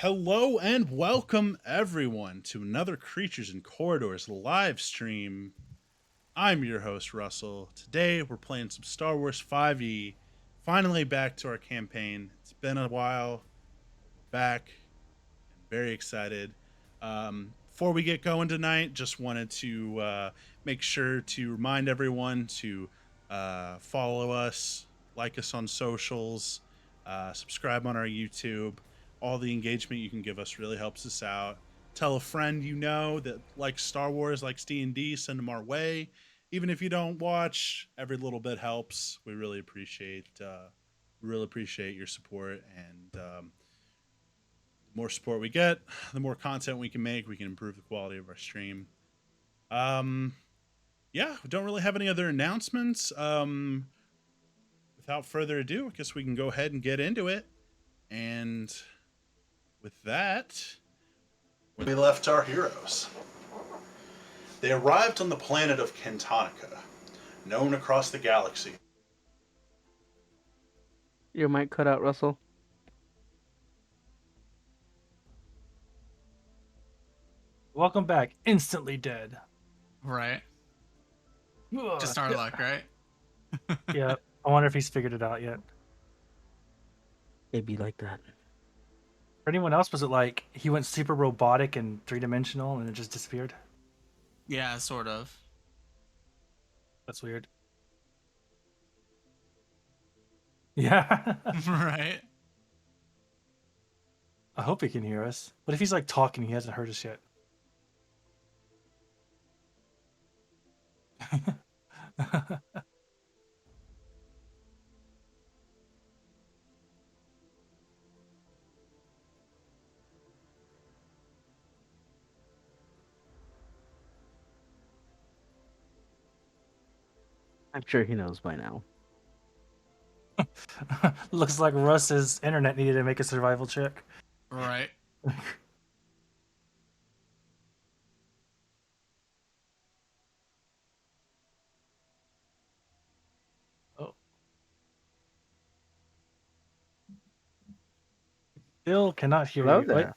Hello and welcome everyone to another Creatures and Corridors live stream. I'm your host Russell. Today we're playing some Star Wars 5e. Finally back to our campaign. It's been a while. Back and very excited. Before we get going tonight, just wanted to make sure to remind everyone to follow us, like us on socials, subscribe on our YouTube. All the engagement you can give us really helps us out. Tell a friend you know that likes Star Wars, likes D&D, send them our way. Even if you don't watch, every little bit helps. We really appreciate your support, and the more support we get, the more content we can make. We can improve the quality of our stream. Um, yeah, we don't really have any other announcements. Without further ado, I guess we can go ahead and get into it. And with that, we left our heroes. They arrived on the planet of Kentonica, known across the galaxy. Your mic cut out, Russell. Welcome back. Instantly dead. Right. Ugh. Just our luck, right? Yeah. I wonder if he's figured it out yet. It'd be like that. For anyone else, was it like he went super robotic and three-dimensional and it just disappeared? Yeah, sort of. That's weird. Yeah. Right. I hope he can hear us. What if he's like talking, he hasn't heard us yet? I'm sure he knows by now. Looks like Russ's internet needed to make a survival check. Right. Oh. Still cannot hear Hello you. Wait. there.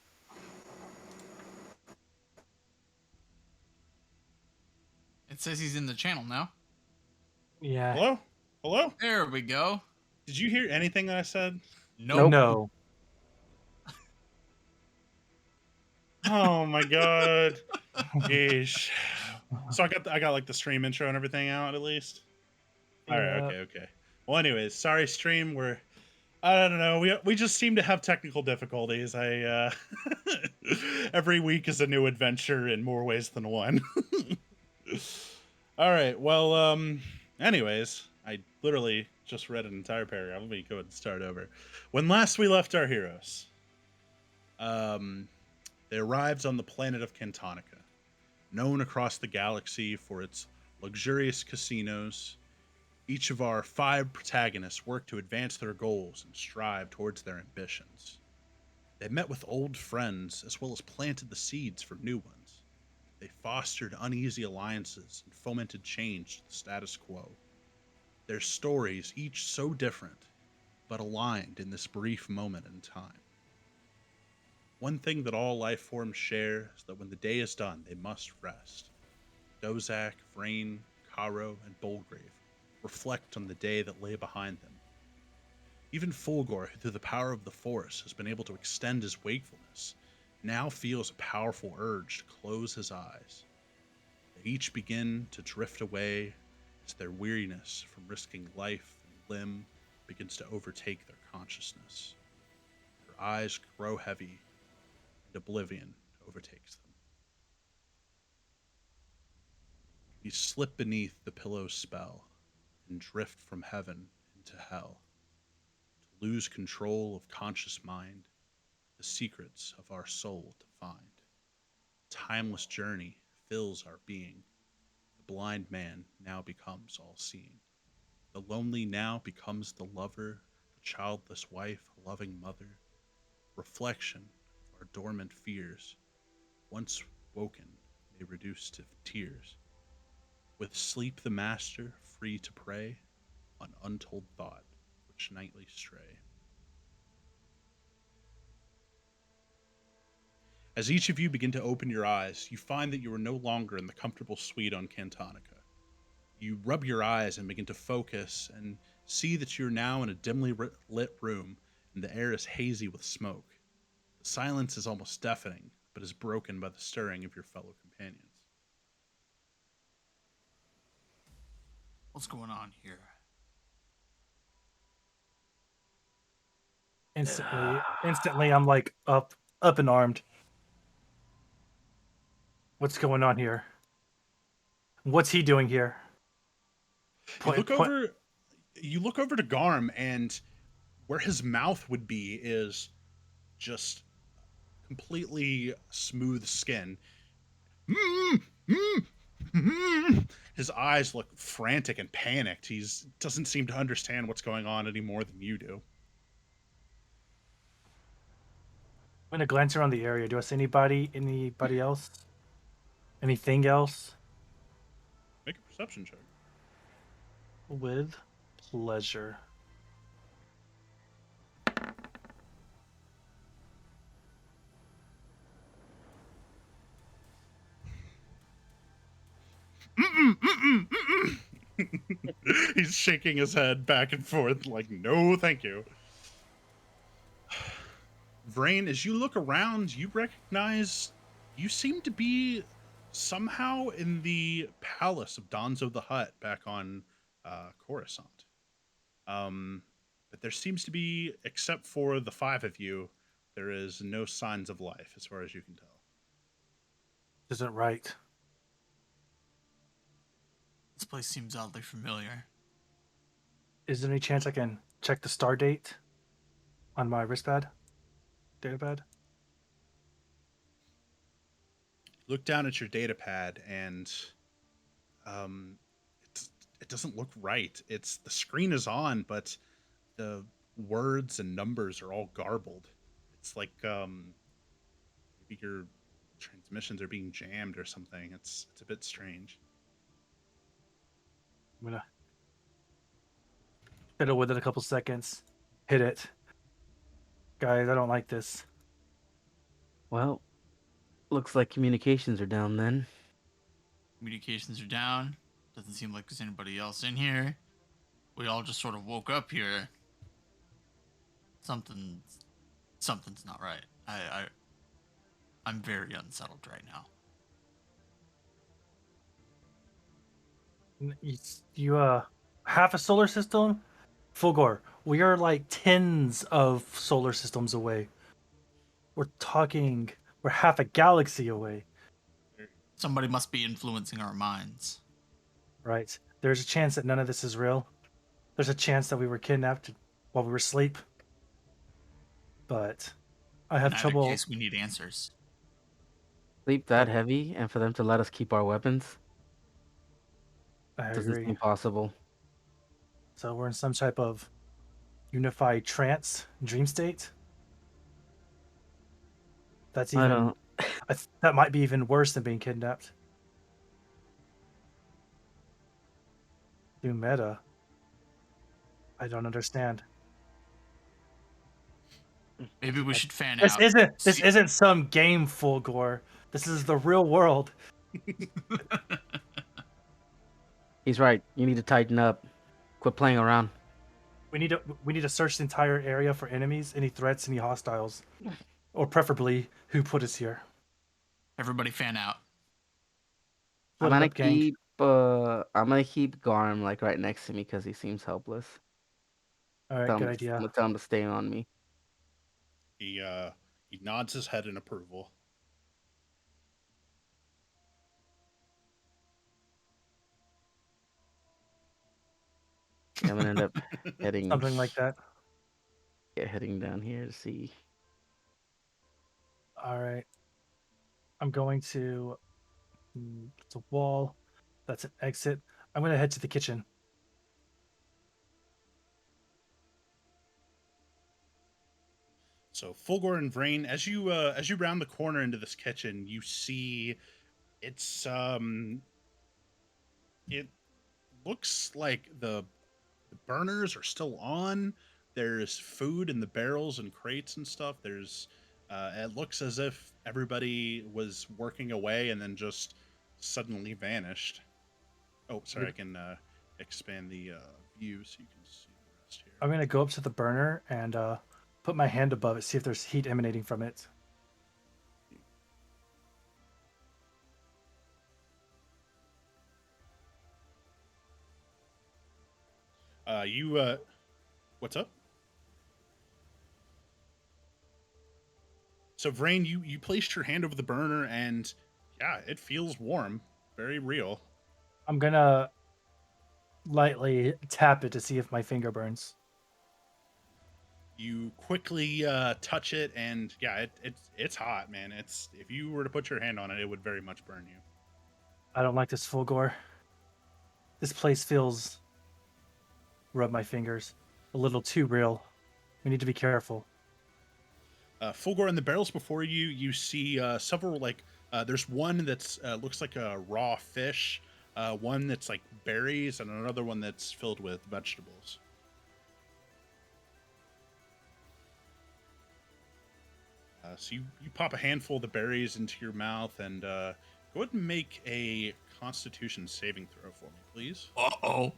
It says he's in the channel now. Yeah. Hello? Hello? There we go. Did you hear anything that I said? Nope. No. Oh my god. Yeesh. So I got like the stream intro and everything out at least. All right, Yeah. okay. Well, anyways, sorry stream. I don't know. We just seem to have technical difficulties. I every week is a new adventure in more ways than one. All right. Well, anyways, I literally just read an entire paragraph. Let me go ahead and start over. When last we left our heroes, um, they arrived on the planet of Kentonica, known across the galaxy for its luxurious casinos. Each of our 5 protagonists work to advance their goals and strive towards their ambitions. They met with old friends as well as planted the seeds for new ones. They fostered uneasy alliances and fomented change to the status quo. Their stories, each so different, but aligned in this brief moment in time. One thing that all life forms share is that when the day is done, they must rest. Dozak, Vrain, Caro, and Boldgrave reflect on the day that lay behind them. Even Fulgor, who through the power of the Force has been able to extend his wakefulness, now feels a powerful urge to close his eyes. They each begin to drift away as their weariness from risking life and limb begins to overtake their consciousness. Their eyes grow heavy, and oblivion overtakes them. We slip beneath the pillow's spell and drift from heaven into hell, to lose control of conscious mind, the secrets of our soul to find. A timeless journey fills our being. The blind man now becomes all seeing. The lonely now becomes the lover, the childless wife, a loving mother. Reflection of our dormant fears, once woken, may reduce to tears. With sleep the master, free to prey on untold thought which nightly stray. As each of you begin to open your eyes, you find that you are no longer in the comfortable suite on Cantonica. You rub your eyes and begin to focus and see that you're now in a dimly lit room and the air is hazy with smoke. The silence is almost deafening, but is broken by the stirring of your fellow companions. What's going on here? Instantly, I'm like up and armed. What's going on here? What's he doing here? You look over to Garm, and where his mouth would be is just completely smooth skin. His eyes look frantic and panicked. He doesn't seem to understand what's going on any more than you do. I'm gonna glance around the area. Do I see anybody else? Anything else? Make a perception check. With pleasure. He's shaking his head back and forth like, no, thank you. Vrain, as you look around, you recognize you seem to be somehow in the palace of Donzo the Hutt back on Coruscant. But there seems to be, except for the five of you, there is no signs of life as far as you can tell. Isn't right. This place seems oddly familiar. Is there any chance I can check the star date on my wristpad? Datapad? Look down at your data pad and it doesn't look right. It's the screen is on, but the words and numbers are all garbled. It's like maybe your transmissions are being jammed or something. It's a bit strange. I'm gonna fiddle with it a couple seconds. Hit it. Guys, I don't like this. Well, looks like communications are down then. Communications are down. Doesn't seem like there's anybody else in here. We all just sort of woke up here. Something's not right. I'm very unsettled right now. You half a solar system? Fulgor, we are like tens of solar systems away. We're half a galaxy away. Somebody must be influencing our minds. Right. There's a chance that none of this is real. There's a chance that we were kidnapped while we were asleep. But I have In either trouble. case, we need answers. Sleep that heavy, and for them to let us keep our weapons I doesn't agree. seem possible. So we're in some type of unified trance dream state. That's I even don't. that might be even worse than being kidnapped. New meta. I don't understand. Maybe we should fan This out. isn't some game, Fulgor. This is the real world. He's right. You need to tighten up. Quit playing around. We need to search the entire area for enemies, any threats, any hostiles, or preferably who put us here. Everybody fan out. Split it up, gang. I'm gonna keep Garm like right next to me because he seems helpless. All right, good idea. I'm gonna tell him to stay on me. He nods his head in approval. I'm gonna end up heading Something like that. heading down here to see. All right. I'm going to. It's a wall. That's an exit. I'm going to head to the kitchen. So Fulgor and Vrain, as you round the corner into this kitchen, you see it's it looks like the burners are still on. There's food in the barrels and crates and stuff. There's It looks as if everybody was working away and then just suddenly vanished. Oh, sorry, I can expand the view so you can see the rest here. I'm gonna go up to the burner and put my hand above it, see if there's heat emanating from it. What's up? So, Vrain, you placed your hand over the burner, and yeah, it feels warm, very real. I'm gonna lightly tap it to see if my finger burns. You quickly touch it, and yeah, it's hot, man. It's if you were to put your hand on it, it would very much burn you. I don't like this Fulgor. This place feels, rub my fingers, a little too real. We need to be careful. Fulgor, in the barrels before you, you see several there's one that's looks like a raw fish, one that's like berries, and another one that's filled with vegetables. So you pop a handful of the berries into your mouth and go ahead and make a Constitution saving throw for me, please. Uh-oh.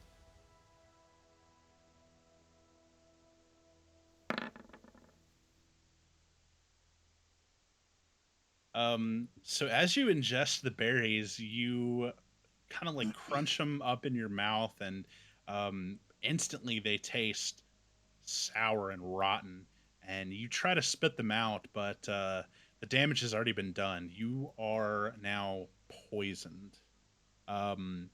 So as you ingest the berries, you kind of like crunch them up in your mouth, and instantly they taste sour and rotten. And you try to spit them out, but the damage has already been done. You are now poisoned. Um,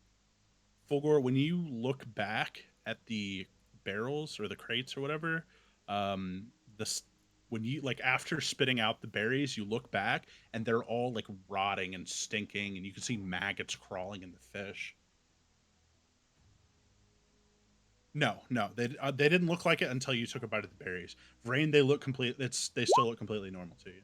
Fulgor, when you look back at the barrels or the crates or whatever, this when you like after spitting out the berries, you look back and they're all like rotting and stinking, and you can see maggots crawling in the fish. No, no, they didn't look like it until you took a bite of the berries. Vrain, they look complete. They still look completely normal to you.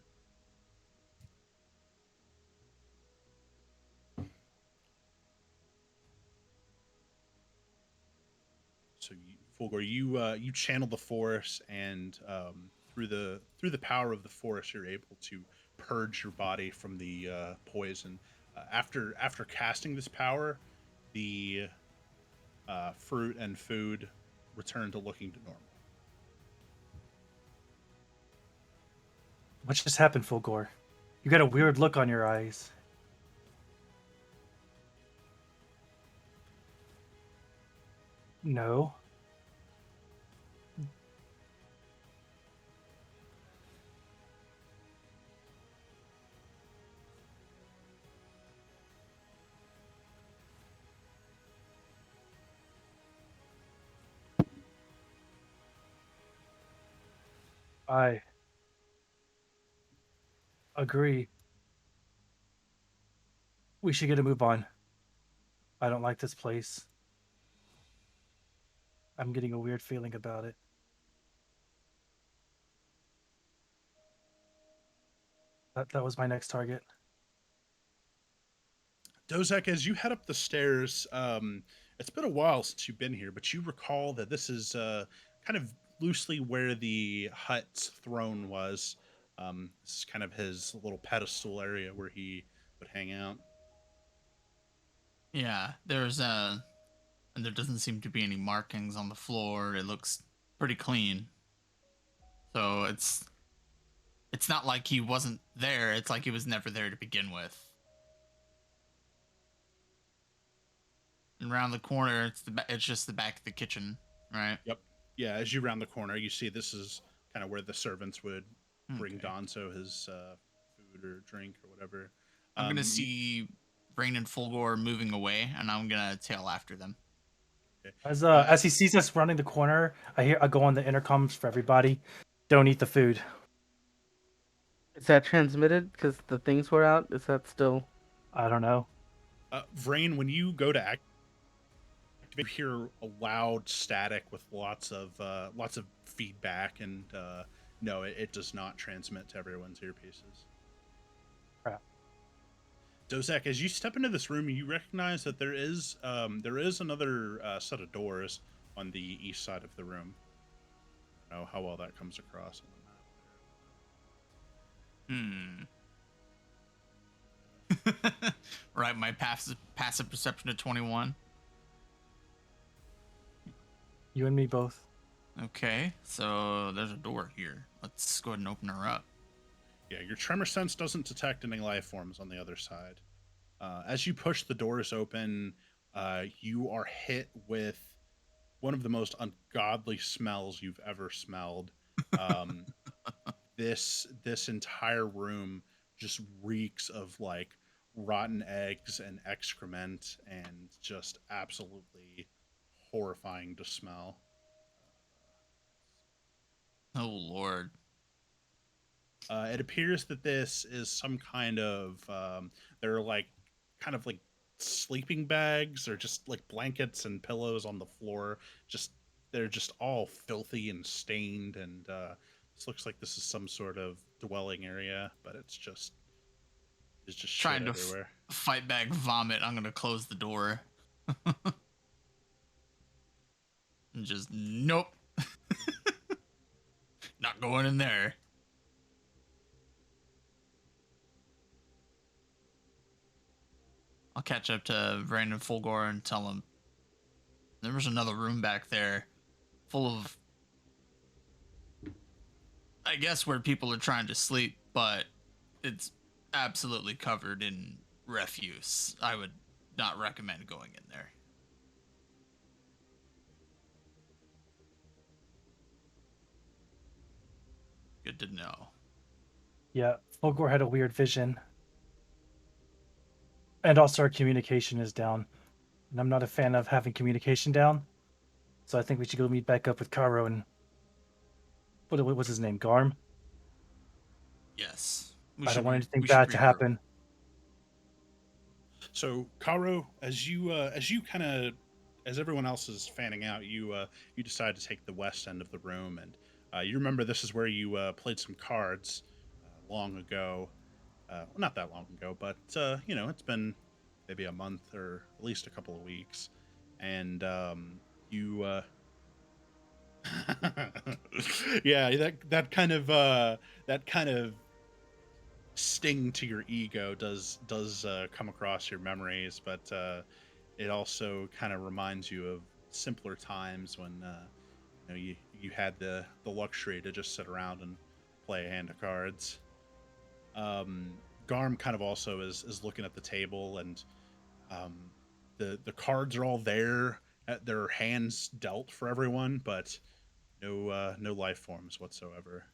So, Fulgor, you channel the force, and through the power of the force, you're able to purge your body from the poison. After casting this power, the fruit and food return to looking to normal. What just happened, Fulgor? You got a weird look on your eyes. No. I agree. We should get a move on. I don't like this place. I'm getting a weird feeling about it. That was my next target. Dozak, as you head up the stairs, it's been a while since you've been here, but you recall that this is kind of loosely where the Hutt's throne was. This is kind of his little pedestal area where he would hang out. Yeah, and there doesn't seem to be any markings on the floor. It looks pretty clean. So it's not like he wasn't there. It's like he was never there to begin with. And around the corner, it's just the back of the kitchen, right? Yep. Yeah, as you round the corner, you see this is kind of where the servants would bring Okay. Donzo his food or drink or whatever. I'm gonna see Rain and Fulgor moving away, and I'm gonna tail after them. Okay. As he sees us running the corner, I go on the intercoms for everybody. Don't eat the food. Is that transmitted? Because the things were out. Is that still? I don't know. Vrain, when you go to activate, you hear a loud static with lots of feedback, and no, it does not transmit to everyone's earpieces. Crap. Dozak, as you step into this room, you recognize that there is another set of doors on the east side of the room. I don't know how well that comes across on the map Hmm. Right, my passive perception of 21. You and me both. Okay, so there's a door here. Let's go ahead and open her up. Yeah, your tremor sense doesn't detect any life forms on the other side. As you push the doors open, you are hit with one of the most ungodly smells you've ever smelled. Um, this entire room just reeks of like rotten eggs and excrement, and just absolutely horrifying to smell. Oh lord. It appears that this is some kind of they're like kind of like sleeping bags or just like blankets and pillows on the floor. Just they're just all filthy and stained, and this looks like this is some sort of dwelling area, but it's just shit Trying to everywhere. fight back vomit. I'm gonna close the door. And just nope. Not going in there. I'll catch up to Brandon Fulgore and tell him there was another room back there full of, I guess, where people are trying to sleep, but it's absolutely covered in refuse. I would not recommend going in there. Good to know. Yeah, Fulgore had a weird vision. And also our communication is down. And I'm not a fan of having communication down. So I think we should go meet back up with Karo and what was his name? Garm? Yes, I don't want anything we should bad to regroup. happen. So, Karo, as you kind of as everyone else is fanning out, you decide to take the west end of the room, and you remember this is where you played some cards long ago. Well, not that long ago, but it's been maybe a month or at least a couple of weeks, and you. Yeah, that kind of sting to your ego does come across your memories, but it also kind of reminds you of simpler times when you had the luxury to just sit around and play a hand of cards. Um, Garm kind of also is looking at the table, and um, the cards are all there at their hands dealt for everyone, but no life forms whatsoever.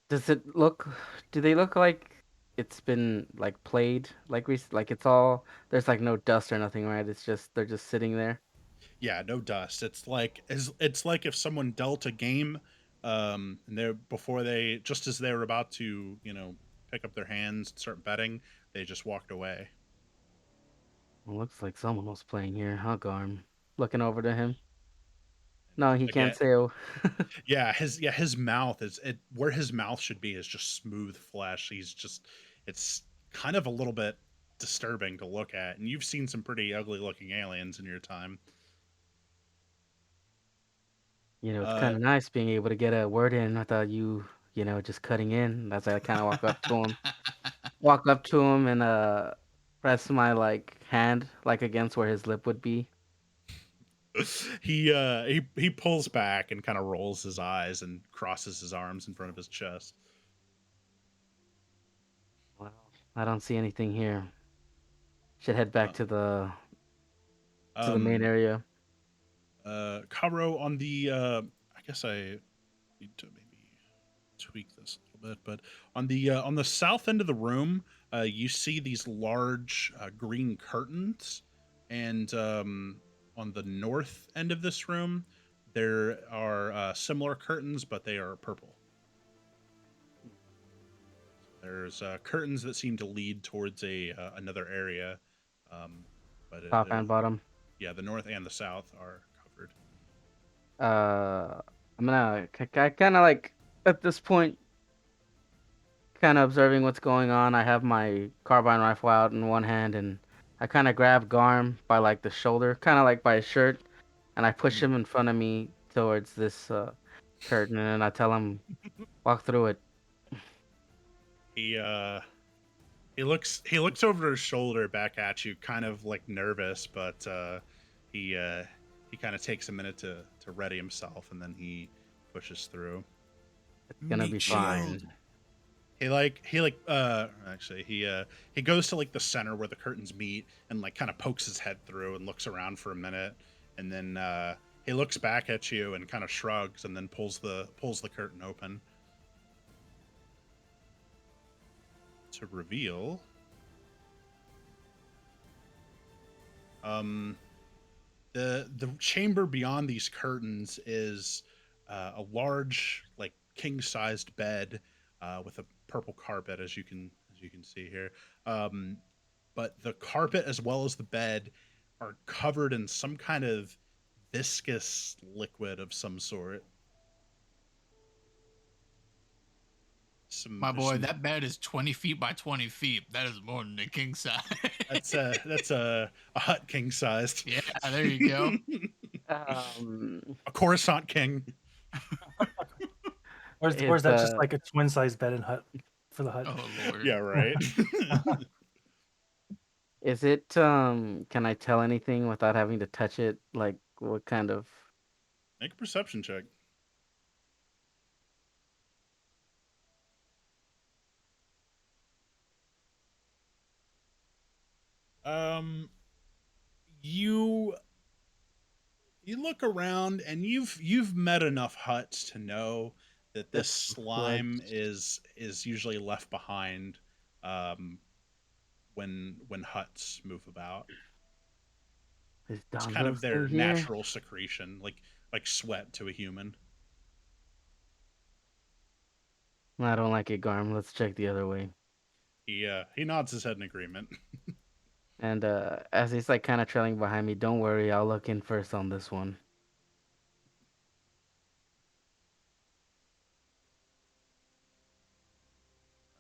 Does it look? Do they look like it's been like played? Like it's all there's like no dust or nothing, right? It's just they're just sitting there. Yeah, no dust. It's like if someone dealt a game, and they're before they just as they were about to pick up their hands and start betting, they just walked away. Well, looks like someone was playing here, huh, Garm? Looking over to him. No, he can't Again, say. Oh, his mouth is it where his mouth should be is just smooth flesh. It's kind of a little bit disturbing to look at, and you've seen some pretty ugly looking aliens in your time. it's Uh, kind of nice being able to get a word in without just cutting in. As I kind of walk up to him and press my like hand like against where his lip would be. he pulls back and kind of rolls his eyes and crosses his arms in front of his chest. Well, I don't see anything here. Should head back Uh, to the main um, area. Karo on the I guess I need to maybe tweak this a little bit, but on the south end of the room, you see these large green curtains, and on the north end of this room, there are similar curtains, but they are purple. There's curtains that seem to lead towards a another area, um, but Top and bottom. yeah, the north and the south are covered. I'm gonna kind of like at this point, kind of observing what's going on. I have my carbine rifle out in one hand, and I kind of grab Garm by like the shoulder, kind of like by his shirt, and I push Mhm. him in front of me towards this. curtain, and then I tell him, walk through it. He looks over his shoulder back at you, kind of like nervous, but he kind of takes a minute to ready himself, and then he pushes through. It's gonna be Meat fine. shield. He goes to like the center where the curtains meet and like kind of pokes his head through and looks around for a minute, and then he looks back at you and kind of shrugs and then pulls the curtain open to reveal the chamber beyond these curtains is a large, like king-sized bed with a purple carpet, as you can see here. But the carpet as well as the bed are covered in some kind of viscous liquid of some sort. My boy, that bed is 20 feet by 20 feet. That is more than a king size. That's a hut king sized. Yeah, there you go. A Coruscant king. Or is It's that just like a twin size bed and hut for the hut? Oh lord. Yeah, right. Is it can I tell anything without having to touch it? Like what kind of Make a perception check. Um, you look around and you've met enough huts to know that this This slime sludge. is usually left behind um when huts move about. is It's kind Donzo of still their here? natural secretion, like sweat to a human. I don't like it, Garm. Let's check the other way. He nods his head in agreement. And as he's like kind of trailing behind me, don't worry, I'll look in first on this one.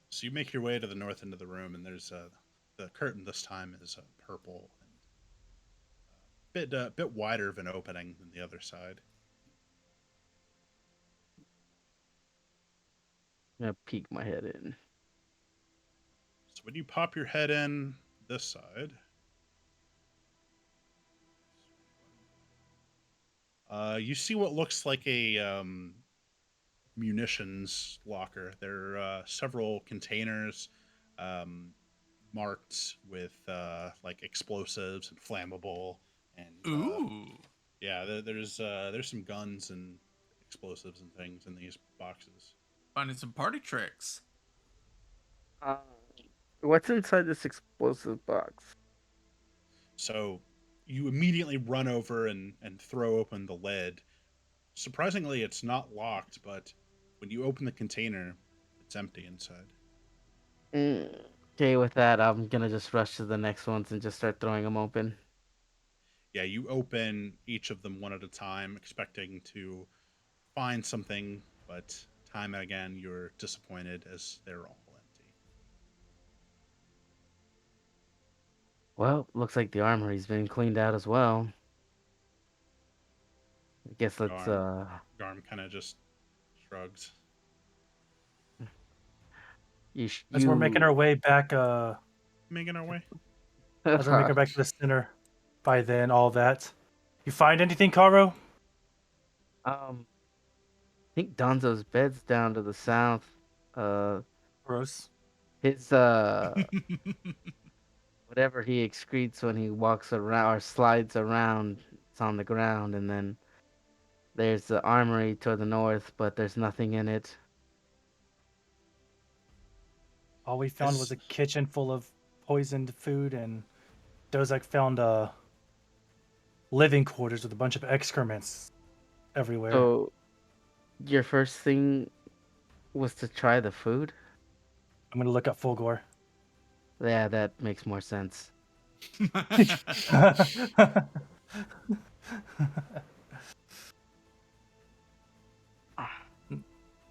So you make your way to the north end of the room, and there's the curtain this time is purple and bit wider of an opening than the other side. I'm gonna peek my head in. So when you pop your head in this side, you see what looks like a munitions locker. There are several containers um, marked with like explosives and flammable, and Ooh. yeah, there's some guns and explosives and things in these boxes. Finding some party tricks. Uh, what's inside this explosive box? So you immediately run over and throw open the lid. Surprisingly, it's not locked, but when you open the container, it's empty inside. Okay, with that, I'm gonna just rush to the next ones and just start throwing them open. Yeah, you open each of them one at a time, expecting to find something, but time and again, you're disappointed as they're all empty. Well, looks like the armory's been cleaned out as well. I guess let's Garm kind of just shrugs. As we're making our way back, Making our way. as we're making our back to the center, by then all that. You find anything, Caro? I think Donzo's bed's down to the south. Uh, Gross. his whatever he excretes when he walks around or slides around, it's on the ground, and then there's the armory to the north, but there's nothing in it. All we found was a kitchen full of poisoned food, and Dozak found living quarters with a bunch of excrements everywhere. So, your first thing was to try the food? I'm gonna look up Fulgore. Yeah, that makes more sense.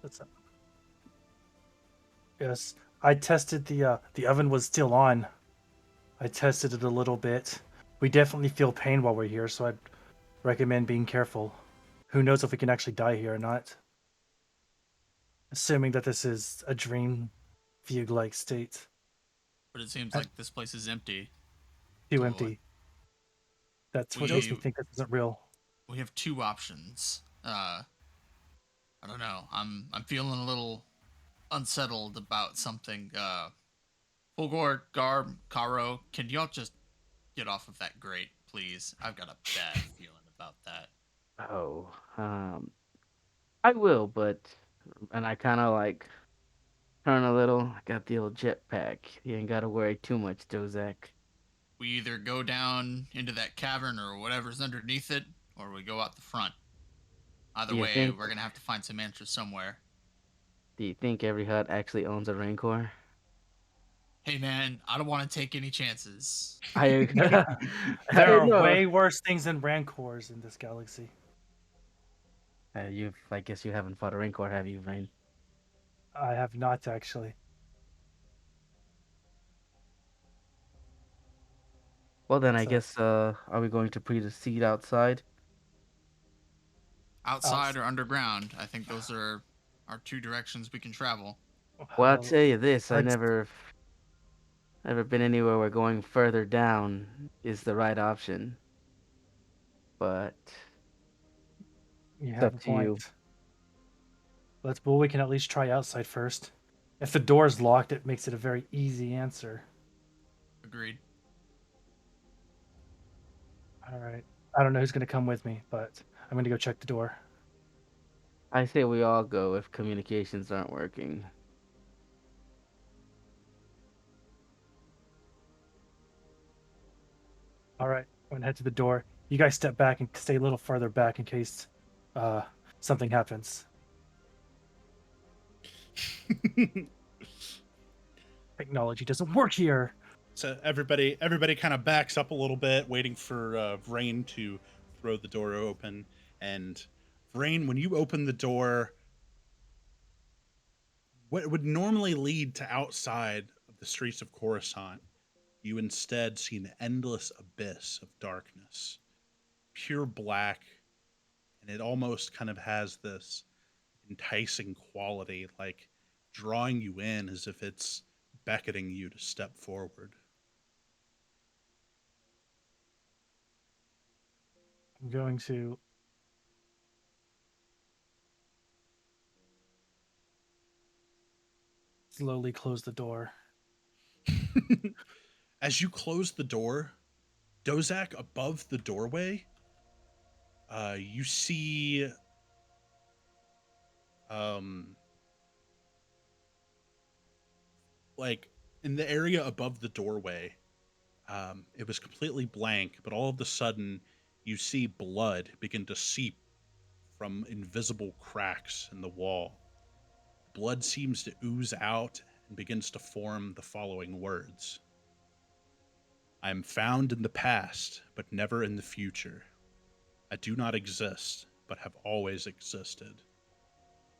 That's a... Yes, I tested the oven was still on. I tested it a little bit. We definitely feel pain while we're here, so I'd recommend being careful. Who knows if we can actually die here or not? assuming that this is a dream fugue-like state. But it seems Uh, like this place is empty. Too So empty. That's what makes me we think this isn't real. we have two options. I don't know. I'm feeling a little unsettled about something. Fulgor, Garb, Karo, can y'all just get off of that grate, please? I've got a bad feeling about that. Oh, I will, but and I kind of like turn a little. I got the old jetpack. You ain't gotta worry too much, Dozak. We either go down into that cavern or whatever's underneath it, or we go out the front. Either Do you way, think? we're gonna have to find some answers somewhere. Do you think every hut actually owns a rancor? Hey man, I don't want to take any chances. I There I are know. way worse things than rancors in this galaxy. I guess you haven't fought a rancor, have you, Vayne? I have not actually. Well, then I So, guess are we going to proceed outside? Outside or underground, I think those are our two directions we can travel. Well, I'll tell you this: I let's- never been anywhere where going further down is the right option. But you it's have up a to you. point. Well, we can at least try outside first. If the door's locked, it makes it a very easy answer. Agreed. All right. I don't know who's going to come with me, but I'm going to go check the door. I say we all go if communications aren't working. All right. I'm going to head to the door. You guys step back and stay a little further back in case uh, something happens. Technology doesn't work here. So everybody kind of backs up a little bit, waiting for Vrain to throw the door open. And Vrain, when you open the door, what would normally lead to outside of the streets of Coruscant, you instead see an endless abyss of darkness, pure black, and it almost kind of has this enticing quality, like drawing you in as if it's beckoning you to step forward. I'm going to slowly close the door. As you close the door, Dozak, above the doorway, you see um like in the area above the doorway, it was completely blank, but all of a sudden you see blood begin to seep from invisible cracks in the wall. Blood seems to ooze out and begins to form the following words: I am found in the past, but never in the future. I do not exist, but have always existed.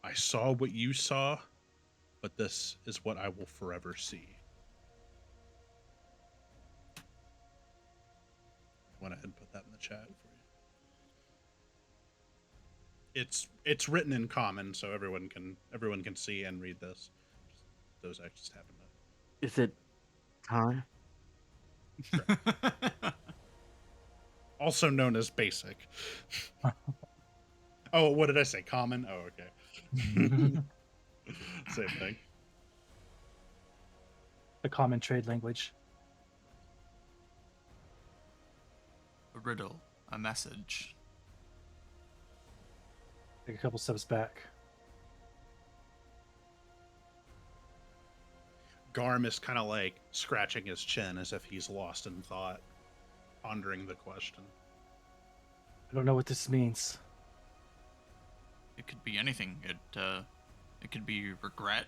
I saw what you saw, but this is what I will forever see. I went ahead and put that in the chat for you. It's written in common, so everyone can see and read this. Those I just happen to. Is it time? Also known as basic. Oh, what did I say? Common? Oh, okay. Same thing. The common trade language. A riddle, a message. Take a couple steps back. Garm is kind of like scratching his chin as if he's lost in thought, pondering the question. I don't know what this means. It could be anything. It could be regret.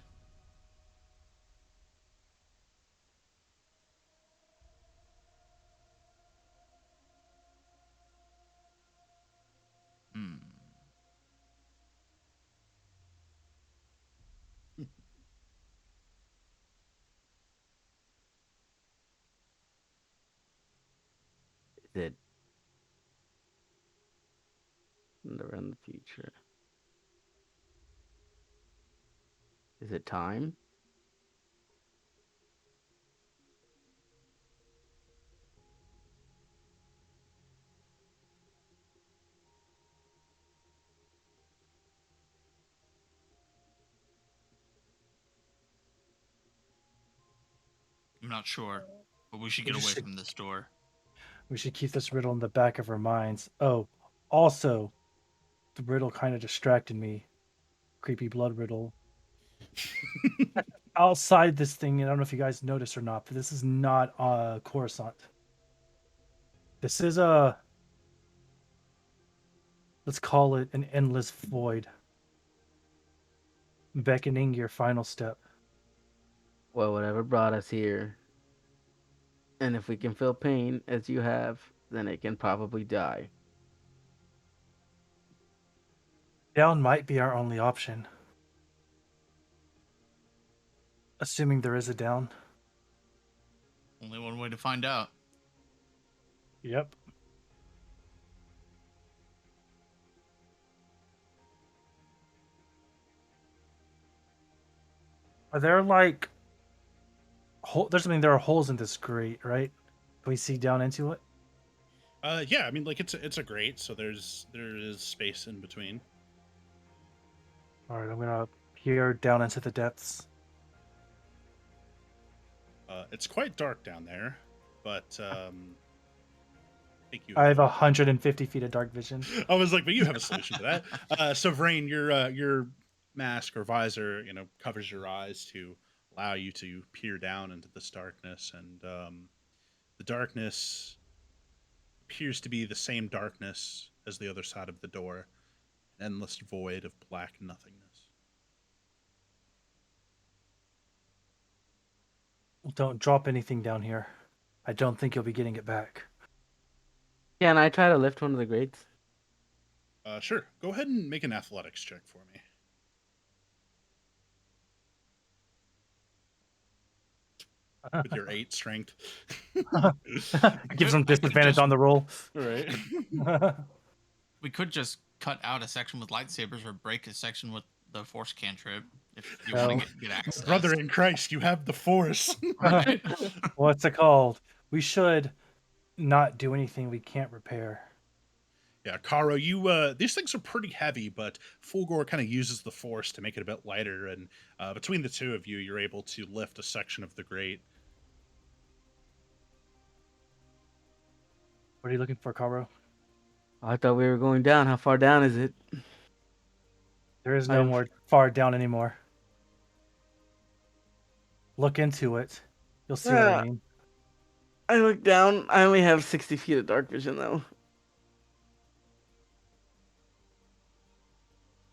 Hmm. Is it never in the future? Is it time? I'm not sure, but we should We get away should- from this door. We should keep this riddle in the back of our minds. Oh, also, the riddle kind of distracted me. Creepy blood riddle. Outside this thing, and I don't know if you guys noticed or not, but this is not Coruscant. This is a, let's call it an endless void, beckoning your final step. Well, whatever brought us here. And if we can feel pain as you have, then it can probably die. Down might be our only option. Assuming there is a down. Only one way to find out. Yep. Are there like there are holes in this grate, right? Can we see down into it? Yeah, I mean, like it's a grate, so there is space in between. All right, I'm gonna peer down into the depths. It's quite dark down there, but I think you. I have 150 feet of dark vision. I was like, but you have a solution to that. So, Vrain, your mask or visor, covers your eyes to allow you to peer down into this darkness, and the darkness appears to be the same darkness as the other side of the door, an endless void of black nothingness. Don't drop anything down here. I don't think you'll be getting it back. Can I try to lift one of the grates? Sure. Go ahead and make an athletics check for me. With your 8 strength. Gives them I could disadvantage just- on the roll. Right. We could just cut out a section with lightsabers or break a section with the force cantrip if you want Well, to get access. Brother in Christ, you have the force. Right? What's it called? We should not do anything we can't repair. Yeah, Karo, you these things are pretty heavy, but Fulgor kind of uses the force to make it a bit lighter, and between the two of you, you're able to lift a section of the grate. What are you looking for, Karo? I thought we were going down. How far down is it? There is no I've- more far down anymore. Look into it. You'll see what Yeah. I mean. I look down. I only have 60 feet of dark vision, though.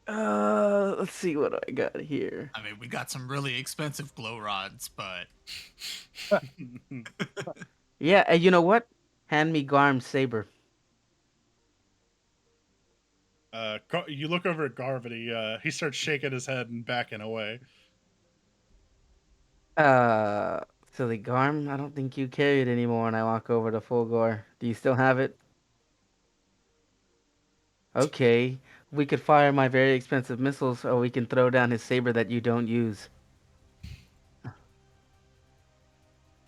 Let's see what I got here. I mean, we got some really expensive glow rods, but Yeah, and you know what? Hand me Garm's saber. You look over at Garv, and he starts shaking his head and backing away. Silly Garm, I don't think you carry it anymore. And I walk over to Fulgor. Do you still have it? Okay, we could fire my very expensive missiles, or we can throw down his saber that you don't use.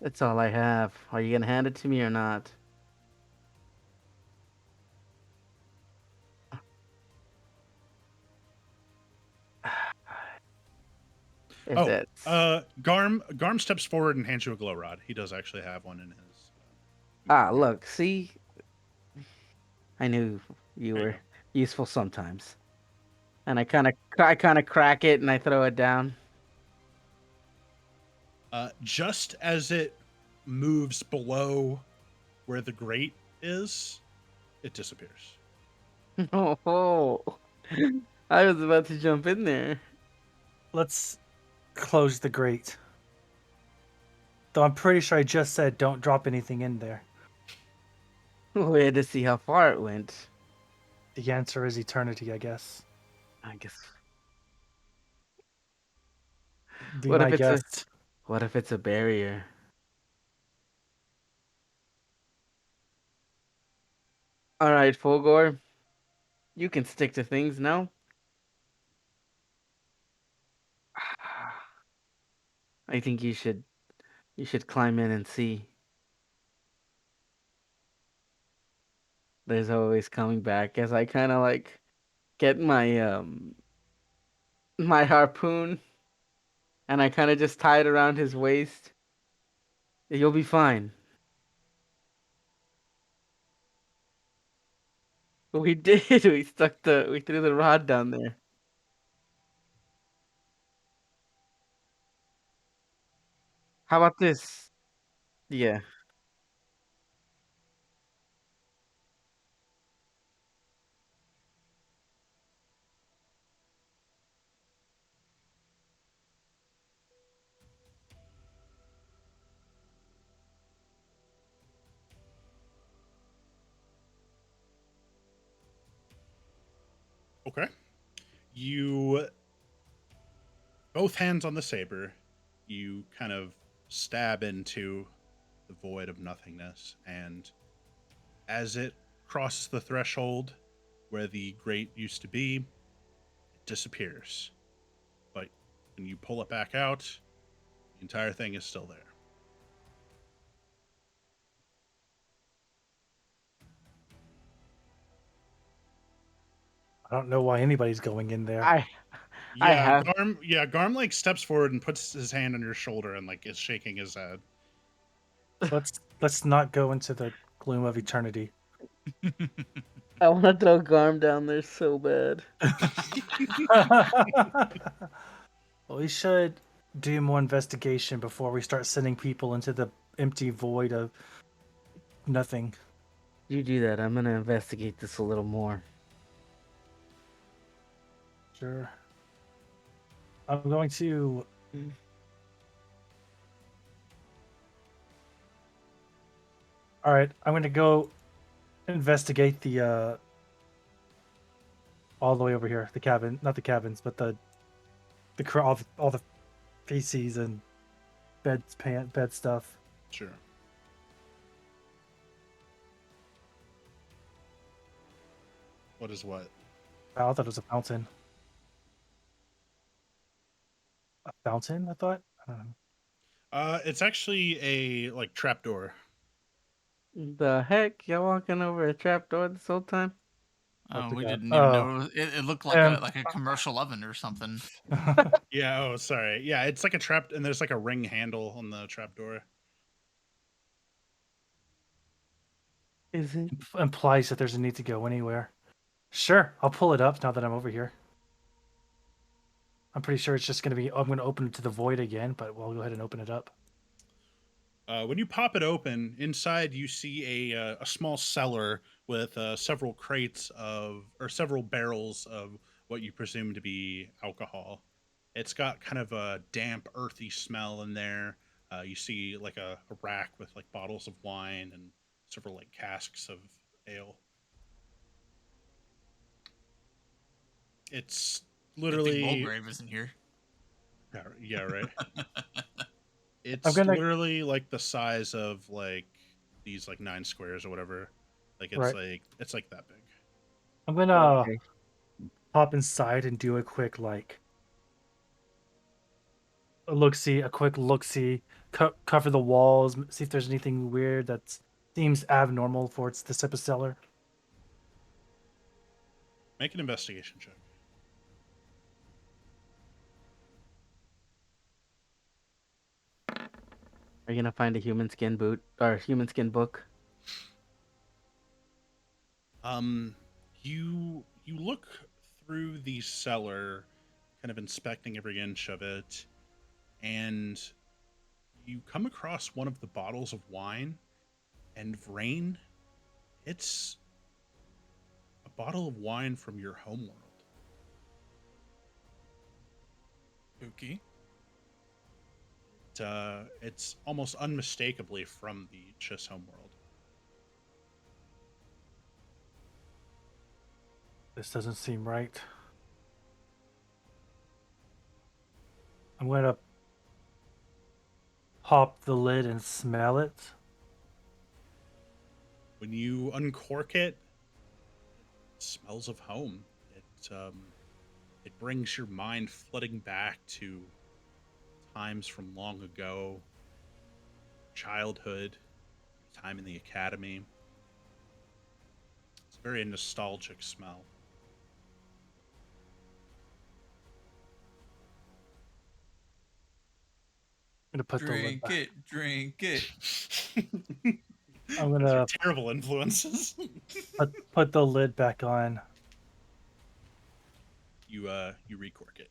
That's all I have. Are you gonna hand it to me or not? If Oh, that's... Garm steps forward and hands you a glow rod. He does actually have one in his. Look, see? I knew you There you were go. useful sometimes. And I kind of crack it and I throw it down. Just as it moves below where the grate is, it disappears. Oh, I was about to jump in there. Let's close the grate. Though I'm pretty sure I just said don't drop anything in there. We had to see how far it went. The answer is eternity, I guess. I guess. Be What if my it's a- guest. What if it's a barrier? All right, Fulgor. You can stick to things now. I think you should climb in and see. There's always coming back as I kind of like get my harpoon and I kind of just tie it around his waist. You'll be fine. We did. We threw the rod down there. How about this? Yeah. Okay. You both hands on the saber. You kind of stab into the void of nothingness, and as it crosses the threshold where the grate used to be, it disappears. But when you pull it back out, the entire thing is still there. I don't know why anybody's going in there. I have. Garm like steps forward and puts his hand on your shoulder and like is shaking his head. Let's not go into the gloom of eternity. I want to throw Garm down there so bad. We should do more investigation before we start sending people into the empty void of nothing. You do that. I'm gonna investigate this a little more. Sure. I'm going to. All right, I'm going to go investigate the all the way over here, the cabin, not the cabins, but all the feces and bed stuff. Sure. What is what? I thought it was a fountain. A fountain? I thought. I don't know. It's actually a like trapdoor. The heck? Y'all walking over a trapdoor this whole time? What Oh, the we God? didn't even know. It looked like Um, a commercial oven or something. Yeah. Oh, sorry. Yeah, it's like a trap, and there's like a ring handle on the trapdoor. Is it? implies that there's a need to go anywhere. Sure, I'll pull it up now that I'm over here. I'm pretty sure it's just going to be. I'm going to open it to the void again, but we'll go ahead and open it up. When you pop it open, inside you see a small cellar with several crates of or several barrels of what you presume to be alcohol. It's got kind of a damp, earthy smell in there. You see like a rack with like bottles of wine and several like casks of ale. It's Good thing literally Mulgrave isn't here. yeah, right. I'm It's gonna literally like the size of like these like 9 squares or whatever. Like right. it's like that big. I'm gonna Okay. hop inside and do a quick a quick look see, cover the walls, see if there's anything weird that seems abnormal for it's this type of cellar. Make an investigation check. Are you gonna find a human skin boot or human skin book? You look through the cellar, kind of inspecting every inch of it, and you come across one of the bottles of wine, and Vrain, it's a bottle of wine from your homeworld. Spooky. It's almost unmistakably from the Chiss homeworld. This doesn't seem right. I'm gonna pop the lid and smell it. When you uncork it, it smells of home. It brings your mind flooding back to times from long ago, childhood, time in the academy. It's a very nostalgic smell. I'm gonna put the lid back. Drink it. I'm These are gonna terrible influences. put the lid back on. You recork it.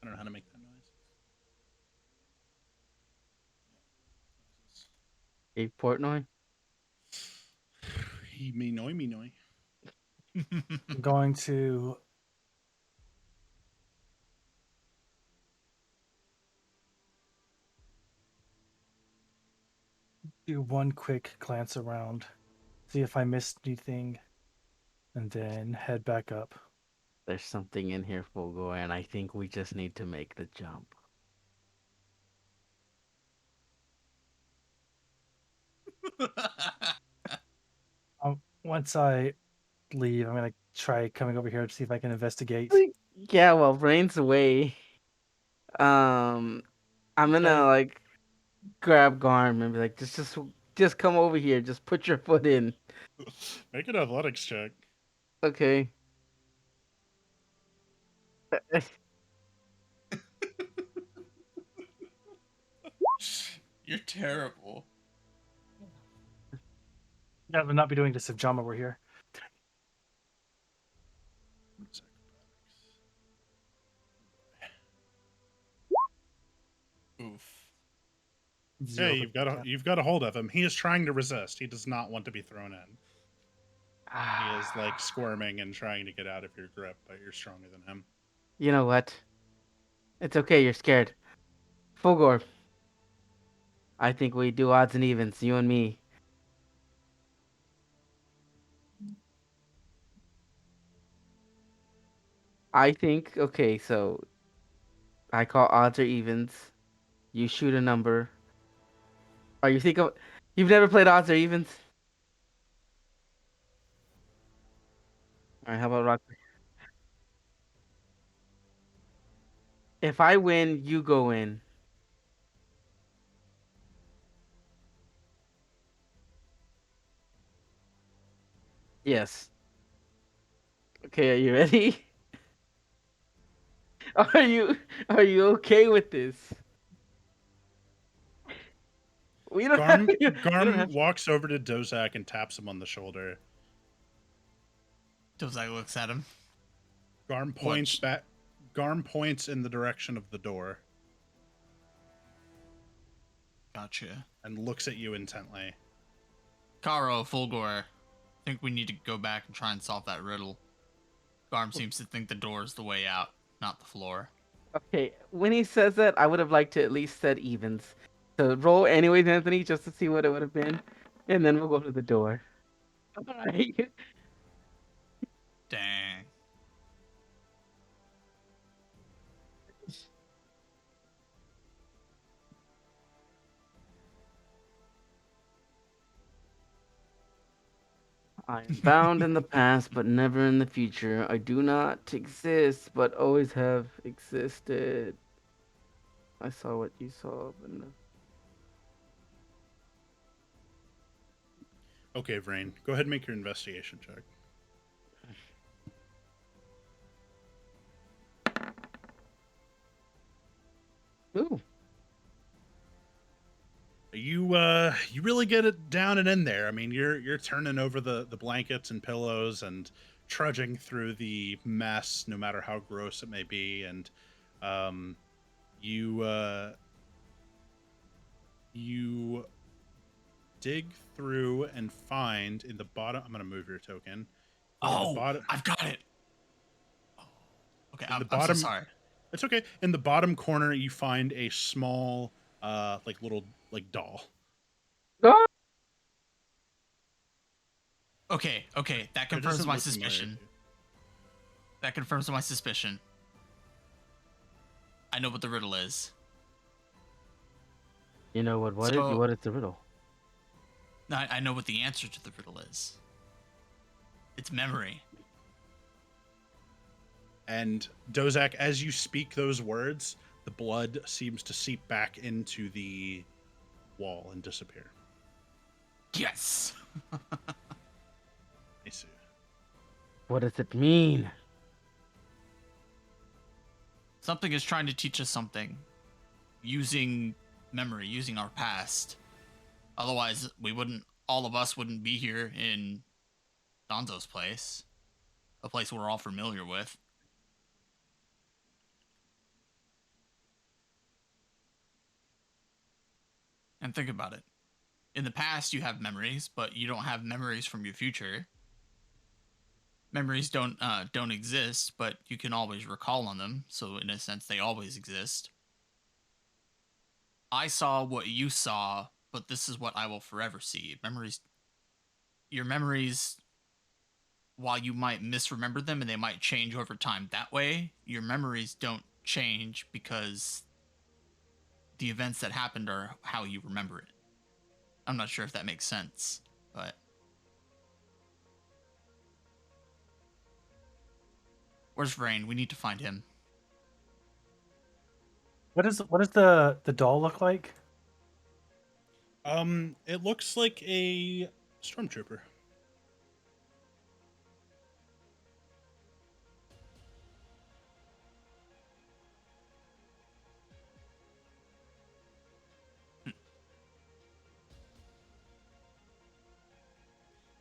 I don't know how to make that noise. A Portnoy. Me noi. I'm going to do one quick glance around, see if I missed anything, and then head back up. There's something in here, Fulgor, and I think we just need to make the jump. Once I leave, I'm gonna try coming over here to see if I can investigate. Yeah, well, Brain's away. I'm gonna like grab Garm and be like, just come over here. Just put your foot in. Make an athletics check. Okay. You're terrible. Yeah, I'll not be doing this if Jama were here. Oof. Zero Hey, you've got a hold of him. He is trying to resist. He does not want to be thrown in. He is like squirming and trying to get out of your grip, but you're stronger than him. You know what? It's okay. You're scared. Fulgor. I think we do odds and evens, you and me. I think, okay, so I call odds or evens. You shoot a number. Or you think of, you've never played odds or evens? Alright, how about rock? If I win, you go in. Yes. Okay, are you ready? Are you are you okay with this? We don't have Garm you don't Garm have walks over to Dozak and taps him on the shoulder. Dozak looks at him. Garm points back. Garm points in the direction of the door Gotcha. and looks at you intently. Karo, Fulgor, I think we need to go back and try and solve that riddle. Garm seems to think the door is the way out, not the floor. Okay, when he says that, I would have liked to at least said evens. So roll anyways, Anthony, just to see what it would have been. And then we'll go to the door. Alright. Dang. I am bound in the past, but never in the future. I do not exist, but always have existed. I saw what you saw, but no. Okay, Vrain, go ahead and make your investigation check. Ooh. You really get it down and in there. I mean, you're turning over the blankets and pillows and trudging through the mess, no matter how gross it may be, and you you dig through and find in the bottom. I'm gonna move your token. Oh, I've got it. Oh, okay, I'm so bottom- sorry. It's okay. In the bottom corner, you find a small, like little doll. Ah! Okay, that It confirms doesn't my look familiar suspicion. to you. That confirms my suspicion. I know what the riddle is. You know what? What So- is the riddle? I know what the answer to the riddle is. It's memory. And Dozak, as you speak those words, the blood seems to seep back into the wall and disappear. Yes. I see. What does it mean? Something is trying to teach us something using memory, using our past. Otherwise, all of us wouldn't be here in Donzo's place, a place we're all familiar with. And think about it. In the past, you have memories, but you don't have memories from your future. Memories don't exist, but you can always recall on them. So in a sense, they always exist. I saw what you saw, but this is what I will forever see. Your memories, while you might misremember them and they might change over time that way, your memories don't change because the events that happened are how you remember it. I'm not sure if that makes sense, but where's Vrain? We need to find him. What does the doll look like? It looks like a stormtrooper.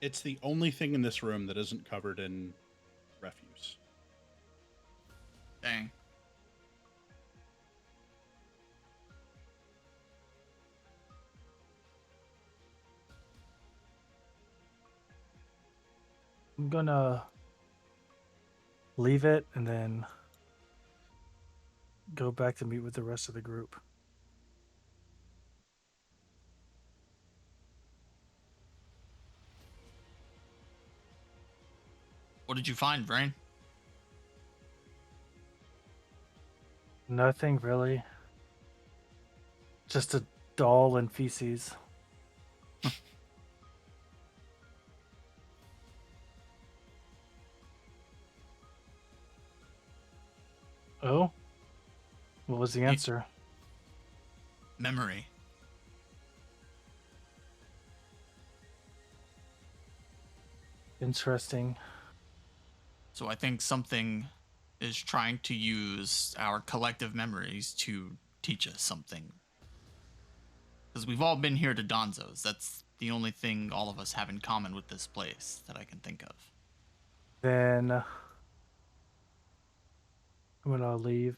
It's the only thing in this room that isn't covered in refuse. Dang. I'm gonna leave it and then go back to meet with the rest of the group. What did you find, Vrain? Nothing really. Just a doll and feces. Oh? What was the answer? Memory. Interesting. So I think something is trying to use our collective memories to teach us something. Because we've all been here to Donzo's. That's the only thing all of us have in common with this place that I can think of. Then I'm gonna leave.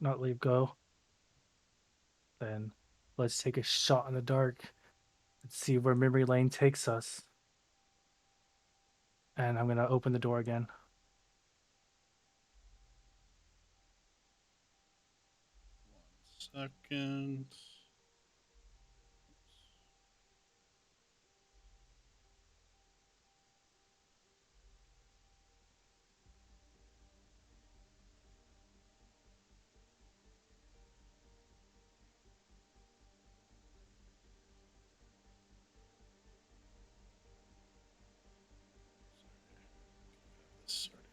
Not leave, go. Then let's take a shot in the dark and see where memory lane takes us. And I'm gonna open the door again. Second. This already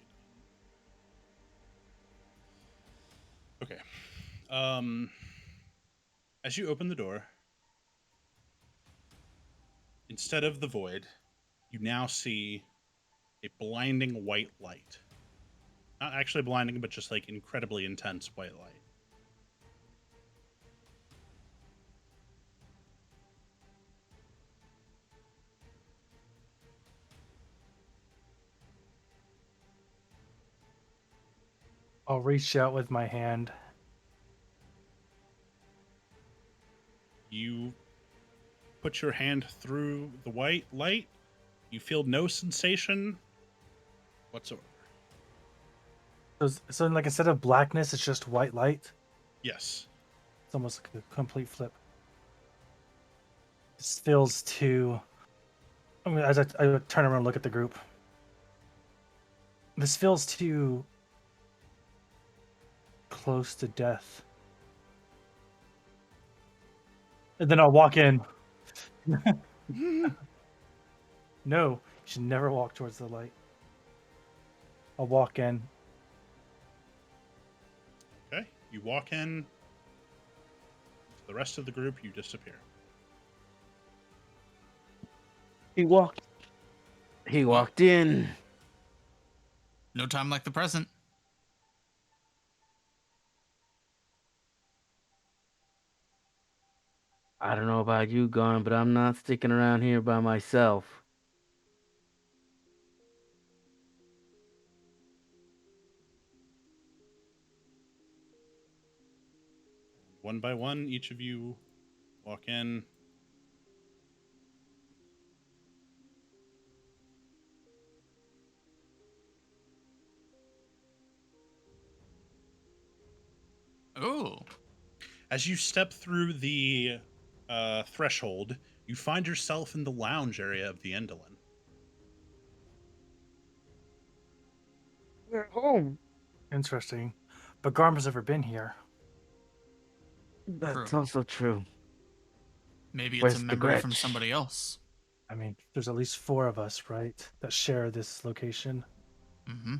done. Okay. As you open the door, instead of the void, you now see a blinding white light. Not actually blinding, but just like incredibly intense white light. I'll reach out with my hand. You put your hand through the white light. You feel no sensation whatsoever. So like instead of blackness, it's just white light. Yes. It's almost like a complete flip. This feels too. I mean, as I turn around and look at the group, this feels too close to death. And then I'll walk in. No, you should never walk towards the light. I'll walk in You walk in. The rest of the group, you disappear. He walked. He Well- walked in. No time like the present. I don't know about you, Garm, but I'm not sticking around here by myself. One by one, each of you walk in. Oh, As you step through the threshold, you find yourself in the lounge area of the Endolin. We're home. Interesting. But Garm has never been here. That's True. also true. maybe it's a Where's the memory from Gretch? somebody else. I mean, there's at least 4 of us, right, that share this location. Mm-hmm.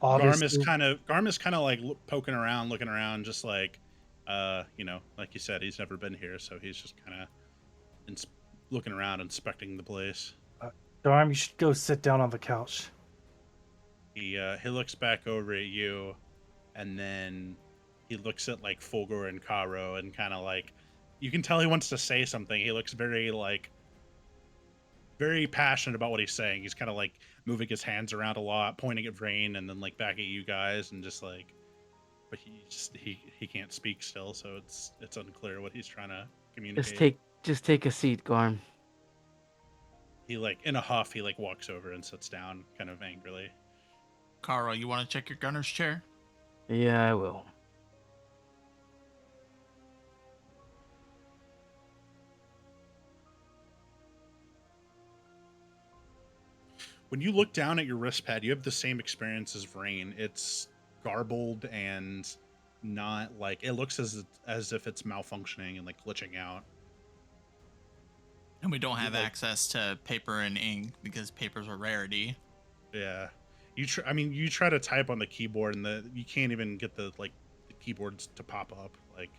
Garm Obviously, is kind of like poking around, looking around, just like, like you said, he's never been here, so he's just kind of looking around, inspecting the place. Garm, you should go sit down on the couch. He looks back over at you, and then he looks at like Fulgor and Karo, and kind of like, you can tell he wants to say something. He looks very passionate about what he's saying. He's kind of like moving his hands around a lot, pointing at Vrain, and then like back at you guys, and just like, but he can't speak still, so it's unclear what he's trying to communicate. Just take a seat, Garm. He like in a huff, he like walks over and sits down, kind of angrily. Carl, you want to check your gunner's chair? Yeah, I will. When you look down at your wrist pad, you have the same experience as Vrain. It's garbled and not like, it looks as if it's malfunctioning and like glitching out. And we don't have like- access to paper and ink because paper's a rarity. Yeah, you try to type on the keyboard and you can't even get the keyboards to pop up. Like,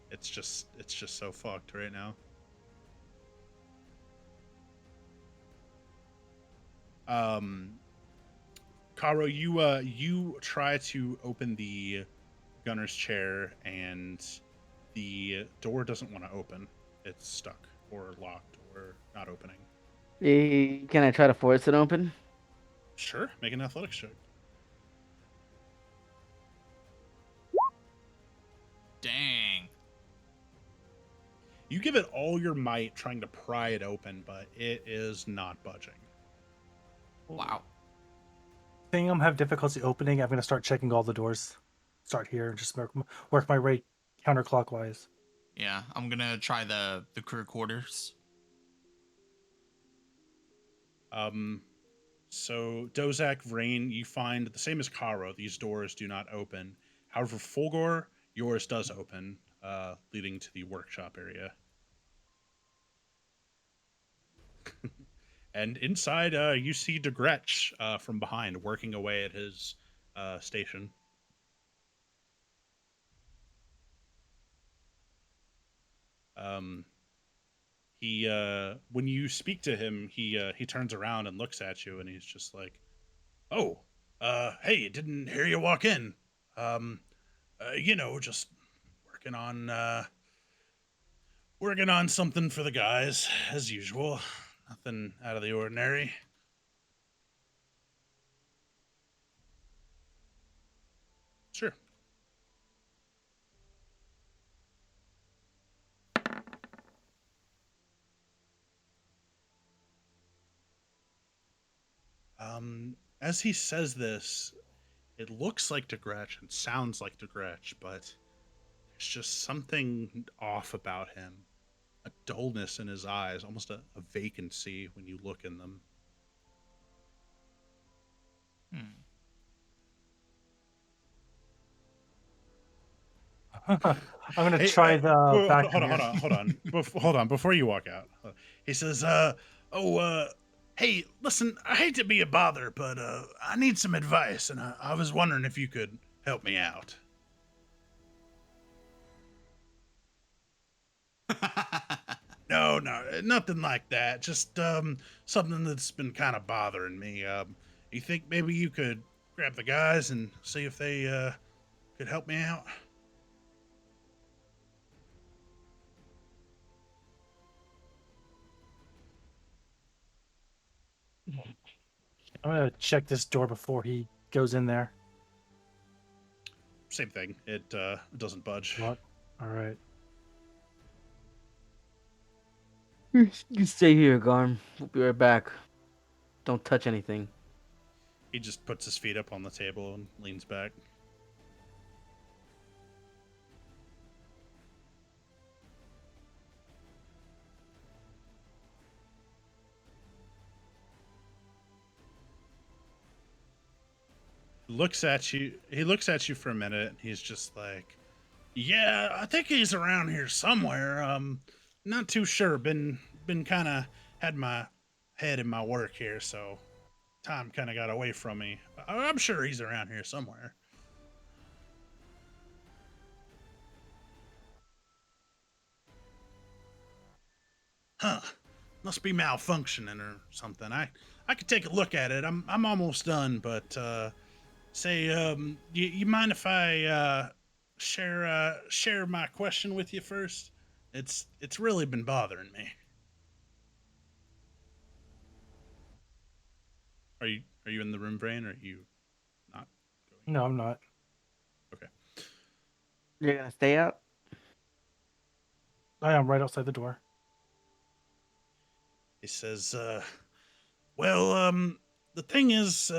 it's just so fucked right now. Karo, you try to open the gunner's chair and the door doesn't want to open. It's stuck or locked or not opening. Can I try to force it open? Sure, make an athletics check. Dang. You give it all your might trying to pry it open, but it is not budging. Wow. Seeing him have difficulty opening, I'm going to start checking all the doors. Start here and just work my way counterclockwise. Yeah, I'm gonna try the crew quarters. So Dozak, Vrain, you find the same as Karo. These doors do not open. However, Fulgor, yours does open, leading to the workshop area. And inside, you see DeGretch from behind, working away at his station. He when you speak to him, he turns around and looks at you, and he's just like, "Oh, hey, didn't hear you walk in. Just working on something for the guys as usual. Nothing out of the ordinary." Sure. As he says this, it looks like DeGretch and sounds like DeGretch, but there's just something off about him. A dullness in his eyes, almost a vacancy when you look in them. I'm going to Hey, try hey, the whoa, back. hold on. Hold on. Before you walk out, he says, Hey, listen, I hate to be a bother, but I need some advice, and I was wondering if you could help me out. No, no, nothing like that. Just something that's been kind of bothering me. You think maybe you could grab the guys and see if they could help me out? I'm gonna check this door before he goes in there. Same thing. It doesn't budge. What? All right. You can stay here, Garm. We'll be right back. Don't touch anything. He just puts his feet up on the table and leans back. Looks at you. He looks at you for a minute. He's just like, "Yeah, I think he's around here somewhere. Not too sure. Been kind of had my head in my work here, so time kind of got away from me. I'm sure he's around here somewhere." Huh? Must be malfunctioning or something. I could take a look at it. I'm almost done, but say, you mind if I share my question with you first? It's really been bothering me. Are you in the room, Brain, or are you not going? No, I'm not. Okay. You're gonna stay out? I am right outside the door. He says, well, the thing is,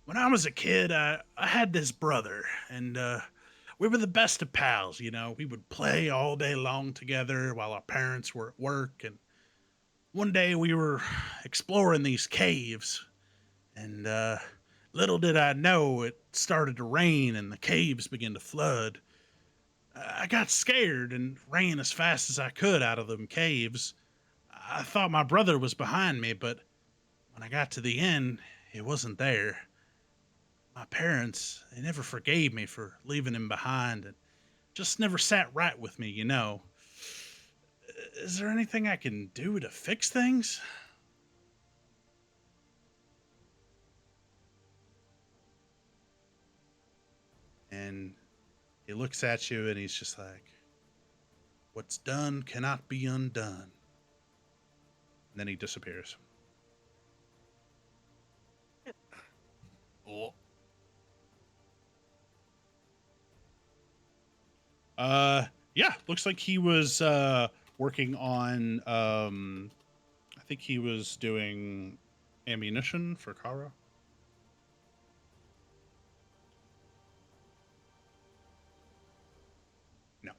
when I was a kid, I had this brother, and we were the best of pals. You know, we would play all day long together while our parents were at work. And one day we were exploring these caves, and little did I know it started to rain and the caves began to flood. I got scared and ran as fast as I could out of them caves. I thought my brother was behind me, but when I got to the end, he wasn't there. My parents, they never forgave me for leaving him behind and just never sat right with me, you know. Is there anything I can do to fix things? And he looks at you and he's just like, what's done cannot be undone. And then he disappears. Oh, Yeah, looks like he was working on I think he was doing ammunition for Kara. No.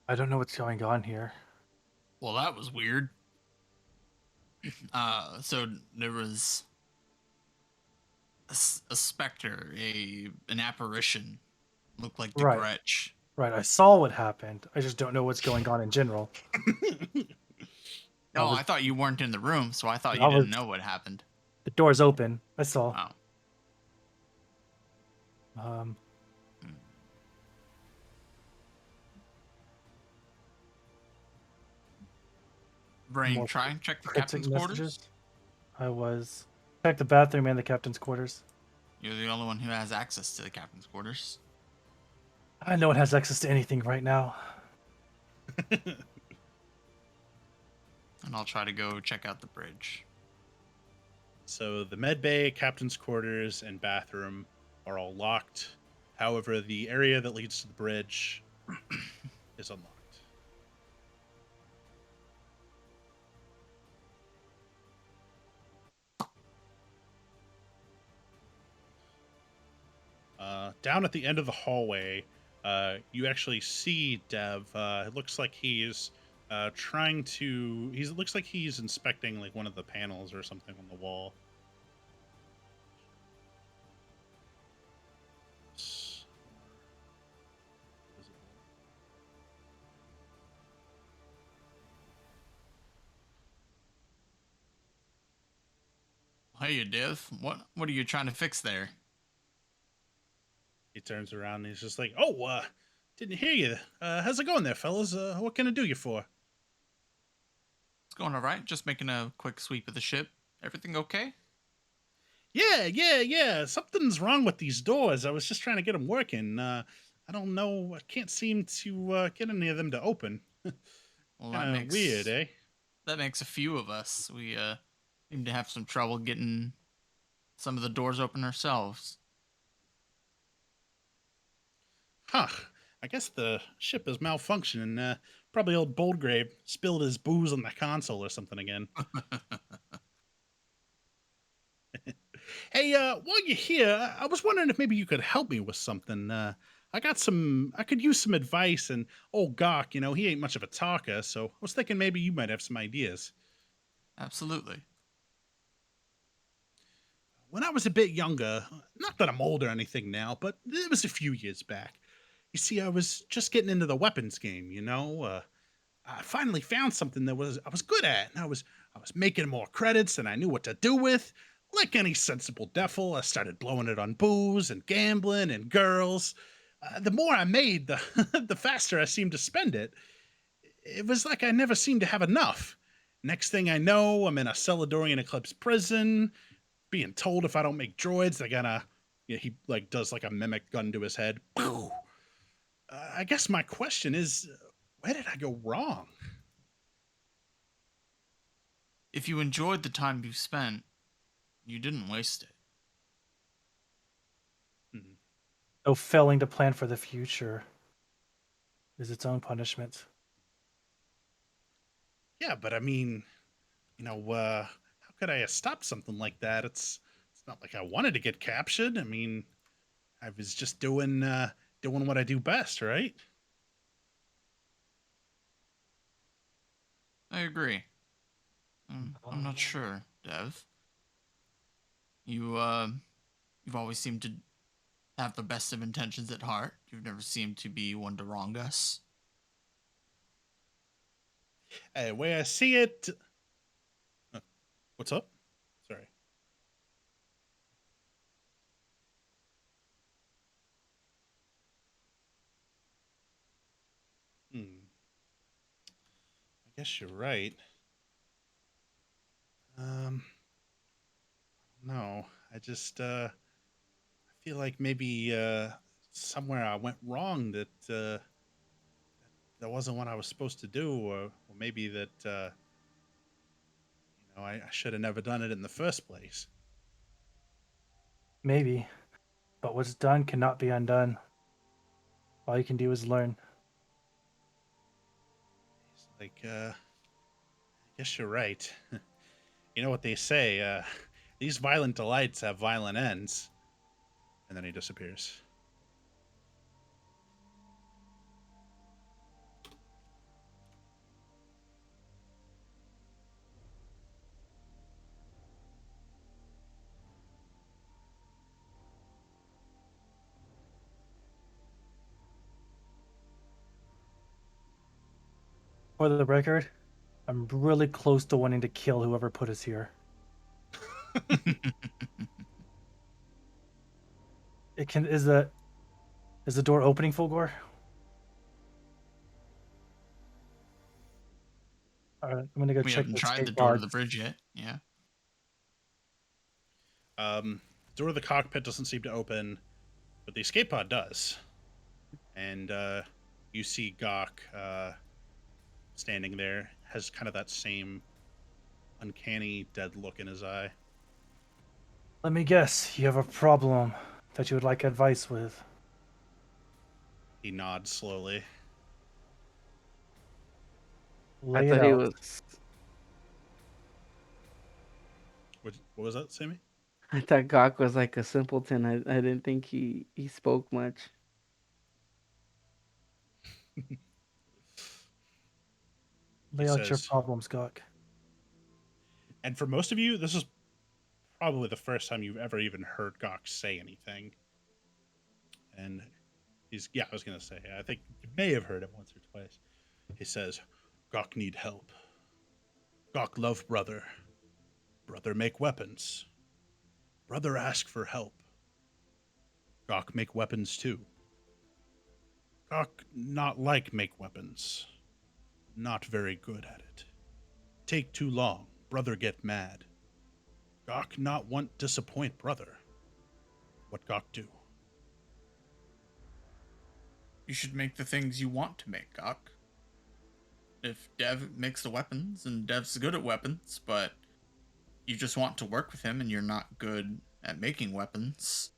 I don't know what's going on here. well, that was weird. So there was a specter, an apparition, looked like the Right. Gretch. Right. I saw what happened. I just don't know what's going on in general. No, was- I thought you weren't in the room, so I thought I you didn't was- know what happened. The door's open. I saw. Wow. Um, Brain, more try and check the cryptic captain's quarters. messages. I was check the bathroom and the captain's quarters. You're the only one who has access to the captain's quarters. No one has access to anything right now. And I'll try to go check out the bridge. So the med bay, captain's quarters, and bathroom are all locked. However, the area that leads to the bridge is unlocked. Down at the end of the hallway, you actually see Dev. It looks like he's trying to. It looks like he's inspecting like one of the panels or something on the wall. Hey, Div. What are you trying to fix there? He turns around and he's just like, "Oh, didn't hear you. How's it going there, fellas? What can I do you for?" It's going all right. Just making a quick sweep of the ship. Everything okay? Yeah. Something's wrong with these doors. I was just trying to get them working. I don't know. I can't seem to get any of them to open. Well, Kind of weird, eh? that makes a few of us. We seem to have some trouble getting some of the doors open ourselves. Huh. I guess the ship is malfunctioning. Probably old Boldgrave spilled his booze on the console or something again. Hey, while you're here, I was wondering if maybe you could help me with something. I could use some advice, and old Gawk, he ain't much of a talker, so I was thinking maybe you might have some ideas. Absolutely. When I was a bit younger, not that I'm old or anything now, but it was a few years back. You see, I was just getting into the weapons game. I finally found something that I was good at, and I was making more credits and I knew what to do with. Like any sensible devil, I started blowing it on booze and gambling and girls. The more I made, the the faster I seemed to spend it. It was like I never seemed to have enough. Next thing I know, I'm in a Celadorian Eclipse prison, being told if I don't make droids, they're gonna. Yeah, he like does like a mimic gun to his head. I guess my question is, where did I go wrong? If you enjoyed the time you spent, you didn't waste it. Hmm. So failing to plan for the future is its own punishment. Yeah, but I mean, how could I have stopped something like that? It's not like I wanted to get captured. I mean, I was just doing what I do best, right? I agree. I'm not sure, Dev. You you've always seemed to have the best of intentions at heart. You've never seemed to be one to wrong us. Hey, way I see it. uh, What's up? Sorry. Hmm. I guess you're right. Um, no, I just I feel like maybe somewhere I went wrong that wasn't what I was supposed to do, or maybe that I should have never done it in the first place. Maybe, but what's done cannot be undone. All you can do is learn. He's like, I guess you're right. You know what they say, these violent delights have violent ends. And then he disappears. For the record, I'm really close to wanting to kill whoever put us here. It can is the door opening, Fulgore? All right, I'm gonna go We check haven't the tried the escape door to the pods. bridge yet. Yeah. Door of the cockpit doesn't seem to open, but the escape pod does. And you see Gawk standing there, has kind of that same uncanny dead look in his eye. Let me guess, you have a problem that you would like advice with. He nods slowly. I Lay it thought he out. was. What was that, Sammy? I thought Gawk was like a simpleton. I didn't think he spoke much. He Lay out your says, problems, Gawk. and for most of you, this is probably the first time you've ever even heard Gawk say anything. And yeah, I was gonna say, I think you may have heard it once or twice. He says, Gawk need help. Gawk love brother. Brother make weapons. Brother ask for help. Gawk make weapons too. Gawk not like make weapons. Not very good at it. Take too long. Brother get mad. Gawk not want disappoint brother. What Gawk do? You should make the things you want to make, Gok. If Dev makes the weapons, and Dev's good at weapons, but you just want to work with him and you're not good at making weapons,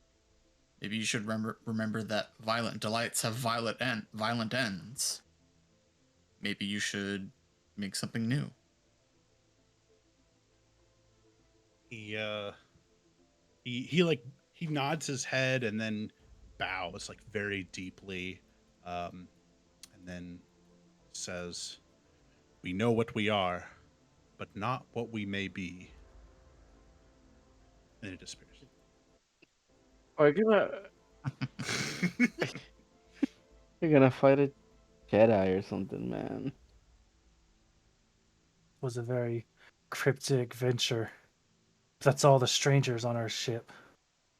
maybe you should remember that violent delights have violent ends. Maybe you should make something new. He nods his head and then bows like very deeply, and then says, "We know what we are, but not what we may be." And it disappears. Are you gonna you're gonna fight a Jedi or something, man? Was a very cryptic venture. That's all the strangers on our ship.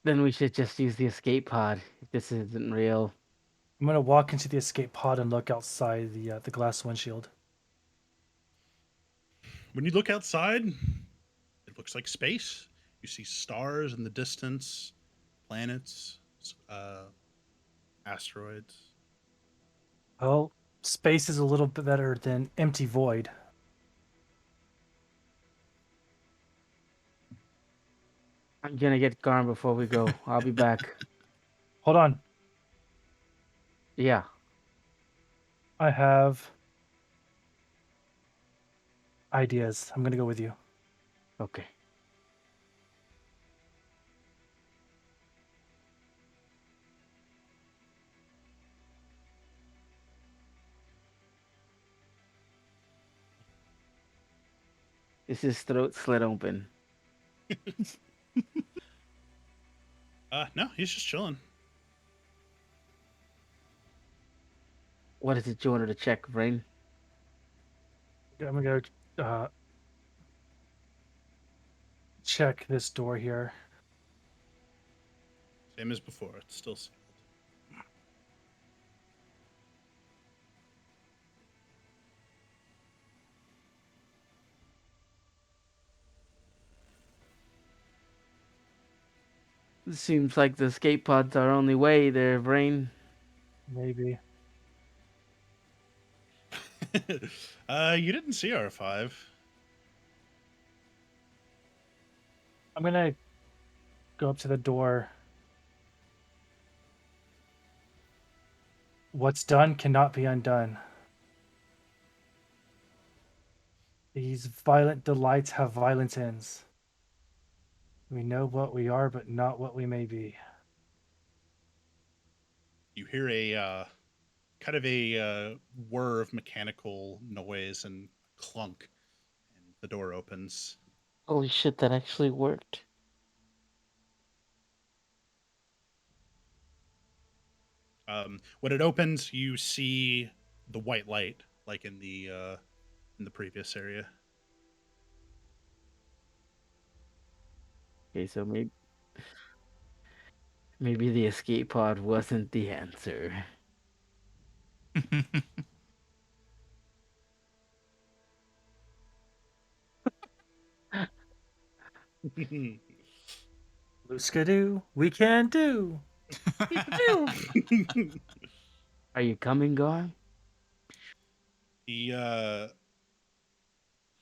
Then we should just use the escape pod if this isn't real. I'm gonna walk into the escape pod and look outside the glass windshield. When you look outside, it looks like space. You see stars in the distance, planets, asteroids. Well, space is a little bit better than empty void. I'm gonna get Garm before we go. I'll be back. Hold on. Yeah. I have ideas. I'm gonna go with you. Okay. Is his throat slit open? No, he's just chilling. What is it you wanted to check, Brain? I'm gonna go check this door here. Same as before. It's still sealed. It seems like the escape pod's our only way there, Brain. Maybe. You didn't see R5. I'm gonna go up to the door. What's done cannot be undone. These violent delights have violent ends. We know what we are, but not what we may be. You hear a kind of a whir of mechanical noise and clunk, and the door opens. Holy shit, that actually worked. When it opens, you see the white light, like in the previous area. Okay, so maybe the escape pod wasn't the answer. Looskadoo, we can do. Are you coming, Garm?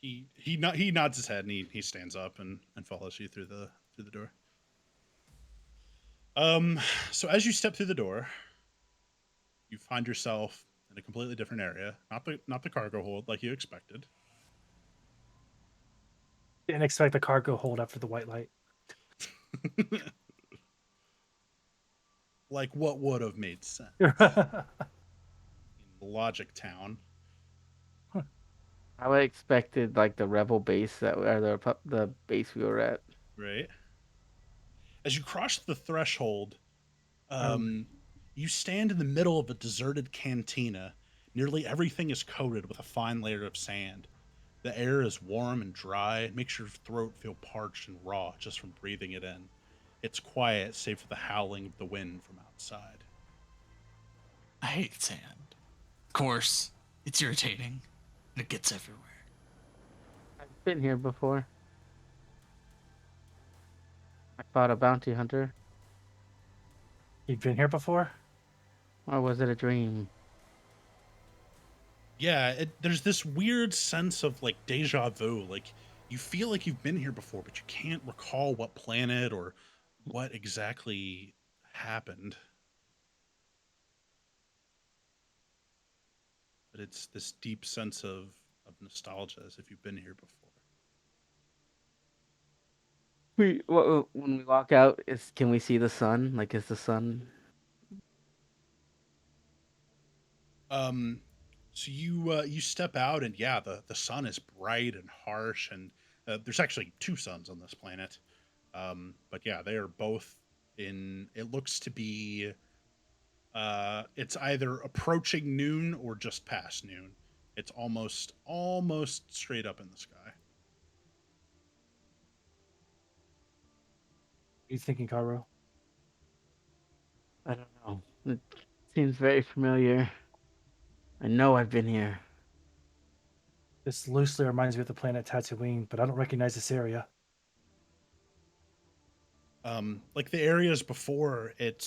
he he nods his head and he stands up and follows you through the door. So as you step through the door, you find yourself in a completely different area. Not the cargo hold like you expected. Didn't expect the cargo hold after the white light. Like what would have made sense in the Logic Town. I would expected like the rebel base the base we were at. Right. As you cross the threshold, you stand in the middle of a deserted cantina. Nearly everything is coated with a fine layer of sand. The air is warm and dry. It makes your throat feel parched and raw just from breathing it in. It's quiet, save for the howling of the wind from outside. I hate sand. Of course, it's irritating, and it gets everywhere. I've been here before. I fought a bounty hunter. You've been here before? Or was it a dream? Yeah, there's this weird sense of like deja vu. Like you feel like you've been here before, but you can't recall what planet or what exactly happened. But it's this deep sense of nostalgia as if you've been here before. When we walk out, can we see the sun? Like, is the sun? Um, so you step out and yeah, the sun is bright and harsh, and there's actually two suns on this planet. But yeah, they are both in. It looks to be. It's either approaching noon or just past noon. It's almost straight up in the sky. What are you thinking, Caro? I don't know. It seems very familiar. I know I've been here. This loosely reminds me of the planet Tatooine, but I don't recognize this area. Like the areas before, it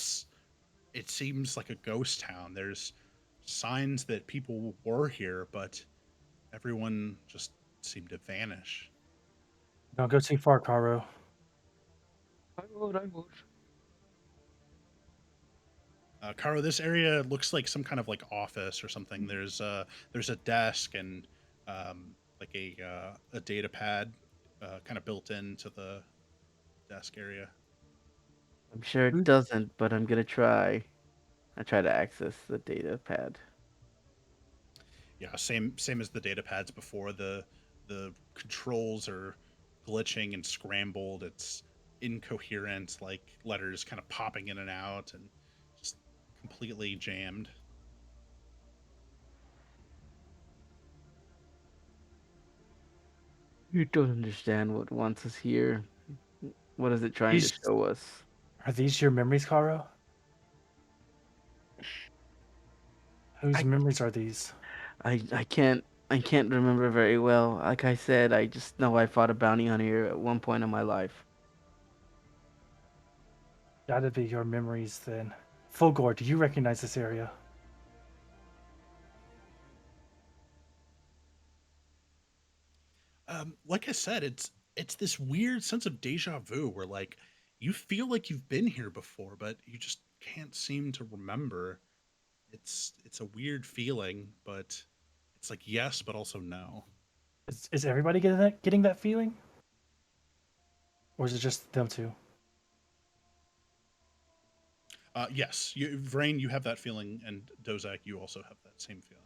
seems like a ghost town. There's signs that people were here, but everyone just seemed to vanish. Don't go too far, Caro. I would. Caro, this area looks like some kind of like office or something. There's a desk and like a data pad kind of built into the desk area. I'm sure it doesn't, but I'm gonna try. I try to access the data pad. Yeah, same as the data pads before. The controls are glitching and scrambled. It's incoherent, like letters kind of popping in and out, and just completely jammed. You don't understand what wants us here. What is it trying to These show us? are these your memories, Caro? Whose I, memories are these? I can't remember very well. Like I said, I just know I fought a bounty hunter at one point in my life. Gotta be your memories then. Fulgore, do you recognize this area? Like I said, it's this weird sense of deja vu where like you feel like you've been here before, but you just can't seem to remember. It's a weird feeling, but it's like yes, but also no. Is everybody getting that feeling? Or is it just them two? Yes, Vrain, you have that feeling, and Dozak, you also have that same feeling.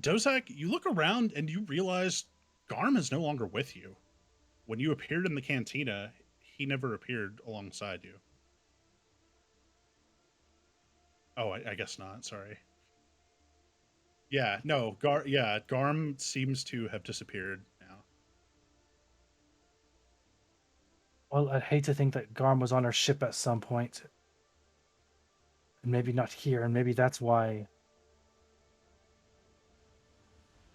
Dozak, you look around and you realize Garm is no longer with you. When you appeared in the cantina, he never appeared alongside you. Oh, I guess not. Sorry. Yeah, no, Garm seems to have disappeared now. Well, I'd hate to think that Garm was on our ship at some point. And maybe not here, and maybe that's why.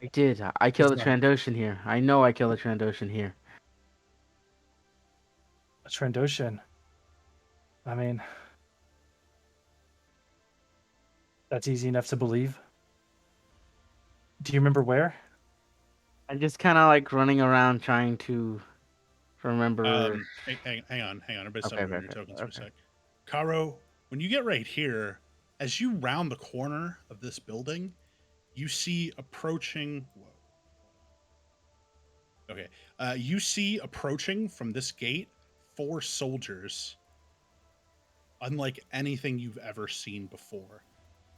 I did. I He's killed a not Trandoshan here. I know I killed a Trandoshan here. a Trandoshan. I mean, that's easy enough to believe. Do you remember where? I'm just kind of like running around trying to remember. Hang on. Everybody stop Okay, moving your okay, tokens for a okay. sec. Caro, when you get right here, as you round the corner of this building, you see approaching. Whoa. Okay. You see approaching from this gate 4 soldiers, unlike anything you've ever seen before.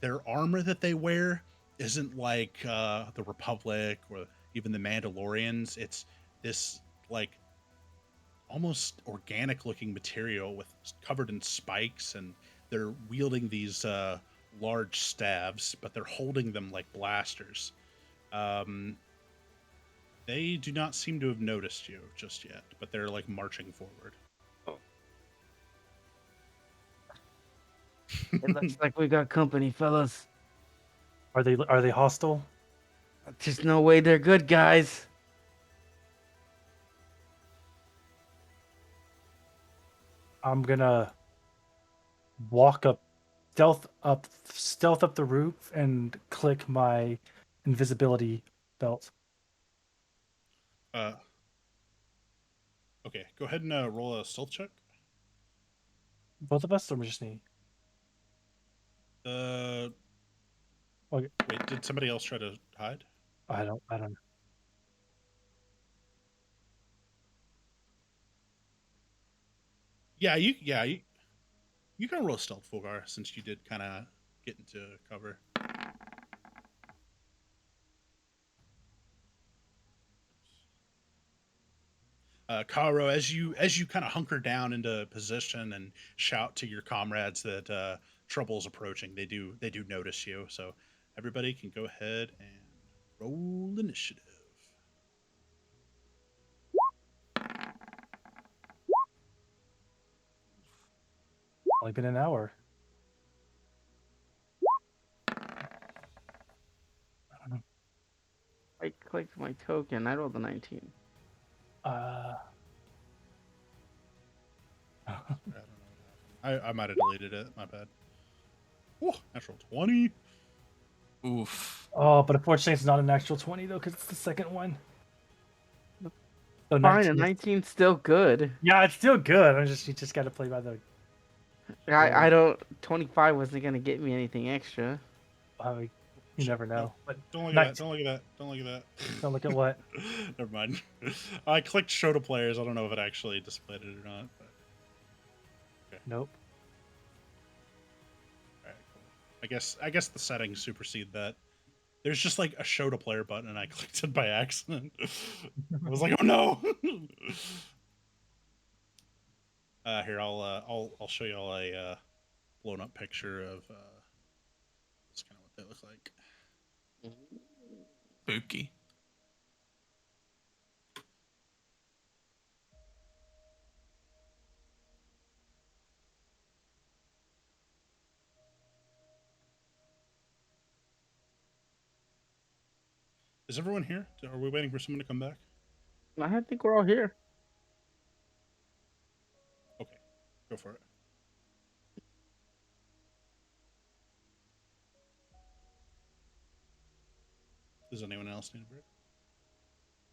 Their armor that they wear isn't like the Republic or even the Mandalorians. It's this like almost organic looking material with covered in spikes, and they're wielding these large staves, but they're holding them like blasters. Um, they do not seem to have noticed you just yet, but they're like marching forward. Oh, It looks like we got company, fellas. Are they hostile? There's no way they're good guys. I'm gonna walk stealth up the roof and click my invisibility belt. Uh, okay, go ahead and roll a stealth check. Both of us, or just me? Uh, Okay. wait, did somebody else try to hide? I don't. You can roll stealth, Fulgar, since you did kind of get into cover. Karo, as you kind of hunker down into position and shout to your comrades that trouble is approaching, they do notice you. So everybody can go ahead and roll initiative. Only been an hour. I clicked my token. I rolled a 19. Uh, I don't know what happened. I might have deleted it. My bad. Oh, natural 20. Oof. oh, but unfortunately, it's not an actual 20 though, because it's the second one. So Fine, a 19. 19's still good. Yeah, it's still good. You just got to play by the. I don't. 25 wasn't gonna get me anything extra. You never know. But Don't look at that. 19 Don't look at that. Don't look at that. Don't look at what. Never mind. I clicked show to players. I don't know if it actually displayed it or not. But... Nope. All right, cool. I guess the settings supersede that. There's just like a show to player button, and I clicked it by accident. I was like, oh no. Here, I'll show you all a blown up picture of that's kind of what they look like. Spooky. Is everyone here? Are we waiting for someone to come back? I think we're all here. Okay, go for it. Does anyone else need a break?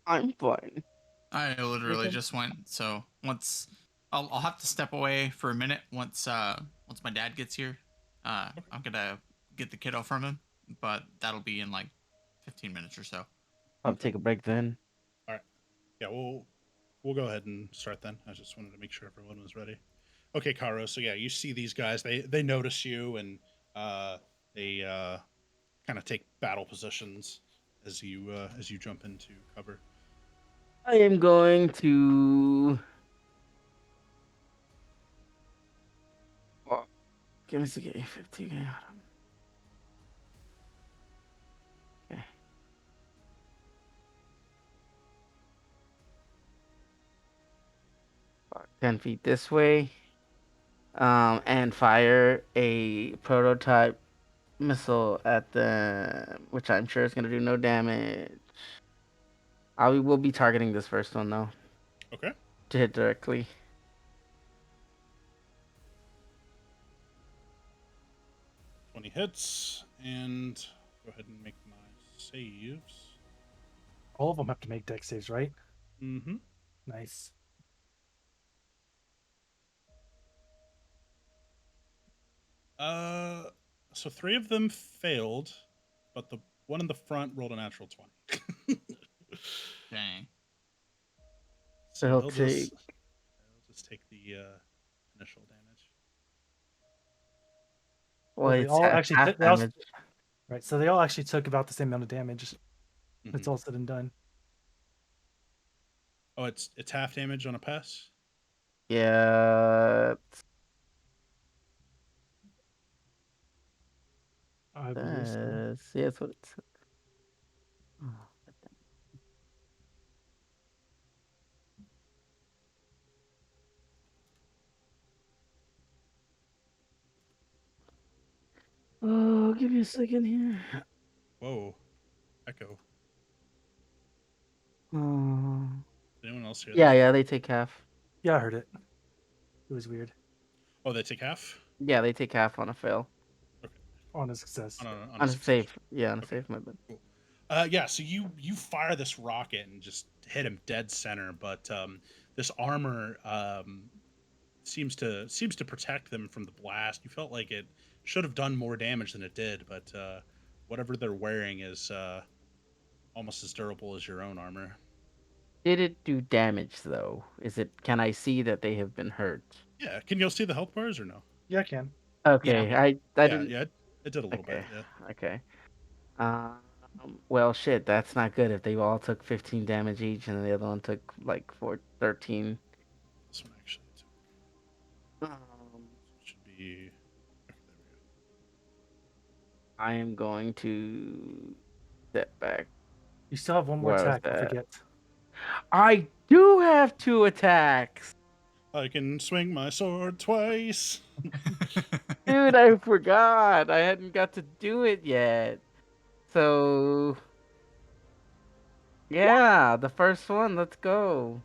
I'm fine. I literally Okay. just went. So once I'll have to step away for a minute once my dad gets here. I'm gonna get the kiddo from him, but that'll be in like 15 minutes or so. I'll take a break then. All right. Yeah, we'll go ahead and start then. I just wanted to make sure everyone was ready. Okay, Karo. So yeah, you see these guys. They notice you, and they kind of take battle positions as you jump into cover. I am going to. Oh, give me a second. 15. Okay. 10 feet this way. And fire a prototype missile at the, which I'm sure is going to do no damage. I will be targeting this first one though Okay. to hit directly. Hits, and go ahead and make my saves. All of them have to make deck saves, right? Mm-hmm. Nice. So 3 of them failed, but the one in the front rolled a natural 20. Dang. So he'll they'll just take the initial damage. Well, they it's all actually half took, they all, damage. right. So they all actually took about the same amount of damage. Mhm. It's all said and done. Oh, it's half damage on a pass. Yeah. I believe so. See, that's what it's. Oh, give me a second here. Whoa, echo. Oh. Did anyone else hear Yeah, that? yeah, they take half. Yeah, I heard it. It was weird. Oh, they take half. Yeah, they take half on a fail. Okay, On a success. on a On a success. safe. Yeah, on a Okay. safe, my bad. Cool. Yeah, so you fire this rocket and just hit him dead center, but this armor seems to protect them from the blast. You felt like it should have done more damage than it did, but whatever they're wearing is almost as durable as your own armor. Did it do damage though? Can I see that they have been hurt? Yeah, can you see the health bars or no? Yeah, I can. Okay, Yeah. I Yeah, didn't. yeah, it did a little Okay, bit. Yeah, okay. Well, shit, that's not good. If they all took 15 damage each, and the other one took like 13. this one actually Um, should be. Okay, there we go. I am going to step back. You still have one more Where was attack. Don't that? forget. I do have 2 attacks. I can swing my sword twice. Dude, I forgot. I hadn't got to do it yet. So, yeah, the first one. Let's go.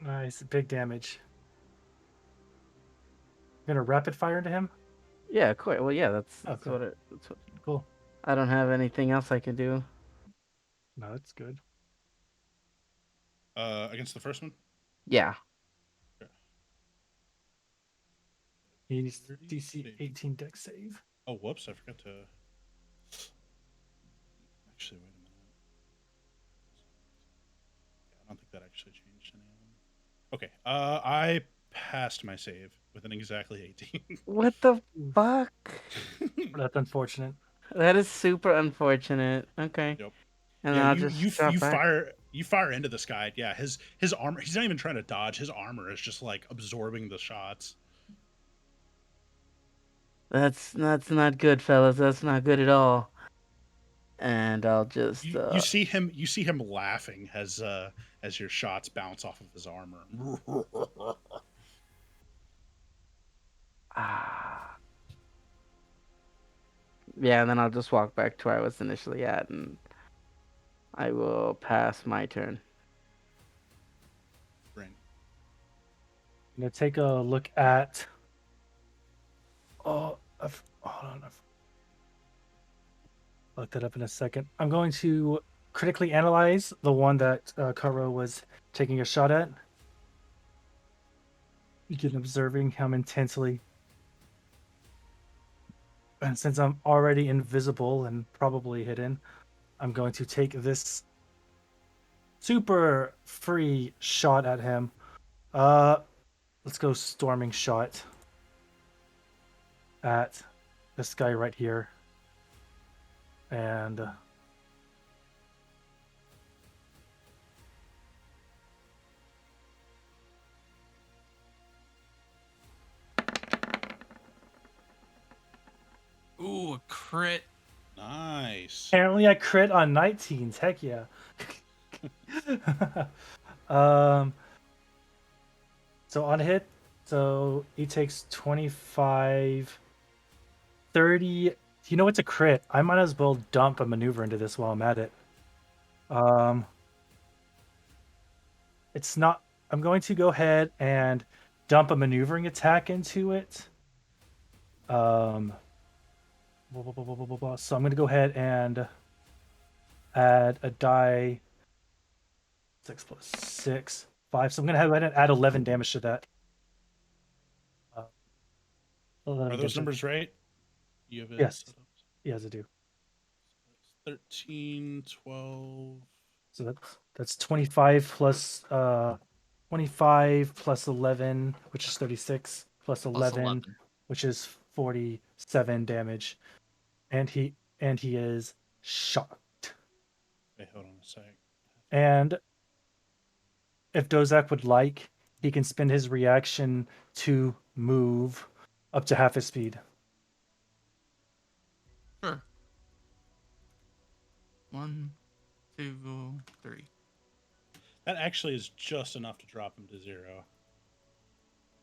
Nice. Big damage. You're gonna rapid fire into him? Yeah, quite. Well, yeah, that's Okay. that's what. Cool. I don't have anything else I can do. No, that's good. Against the first one. Yeah. Okay. He needs 30 DC save. 18 deck save. Oh, whoops! I forgot to. Actually, wait a minute. Yeah, I don't think that actually changed any of them. Okay. I passed my save with an exactly 18. What the Oof. fuck? That's unfortunate. That is super unfortunate. Okay. Yep. And Yeah, then I'll you just drop back. fire into this guy. Yeah, his armor. He's not even trying to dodge. His armor is just like absorbing the shots. That's not good, fellas. That's not good at all. And I'll just You see him laughing as your shots bounce off of his armor. ah. Yeah, and then I'll just walk back to where I was initially at, and I will pass my turn. Ring. I'm gonna take a look at. Oh, hold on. I'll look that up in a second. I'm going to critically analyze the one that Karo was taking a shot at. You can observing how intensely. And since I'm already invisible and probably hidden, I'm going to take this super free shot at him. Let's go storming shot at this guy right here. And Ooh, a crit. Nice. apparently I crit on 19s. Heck yeah. um so on hit, so he takes 25 30. You know it's a crit. I might as well dump a maneuver into this while I'm at it. It's not. I'm going to go ahead and dump a maneuvering attack into it. So I'm going to go ahead and add a die. 6 plus 6, 5. So I'm going to go ahead and add 11 damage to that. 11 Are those damage. numbers right? You have it Yes. set up? Yes, I do. 13, 12. So that's 25 plus 25 plus 11, which is 36, plus 11, 11. which is 47 damage. And he is shocked. Wait, hold on a sec. And if Dozak would like, he can spend his reaction to move up to half his speed. Sure. 1, 2, 3. That actually is just enough to drop him to 0.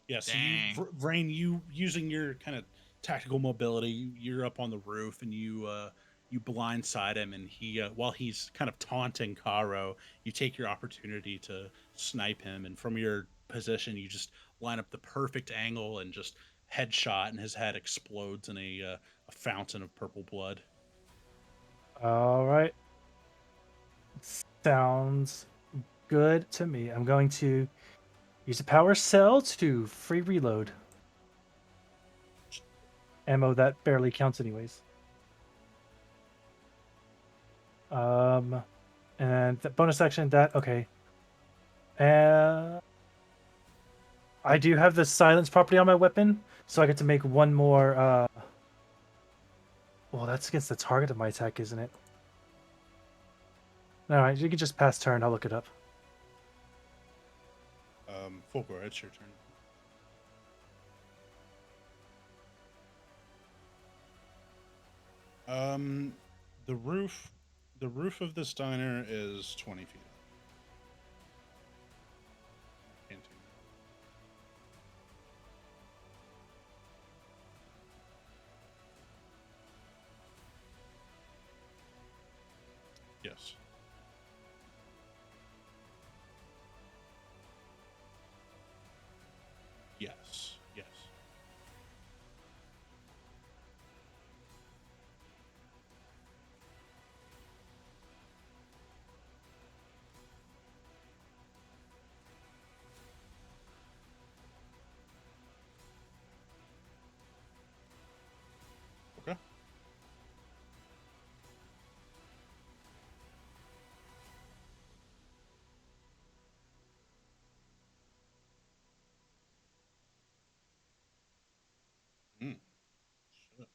Yeah, so Dang. Rain, you using your kind of tactical mobility, you're up on the roof and you blindside him, and he while he's kind of taunting Karo, you take your opportunity to snipe him, and from your position, you just line up the perfect angle and just headshot, and his head explodes in a fountain of purple blood. All right. Sounds good to me. I'm going to use a power cell to free reload. Ammo that barely counts anyways. And the bonus action that okay. I do have the silence property on my weapon, so I get to make one more. Well, that's against the target of my attack, isn't it? All right, you can just pass turn. I'll look it up. Fulgor, it's your turn. Um, the roof, the roof of this diner is 20 feet up. Can't do that. Yes. Yes. Yes. Okay. Mm. Shit.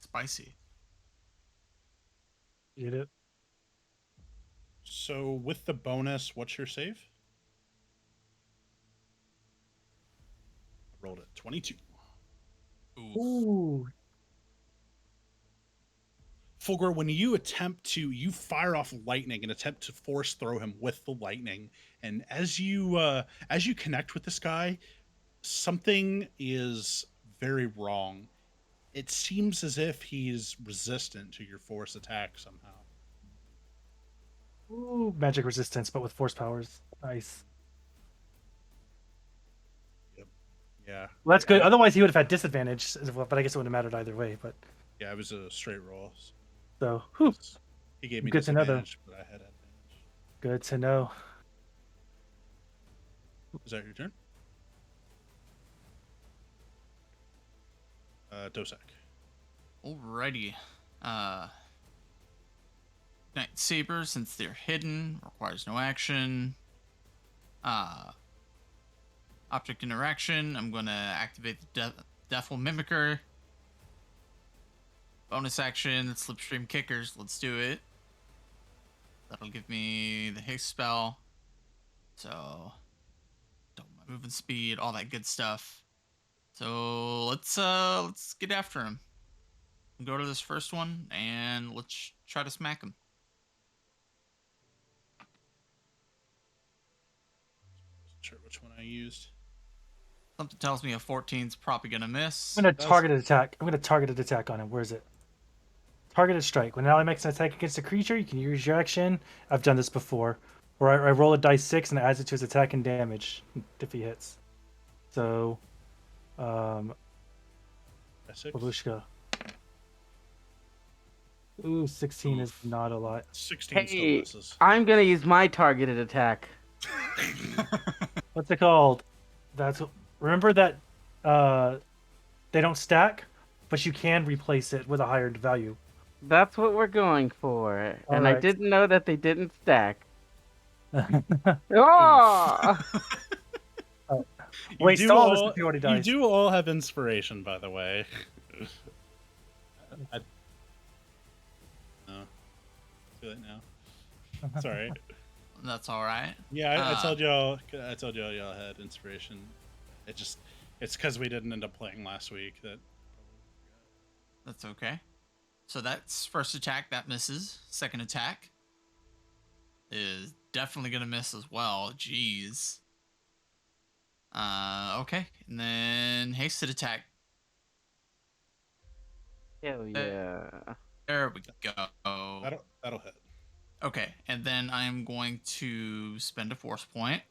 Spicy. Get it? So with the bonus, what's your save? I rolled a 22. Oof. Ooh. Fulgor, when you attempt to, you fire off lightning and attempt to force throw him with the lightning, and as you connect with this guy, something is very wrong. It seems as if he's resistant to your force attack somehow. Ooh, magic resistance, but with force powers. Nice. Yep. Yeah. Well, that's good. Otherwise, he would have had disadvantage, but I guess it wouldn't have mattered either way. But Yeah, it was a straight roll. so, whew, He gave me good to know, though. disadvantage, but I had advantage. Good to know. Is that your turn? Dosak. Alrighty. Night Saber, since they're hidden, requires no action. Object interaction, I'm going to activate the Deathful Mimicker. Bonus action, Slipstream Kickers. Let's do it. That'll give me the haste spell. So, double my movement speed, all that good stuff. So let's get after him. Go to this first one and let's try to smack him. Wasn't sure which one I used. Something tells me a 14's probably gonna miss. I'm gonna Does- targeted attack. I'm gonna targeted attack on him. Where is it? Targeted strike. When an ally makes an attack against a creature, you can use your action. I've done this before, where I roll a dice 6 and it adds it to his attack and damage if he hits. So, Essex? Babushka. Ooh, 16 is Oof. not a lot. 16 still Hey, misses. I'm gonna use my targeted attack. What's it called? Remember that they don't stack, but you can replace it with a higher value. That's what we're going for. And I Alright. didn't know that they didn't stack. Oh! Waste do all this with the already You dice. do all have inspiration, by the way. No. Too late now. Sorry. That's all right. Yeah, I told y'all. I told y'all had inspiration. It's because we didn't end up playing last week that. That's okay. So that's first attack, that misses. Second attack is definitely gonna miss as well. Jeez. Okay, and then hasted attack. Hell yeah. There we go. That'll hit. Okay, and then I'm going to spend a force point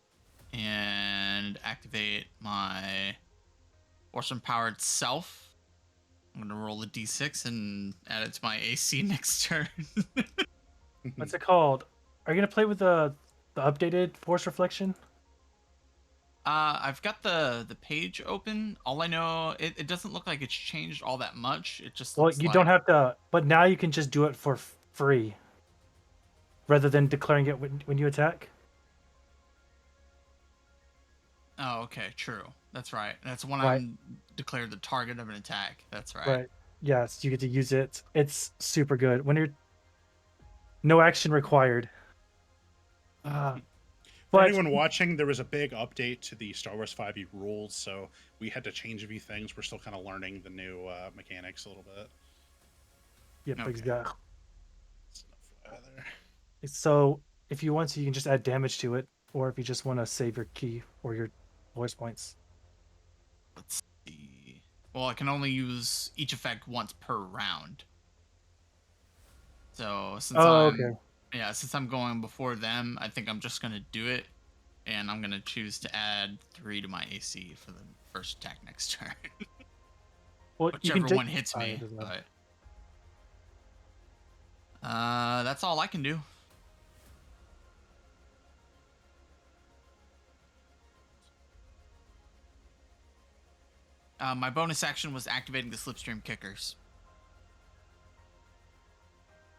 and activate my force empowered self. I'm gonna roll a d6 and add it to my AC next turn. What's it called? Are you gonna play with the updated force reflection? I've got the page open. All I know, it doesn't look like it's changed all that much. It just Well, looks you like. don't have to, but now you can just do it for free, rather than declaring it when you attack. Oh, okay, true. That's right. That's when Right. I'm declared the target of an attack. That's right. Right. Yes, you get to use it. It's super good when you're no action required. Uh, For but anyone watching, there was a big update to the Star Wars 5e rules, so we had to change a few things. We're still kind of learning the new mechanics a little bit. yep, Okay. exactly. That's enough there. So if you want to, you can just add damage to it, or if you just want to save your key or your voice points. Let's see. Well, I can only use each effect once per round. So Oh, okay. since I'm going before them, I think I'm just gonna do it, and I'm gonna choose to add 3 to my AC for the first attack next turn. Well, you can Whichever take. one hits Oh, me. it doesn't matter. But that's all I can do. My bonus action was activating the slipstream kickers.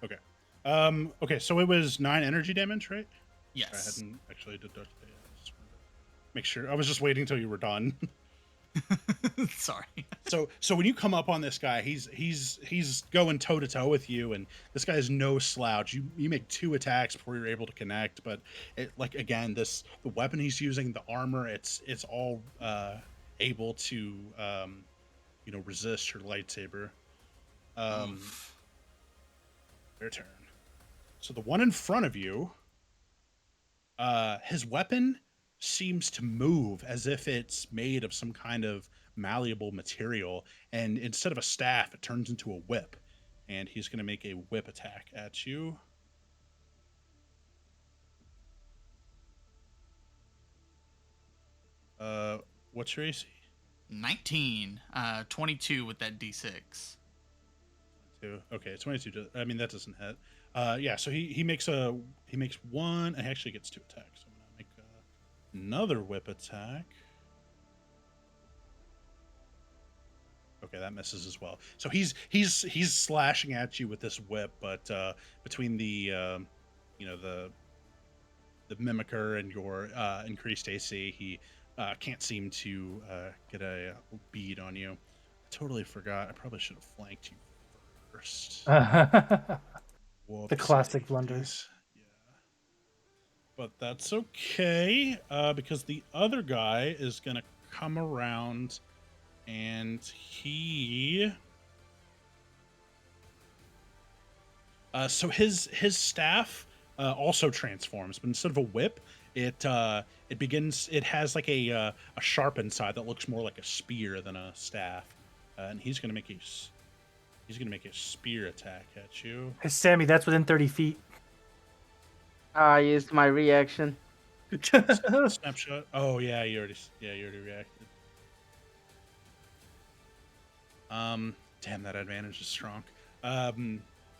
Okay. Okay, so it was 9 energy damage, right? I Yes. hadn't actually deducted it. I just wanted to make sure. I was just waiting until you were done. Sorry. So when you come up on this guy, he's going toe to toe with you, and this guy is no slouch. You make 2 attacks before you're able to connect, but it, like again, the weapon he's using, the armor, it's all able to resist your lightsaber. Oof. Their turn. So the one in front of you, his weapon seems to move as if it's made of some kind of malleable material, and instead of a staff, it turns into a whip. And he's going to make a whip attack at you. What's your AC? 19. 22 with that d6. 22. Okay, 22. I mean, that doesn't hit. Yeah, so he makes one. He actually gets 2 attacks. So I'm gonna make another whip attack. Okay, that misses as well. So he's slashing at you with this whip, but between the the mimicker and your increased AC, he can't seem to get a bead on you. I totally forgot. I probably should have flanked you first. The Whoopsie classic blunder. daisies. Yeah, but that's okay because the other guy is gonna come around and he. So his staff also transforms, but instead of a whip, it begins. It has like a sharpened side that looks more like a spear than a staff, and he's gonna make a spear attack at you. Hey, Sammy, that's within 30 feet. I used my reaction. Snapshot. Oh yeah, you already reacted. Damn, that advantage is strong. I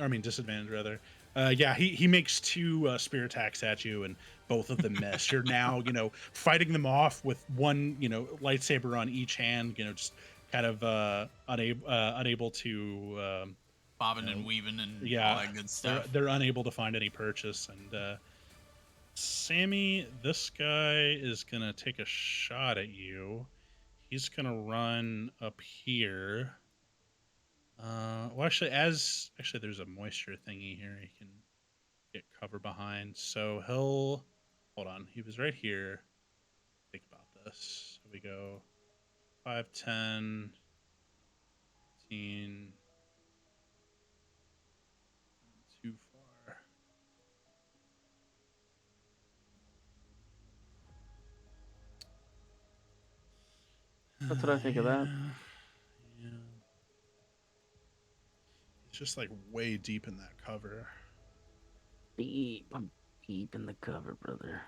mean disadvantage rather. Yeah, he makes 2 spear attacks at you, and both of them miss. You're now, fighting them off with one, lightsaber on each hand. Just kind of unable to, Bobbing you know, and weaving and all yeah, that good stuff. they're unable to find any purchase. And Sammy, this guy is gonna take a shot at you. He's gonna run up here. Well, actually, there's a moisture thingy here he can get cover behind. So he'll hold on. He was right here. Think about this. So we go 5, 10, 15. Too far. That's what I think of that. Yeah. It's just like way deep in that cover. Deep. I'm deep in the cover, brother.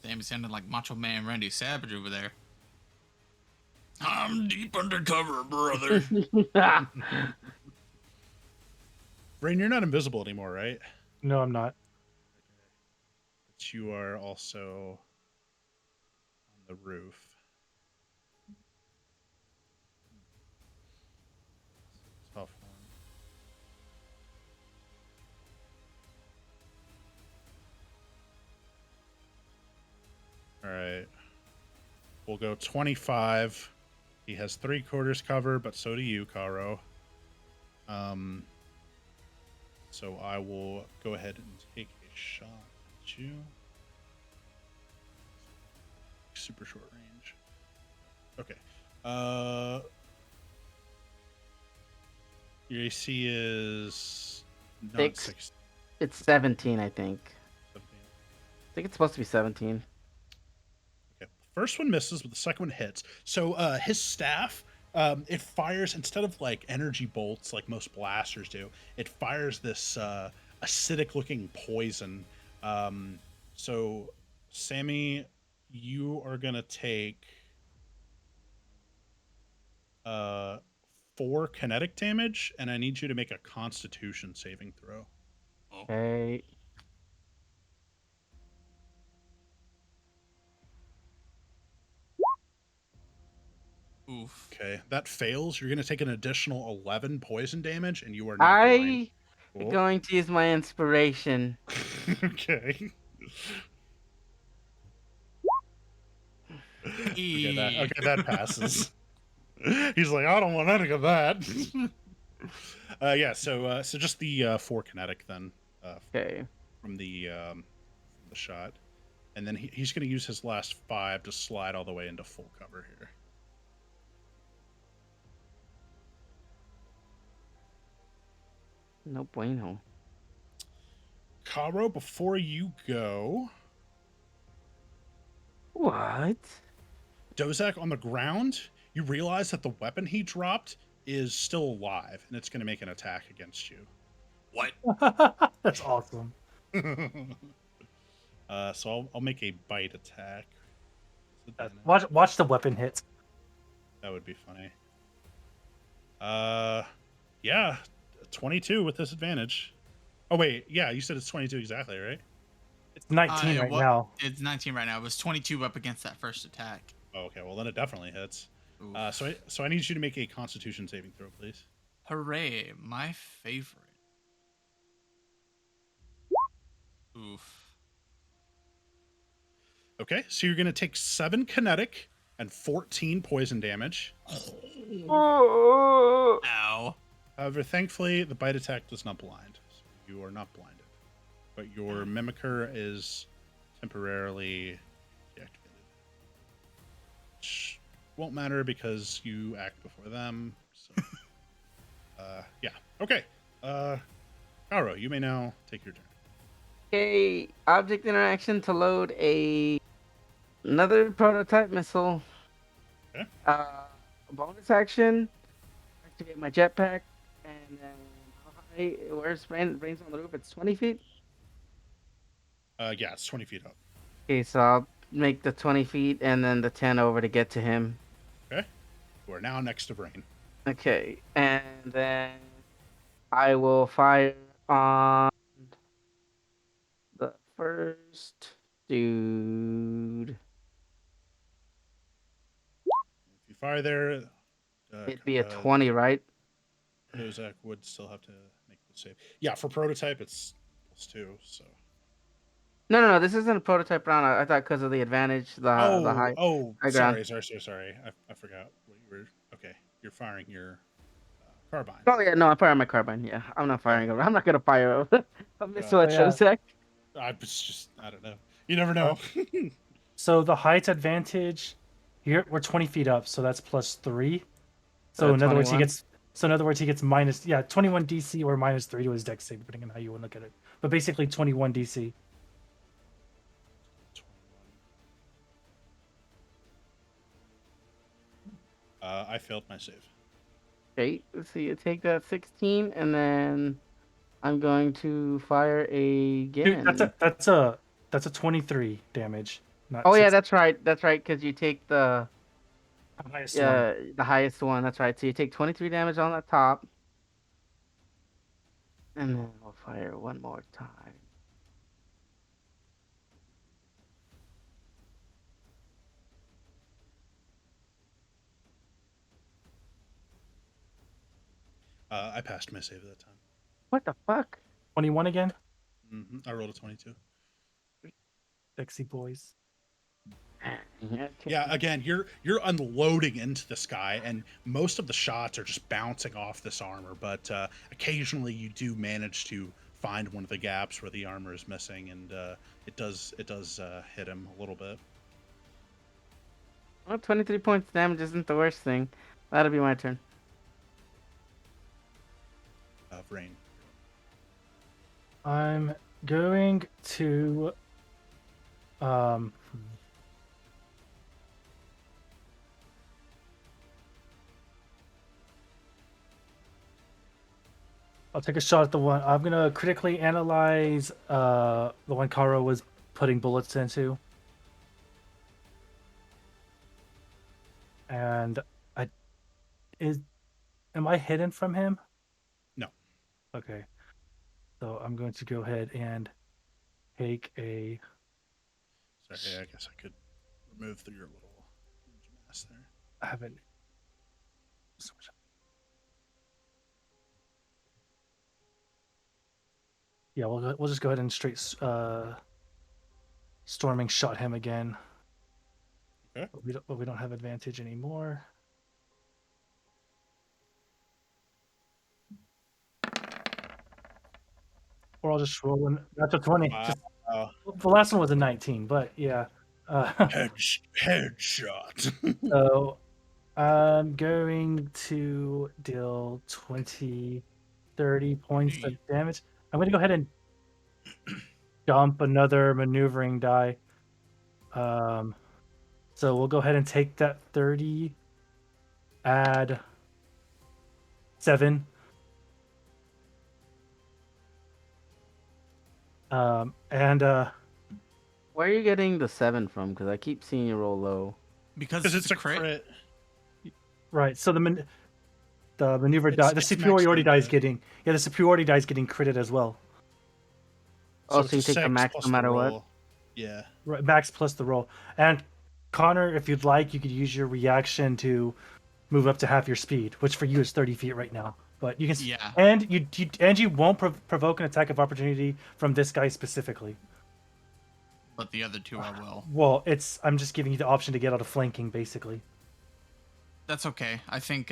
Damn, he sounded like Macho Man Randy Savage over there. I'm deep undercover, brother. Rain, you're not invisible anymore, right? No, I'm not. But you are also on the roof. Tough one. All right. We'll go 25. He has 3/4 cover, but so do you, Karo. So I will go ahead and take a shot at you. Super short range. Okay. Your AC is not Six. 6. It's 17, I think. 17. I think it's supposed to be 17. Okay. First one misses, but the second one hits. So his staff, it fires, instead of like energy bolts like most blasters do, it fires this acidic looking poison. So Sammy, you are gonna take 4 kinetic damage, and I need you to make a Constitution saving throw. Okay. Oof. Okay, that fails. You're gonna take an additional 11 poison damage, and you are not blind. I'm Cool. going to use my inspiration. Okay. Okay, that passes. He's like, I don't want any of that. Yeah, so just the 4 kinetic then, Okay. from the shot, and then he's going to use his last 5 to slide all the way into full cover here. No bueno. Karo, before you go, What? Dozak on the ground, you realize that the weapon he dropped is still alive, and it's going to make an attack against you. What? That's awesome. So I'll make a bite attack. Watch the weapon hit. That would be funny. Yeah, 22 with disadvantage. Oh wait, yeah, you said it's 22 exactly, right? It's 19 right what- now. It's 19 right now. It was 22 up against that first attack. Oh, okay, well then it definitely hits. Oof. So I need you to make a Constitution saving throw, please. Hooray, my favorite. Oof. Okay, so you're gonna take 7 kinetic and 14 poison damage. Oh. Ow. However, thankfully, the bite attack does not blind, so you are not blinded. But your Mimicker is temporarily deactivated. Which won't matter because you act before them. So, yeah. Okay. Karo, you may now take your turn. Okay. Object interaction to load another prototype missile. Okay. Bonus action. Activate my jetpack. And then how high? Where's Brains on the roof? It's 20 feet. Yeah, it's 20 feet up. Okay, so I'll make the 20 feet and then the 10 over to get to him. Okay. You are now next to Brain. Okay, and then I will fire on the first dude. If you fire there, It'd be a 20, right? Kozak would still have to make the save. Yeah, for prototype, it's +2. So. No. This isn't a prototype round. I thought because of the advantage, the high. high ground. Sorry. I forgot what you were. Okay, you're firing your carbine. Oh yeah, no, I'm firing my carbine. Yeah, I'm not firing. I'm not gonna fire a missile at Yeah. Shosek. I was just, I don't know. You never know. So the height advantage here, we're 20 feet up, so that's +3. So So in other words, 21? he gets minus 21 DC or -3 to his dex save, depending on how you want to look at it. But basically 21 DC. I failed my save. Okay, so you take that 16, and then I'm going to fire Dude, again. that's a 23 damage. Not Oh yeah, 6. that's right. That's right, because you take the Highest one. the highest one. That's right. So you take 23 damage on the top, and then I'll fire one more time. I passed my save at that time. What the fuck? 21 again. I rolled a 22. Sexy boys. Yeah, again, you're unloading into the sky, and most of the shots are just bouncing off this armor. But occasionally, you do manage to find one of the gaps where the armor is missing, and it does hit him a little bit. Well, 23 points damage isn't the worst thing. That'll be my turn. Rain. I'm going to I'll take a shot at the one. I'm gonna critically analyze the one Karo was putting bullets into. And am I hidden from him? No. Okay. So I'm going to go ahead and take a Sorry, I guess I could remove your little image mask there. I haven't so much. Yeah, we'll just go ahead and straight storming shot him again. Okay. But we don't have advantage anymore. Or I'll just roll in. That's a 20. Wow. Just, the last one was a 19, but yeah. Headshot. So I'm going to deal 20, 30 points of damage. I'm going to go ahead and dump another maneuvering die. So we'll go ahead and take that 30, add 7. Where are you getting the 7 from? Because I keep seeing you roll low. Because Because it's a crit. Right. So the maneuver die, the It's superiority maxed die is into- getting the superiority die is getting critted as well. Oh, so it's you a take the 6 max plus no the matter what? roll. Yeah. Right, max plus the roll. And Connor, if you'd like, you could use your reaction to move up to half your speed, which for you is 30 feet right now. But you can, Yeah. and you won't provoke an attack of opportunity from this guy specifically. But the other two I will. Well, I'm just giving you the option to get out of flanking, basically. That's okay. I think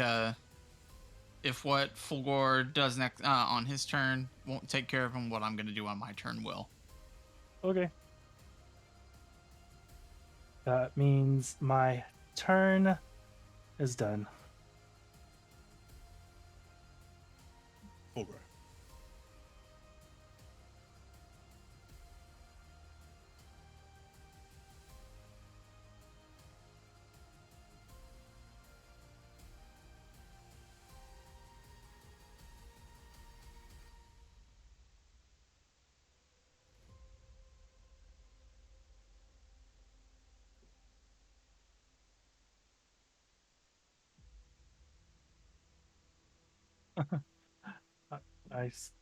if what Fulgor does next on his turn won't take care of him, what I'm going to do on my turn will. Okay. That means my turn is done. Fulgor. Nice.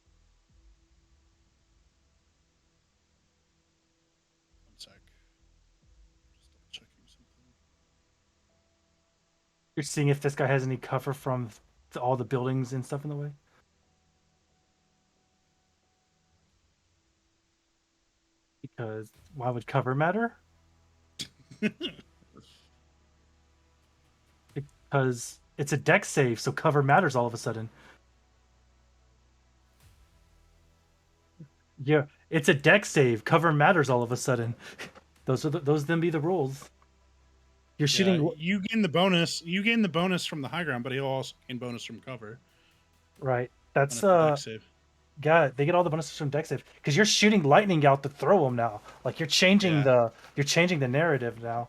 One sec. Just double checking something. You're seeing if this guy has any cover from all the buildings and stuff in the way. Because why would cover matter? Because it's a deck save, so cover matters all of a sudden. Yeah, it's a deck save. Cover matters all of a sudden. Those then be the rules. You're shooting. Yeah, you gain the bonus. You gain the bonus from the high ground, but he'll also gain bonus from cover. Right. on That's a dex save. yeah, they get all the bonuses from deck save because you're shooting lightning out to throw them now. Like you're changing the narrative now.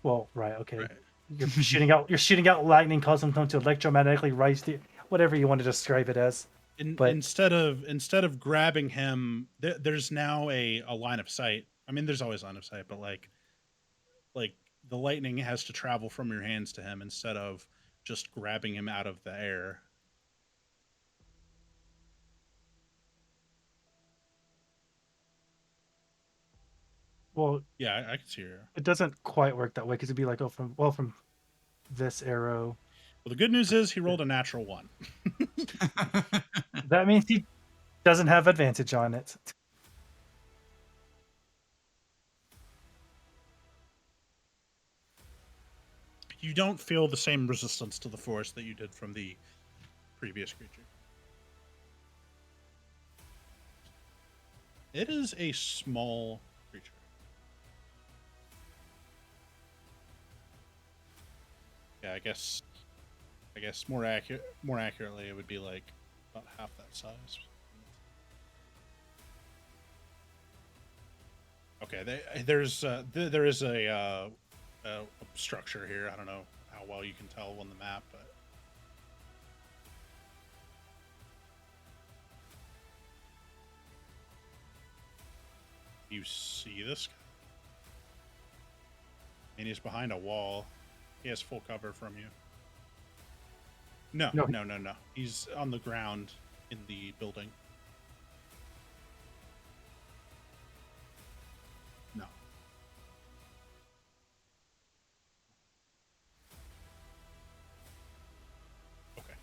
Well, right, okay. Right. You're shooting out. You're shooting out lightning, causing them to electromagnetically rise the whatever you want to describe it as. But Instead of grabbing him, there's now a line of sight. I mean, there's always line of sight, but like the lightning has to travel from your hands to him instead of just grabbing him out of the air. well, Yeah, I can see her. it doesn't quite work that way because it'd be like, oh, from this arrow. Well, the good news is he rolled a natural 1. That means he doesn't have advantage on it. You don't feel the same resistance to the force that you did from the previous creature. It is a small creature. Yeah, I guess more accurately it would be like about half that size. Okay, there is a structure here. I don't know how well you can tell on the map, but you see this guy? And he's behind a wall. He has full cover from you. No. He's on the ground in the building. No. Okay.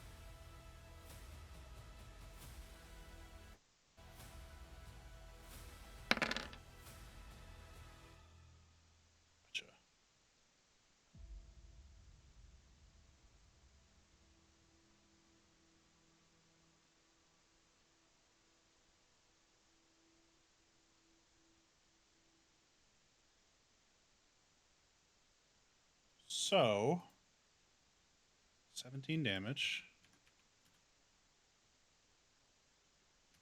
Gotcha. So, 17 damage.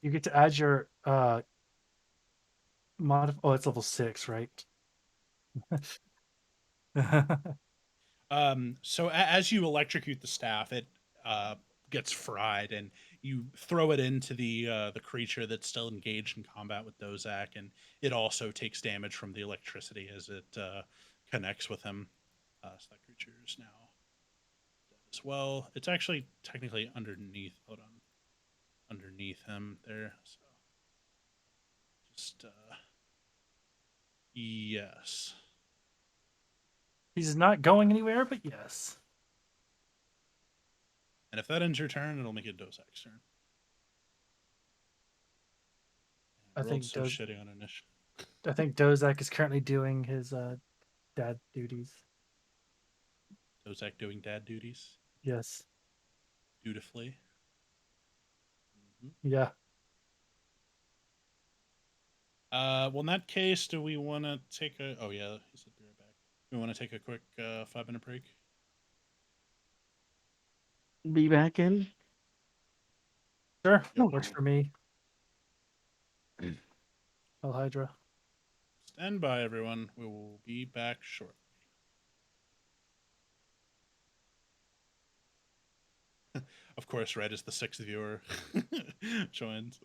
You get to add your Oh, it's level 6, right? So as you electrocute the staff, it gets fried, and you throw it into the creature that's still engaged in combat with Dozak, and it also takes damage from the electricity as it connects with him. So that creature is now dead as well. It's actually technically underneath. Hold on, underneath him there. So just yes. He's not going anywhere, but yes. And if that ends your turn, it'll make it Dozak's turn. I rolled think so shitty on initiative. I think Dozak is currently doing his dad duties. Dozak doing dad duties Yes. dutifully. Yeah. Well, in that case, do we want to take a? Oh yeah, he said be right back. We want to take a quick 5-minute break. Be back in. Sure. That Okay. works for me. El Hydra. Stand by, everyone. We will be back shortly. Of course, Red is the 6th viewer joined.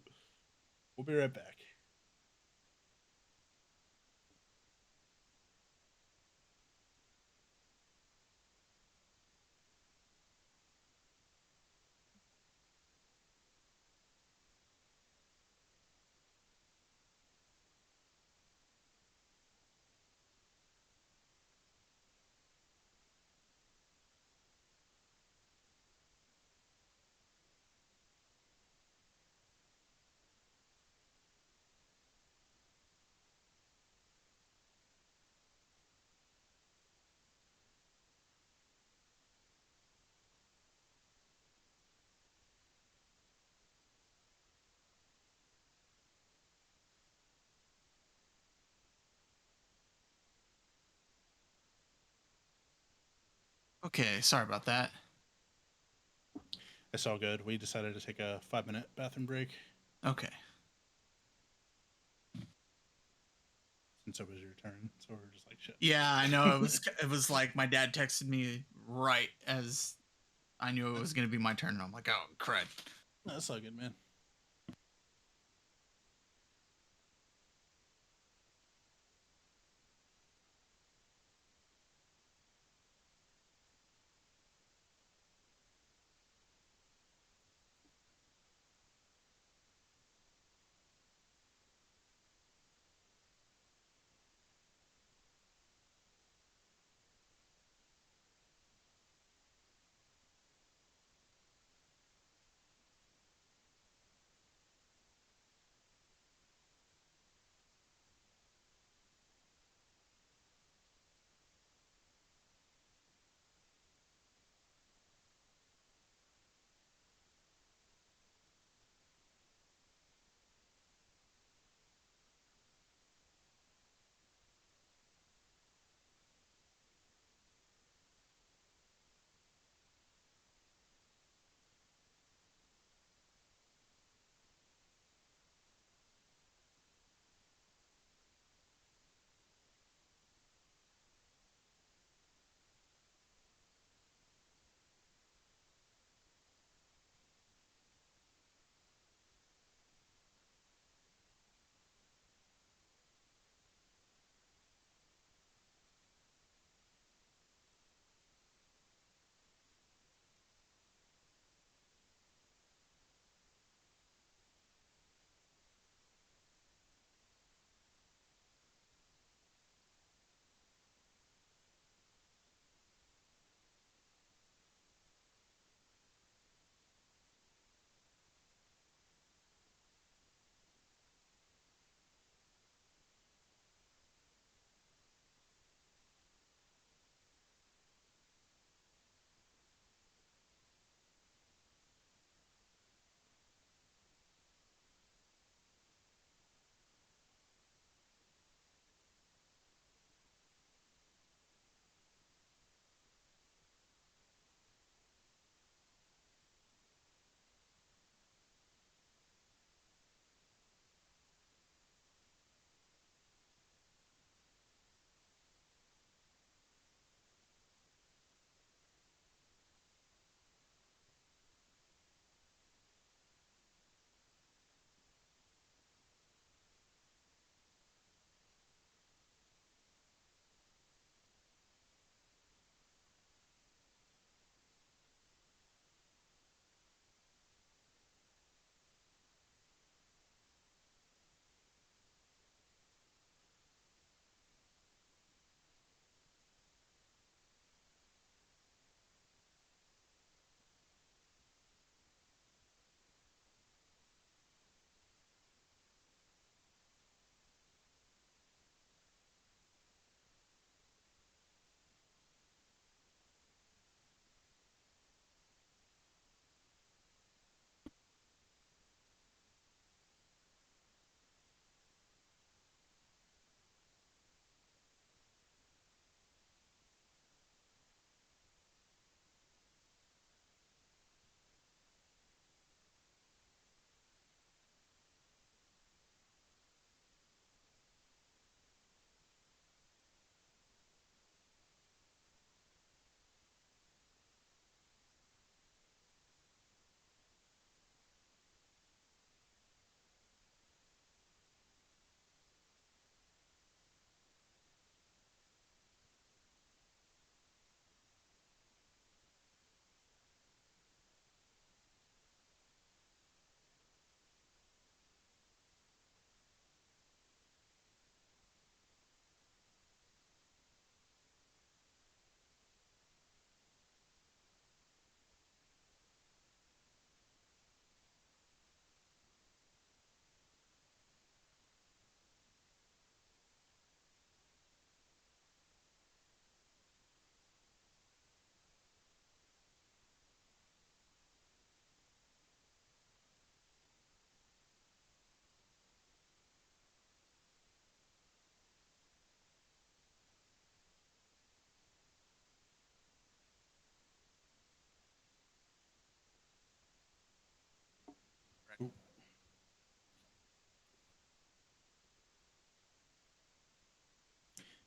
We'll be right back. Okay, sorry about that. It's all good. We decided to take a 5-minute bathroom break. Okay. since it was your turn. So we're just like shit. Yeah, I know. It was like my dad texted me right as I knew it was gonna be my turn, and I'm like, oh crud. That's all good, man.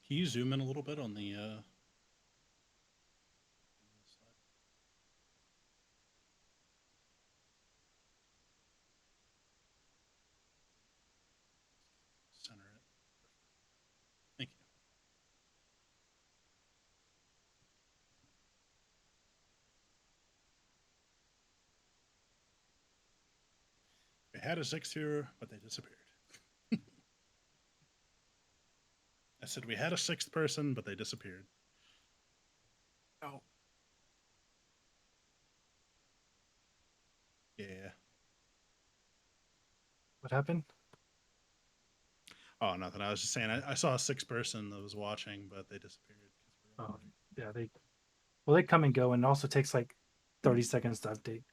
Can you zoom in a little bit on the slide? Center it. Thank you. We had a sixth here, but they disappeared. I said we had a sixth person, but they disappeared. Oh. Yeah. What happened? Oh, nothing. I was just saying I saw a sixth person that was watching, but they disappeared. 'Cause Oh, yeah, they come and go, and it also takes like 30 seconds to update.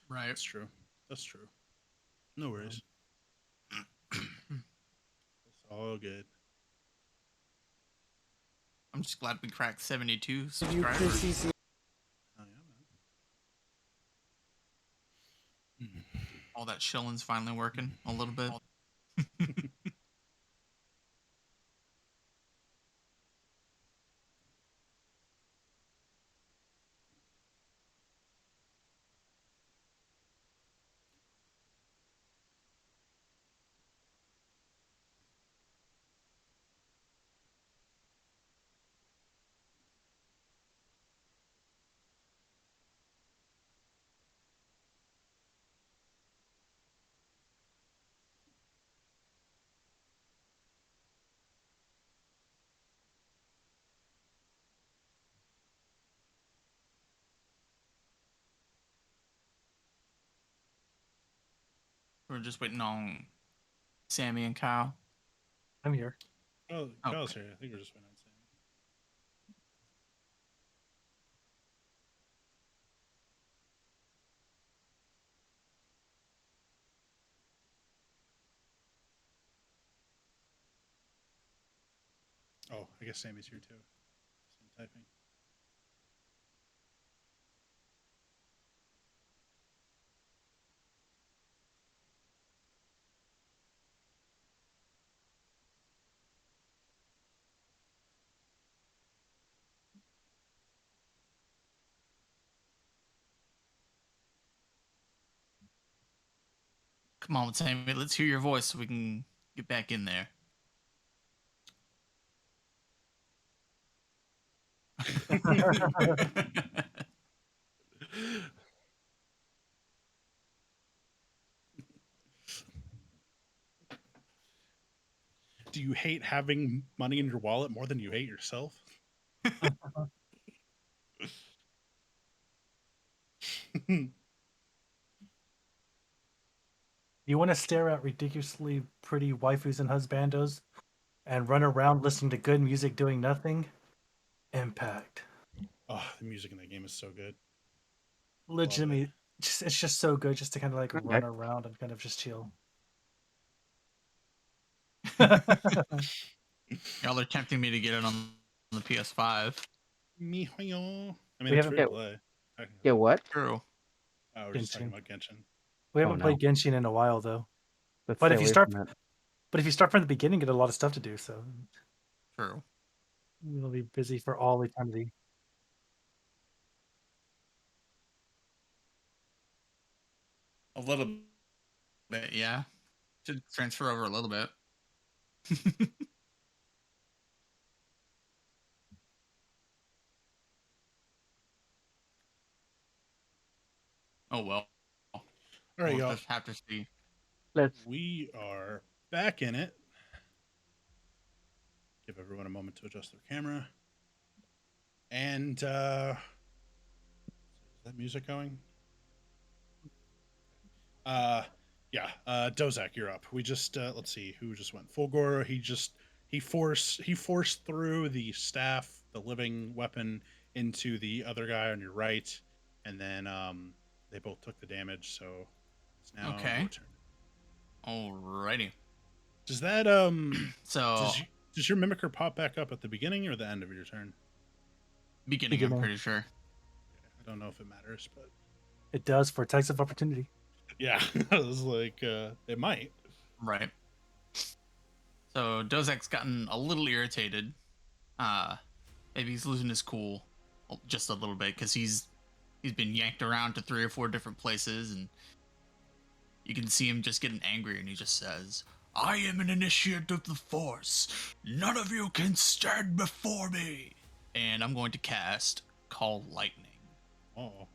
Right. That's true. That's true. No worries. It's all good. I'm just glad we cracked 72 subscribers. Oh yeah, man. All that shilling's finally working a little bit. We're just waiting on Sammy and Kyle. I'm here. Oh, Okay. Kyle's here. I think we're just waiting on Sammy. Oh, I guess Sammy's here too. Same typing. Come on, Sammy, let's hear your voice so we can get back in there. Do you hate having money in your wallet more than you hate yourself? You want to stare at ridiculously pretty waifus and husbandos and run around listening to good music doing nothing? Impact. Oh, the music in that game is so good. Legitimately, it's just so good just to kind of like Okay. run around and kind of just chill. Y'all are tempting me to get it on the PS5. Me, I mean, We it's haven't free to get- play. Get what? True. Oh, we're just talking Genshin. about Genshin. We haven't no. played Genshin in a while though. Let's But stay if you away start, from that. but if you start from the beginning, you get a lot of stuff to do. So True. you'll be busy for all eternity. A little bit, yeah. Should transfer over a little bit. Oh well. All right, We'll y'all. just have to see. Let's. We are back in it. Give everyone a moment to adjust their camera. And is that music going? Yeah, Dozak, you're up. We just let's see who just went. Fulgor, he forced through the staff, the living weapon, into the other guy on your right, and then they both took the damage, so it's now Okay. your turn. Alrighty. Does that So does your mimicker pop back up at the beginning or the end of your turn? beginning, I'm Beginning. pretty sure. I don't know if it matters, but It does for attacks of opportunity. yeah, I was like, it might. Right. So Dozak's gotten a little irritated Maybe he's losing his cool just a little bit because he's been yanked around to 3 or 4 different places, and you can see him just getting angry, and he just says, "I am an initiate of the Force. None of you can stand before me." And I'm going to cast Call Lightning. Oh.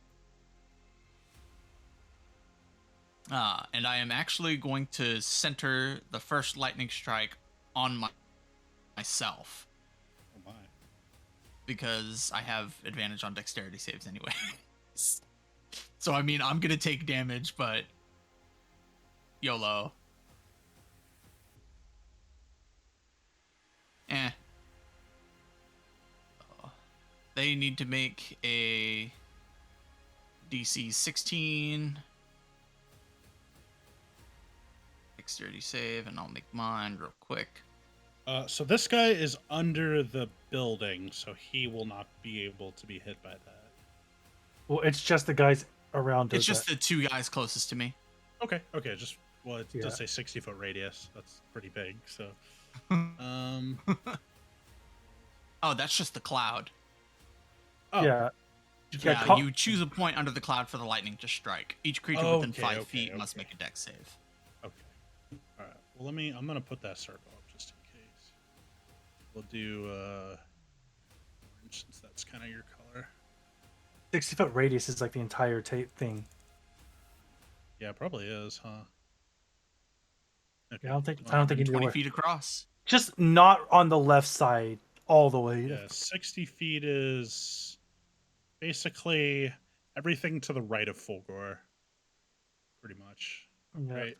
And I am actually going to center the first lightning strike on myself Oh my. because I have advantage on dexterity saves anyway. So I mean, I'm gonna take damage, but YOLO. Eh. They need to make a DC 16 dexterity save, and I'll make mine real quick. So this guy is under the building, so he will not be able to be hit by that. Well, it's just the guys around. It's just the 2 guys closest to me. Okay, just well, it Yeah. does say 60-foot radius. That's pretty big. So, um, Oh, that's just the cloud. oh, Yeah. Yeah, call- you choose a point under the cloud for the lightning to strike. Each creature within 5 feet must make a dex save. okay. All right. Well, I'm gonna put that circle up just in case. We'll do orange since that's kind of your color. 60-foot radius is like the entire thing. Yeah, it probably is, huh? Okay. Yeah, I don't think you need to 20 worry. feet across. Just not on the left side all the way. Yeah, 60 feet is basically everything to the right of Fulgor. Pretty much. Yeah, Right.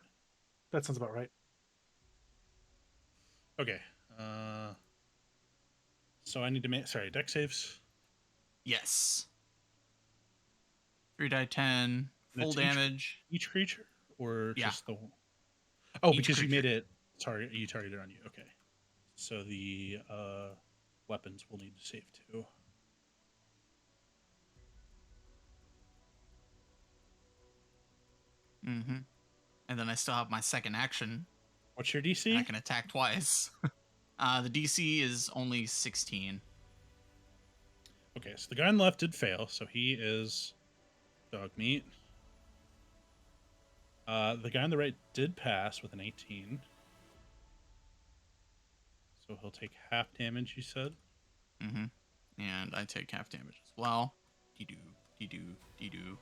that sounds about right. Okay. So I need to make dex saves. Yes. 3 die 10, And full it's each- damage. Each creature or Yeah. just the Oh, Each because you made creature. it you targeted on you. Okay. So the weapons will need to save too. Mm-hmm. And then I still have my second action. What's your And I DC? can attack twice. The DC is only 16. Okay, so the guy on the left did fail, so he is dog meat. The guy on the right did pass with an 18. So he'll take half damage, you said? Mm-hmm. And I take half damage as well. Dee-doo, dee-doo, dee-doo.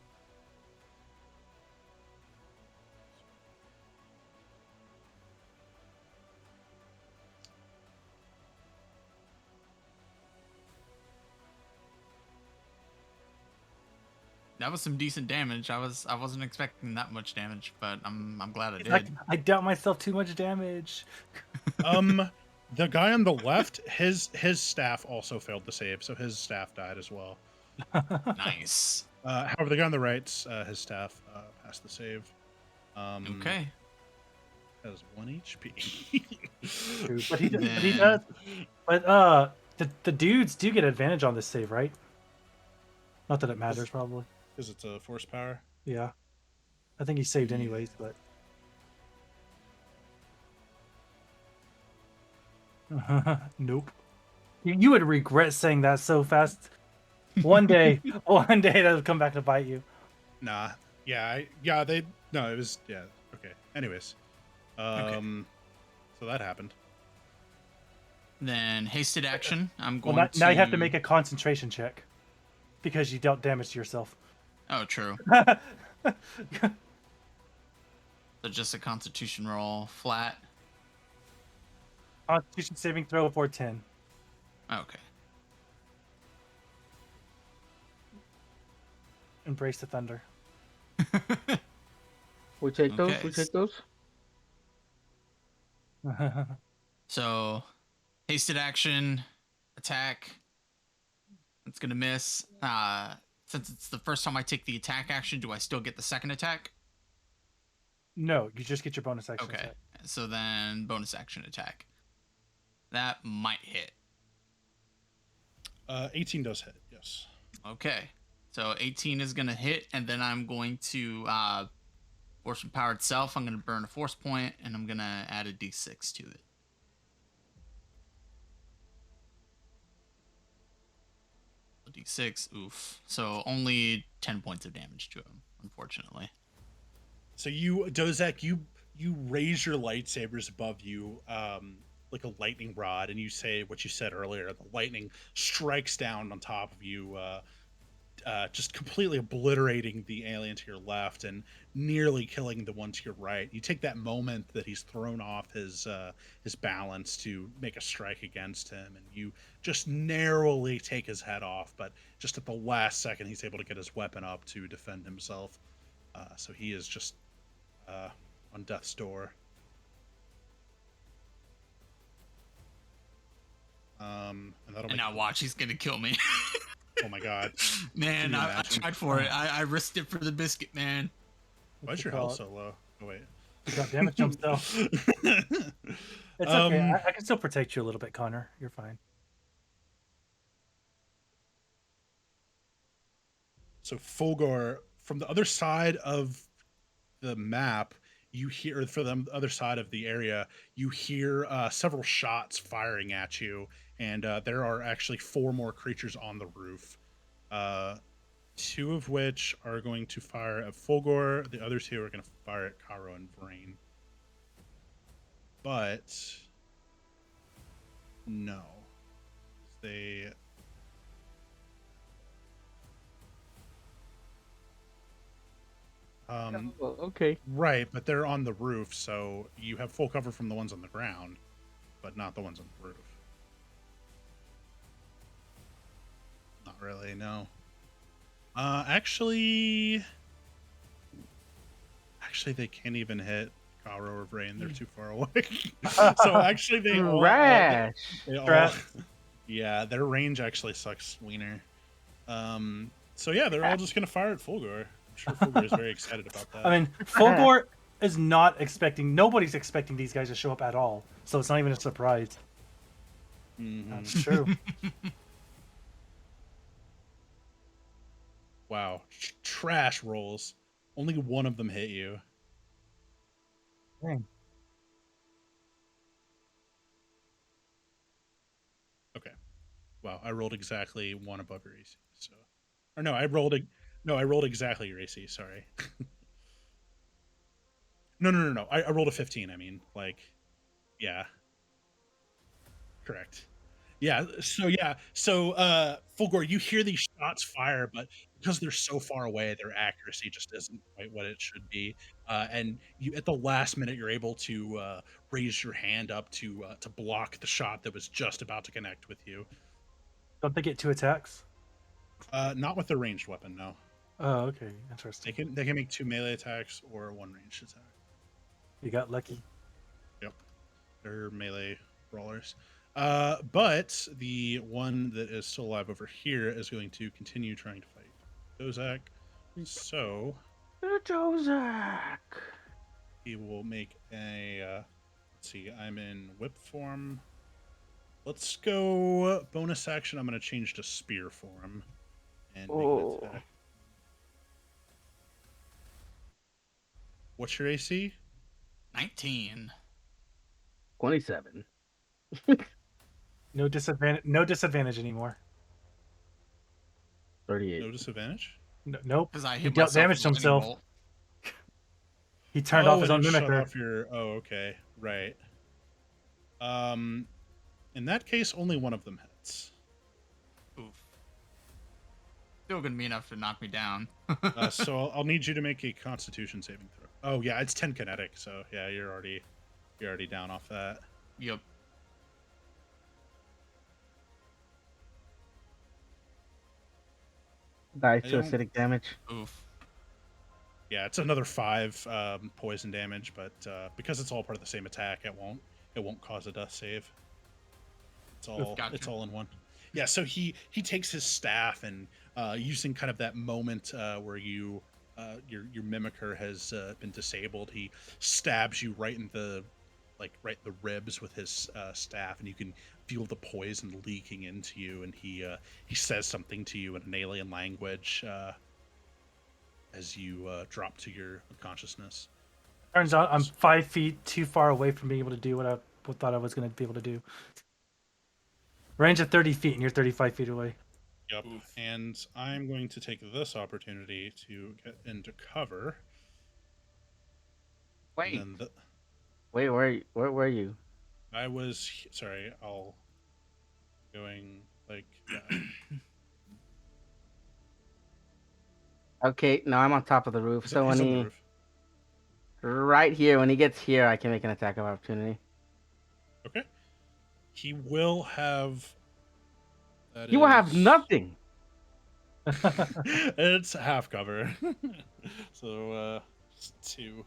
That was some decent damage. I wasn't expecting that much damage, but I'm glad I did. I dealt myself too much damage. The guy on the left, his staff also failed to save, so his staff died as well. Nice. However, the guy on the right, his staff passed the save. Okay. Has 1 HP. But he Man. does. But the dudes do get advantage on this save, right? Not that it matters, probably. Because it's a force power. Yeah. I think he saved anyways, but. Nope. You would regret saying that so fast. One day that'll come back to bite you. Nah. Yeah, it was, yeah, okay. Anyways. So that happened. Then hasted action. I'm Well, going now you have to make a concentration check because you dealt damage to yourself. Oh, true. So just a Constitution roll, flat. Constitution saving throw for 10. Okay. Embrace the thunder. We take those. Okay, We take those. So, hasted action, attack. It's gonna miss. Since it's the first time I take the attack action, do I still get the second attack? No, you just get your bonus action. Okay. attack. So then bonus action attack. That might hit. 18 does hit, yes. Okay. So 18 is gonna hit, and then I'm going to force from power itself. I'm gonna burn a force point, and I'm gonna add a d6 to it. 2d6. Oof. So only 10 points of damage to him, unfortunately. So you, Dozak, you raise your lightsabers above you, like a lightning rod, and you say what you said earlier. The lightning strikes down on top of you, just completely obliterating the alien to your left and nearly killing the one to your right. You take that moment that he's thrown off his balance to make a strike against him, and you just narrowly take his head off. But just at the last second, he's able to get his weapon up to defend himself. So he is just on death's door. And that'll And make now watch, he's gonna kill me. Oh my god. Man, Can you I imagine? tried for it. I risked it for the biscuit, man. Why's your health so low? Oh wait. You got damage jump still. It's okay. I can still protect you a little bit, Connor. You're fine. So Fulgor, from the other side of the map, you hear, for the other side of the area, you hear several shots firing at you, and there are actually 4 more creatures on the roof. 2 of which are going to fire at Fulgor. The other 2 are going to fire at Karo and Vrain. But no, they. Okay. Right, but they're on the roof, so you have full cover from the ones on the ground, but not the ones on the roof. Not really, no. Actually, they can't even hit Karo or Vrain. They're too far away. So actually, they all. Rash. They all Stress. yeah, their range actually sucks, Wiener. So yeah, they're all just gonna fire at Fulgor. I'm sure Fulgor is very excited about that. I mean, Fulgor is not expecting. Nobody's expecting these guys to show up at all, so it's not even a surprise. Mhm. That's true. Wow, trash rolls. Only one of them hit you. Dang. Okay. Wow, I rolled exactly one above your AC. So, or no, I rolled exactly your AC. Sorry. No. I rolled a 15. I mean, like, yeah, correct. Yeah. So Fulgor, you hear these shots fire, but because they're so far away, their accuracy just isn't quite what it should be. And you, at the last minute, you're able to raise your hand up to block the shot that was just about to connect with you. Don't they get 2 attacks? Not with their ranged weapon, no. Oh, okay. Interesting. They can make 2 melee attacks or 1 ranged attack. You got lucky. Yep, they're melee brawlers. But the one that is still alive over here is going to continue trying to fight Dozak. So Dozak. he will make a. Let's see, I'm in whip form. Let's go bonus action. I'm going to change to spear form and make an attack. What's your AC? 19. 27. No disadvantage. No disadvantage anymore. 38. No disadvantage? Nope. Because I He hit dealt myself damage with to lightning himself. bolt. He turned off his and own it shut mimicker. off your. Oh, okay, right. In that case, only one of them hits. Oof. Still gonna be enough to knock me down. So I'll need you to make a Constitution saving throw. Oh yeah, it's 10 kinetic, so yeah, you're already down off that. Yep. Dice I to don't- acidic damage. Oof. Yeah, it's another 5 poison damage, but because it's all part of the same attack, it won't cause a death save. Gotcha. It's all in one. Yeah, so he takes his staff and using kind of that moment where your mimicker has been disabled, he stabs you right in the ribs with his staff, and you can feel the poison leaking into you. And he says something to you in an alien language as you drop to your unconsciousness. Turns out I'm 5 feet too far away from being able to do what I thought I was going to be able to do. Range of 30 feet, and you're 35 feet away. Yep. Oof. And I'm going to take this opportunity to get into cover. And Wait, then wait, where were you? sorry, I'll going like yeah. Okay, now I'm on top of the roof. He's, So he's when on the he roof. right here, when he gets here, I can make an attack of opportunity. Okay. He will have. That You will have is. nothing. It's half cover. So it's 2.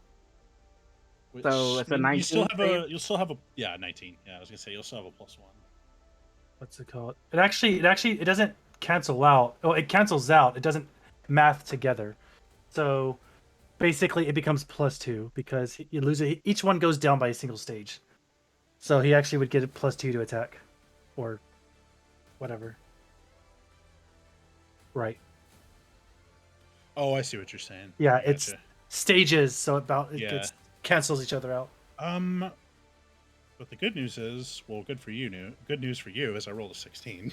Which So it's a you still 19 have save. you'll still have a yeah 19. Yeah, I was gonna say you'll still have a +1. What's it called? It doesn't cancel out. Oh, it cancels out. It doesn't math together. So basically, it becomes +2 because you lose it. Each one goes down by a single stage. So he actually would get a +2 to attack, or whatever. Right. Oh, I see what you're saying. Yeah, I it's gotcha. stages, so it Yeah. gets cancels each other out. But the good news is, well, good news for you is I rolled a 16,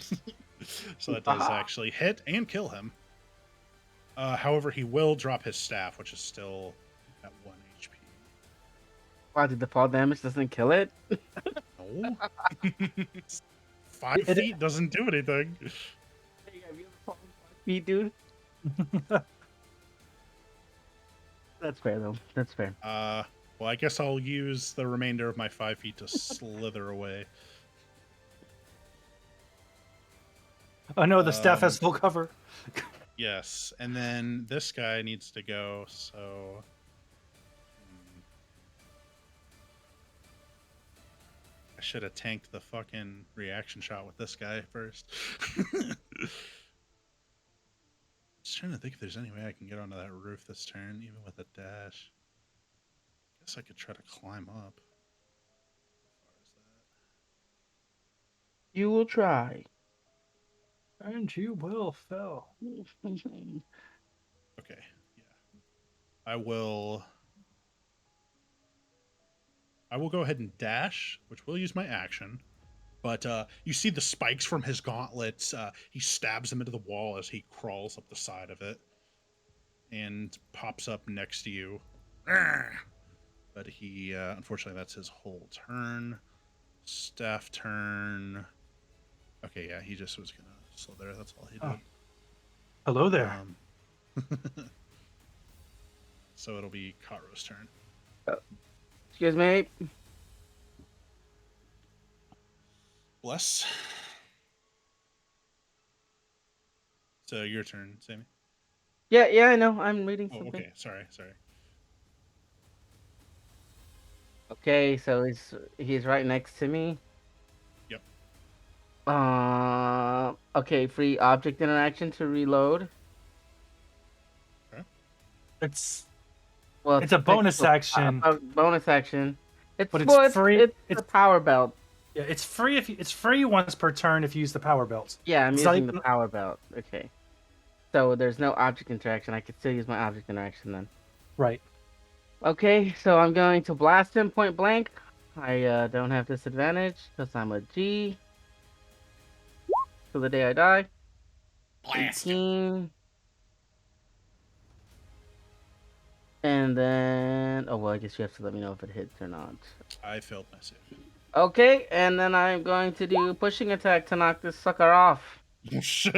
so that does Aha. actually hit and kill him. However, he will drop his staff, which is still at 1 HP. Wow, did the fall damage doesn't kill it? No, 5 It- feet doesn't do anything. Feet, dude. That's fair though. That's fair. Well, I guess I'll use the remainder of my 5 feet to slither away. Oh no, the staff has Um, full cover. Yes, and then this guy needs to go, so. I should have tanked the fucking reaction shot with this guy first. Just trying to think if there's any way I can get onto that roof this turn, even with a dash. Guess I could try to climb up. How far is that? You will try. And you will fail. Okay, yeah. I will go ahead and dash, which will use my action. But you see the spikes from his gauntlets. He stabs them into the wall as he crawls up the side of it and pops up next to you. But he, unfortunately, that's his whole turn. Staff turn. Okay, yeah, he just was gonna slither. That's all he did. Oh. Hello there. So it'll be Karo's turn. Excuse me. Bless. So your turn, Sammy. Yeah, I know. I'm reading Oh, something. okay. Sorry. Okay, so he's right next to me. Yep. Okay, free object interaction to reload. It's Well, It's a bonus technical- action. bonus action. But it's free- It's it's- the power belt. yeah, it's free it's free once per turn if you use the power belt. Yeah, I'm It's not using the even- power belt. Okay. So there's no object interaction. I could still use my object interaction then. Right. Okay, so I'm going to blast him point blank. I don't have disadvantage because I'm a G. Till the day I die. Blast him. 18. And then, oh well, I guess you have to let me know if it hits or not. I failed my save. Okay, and then I'm going to do pushing attack to knock this sucker off. Oh, shit.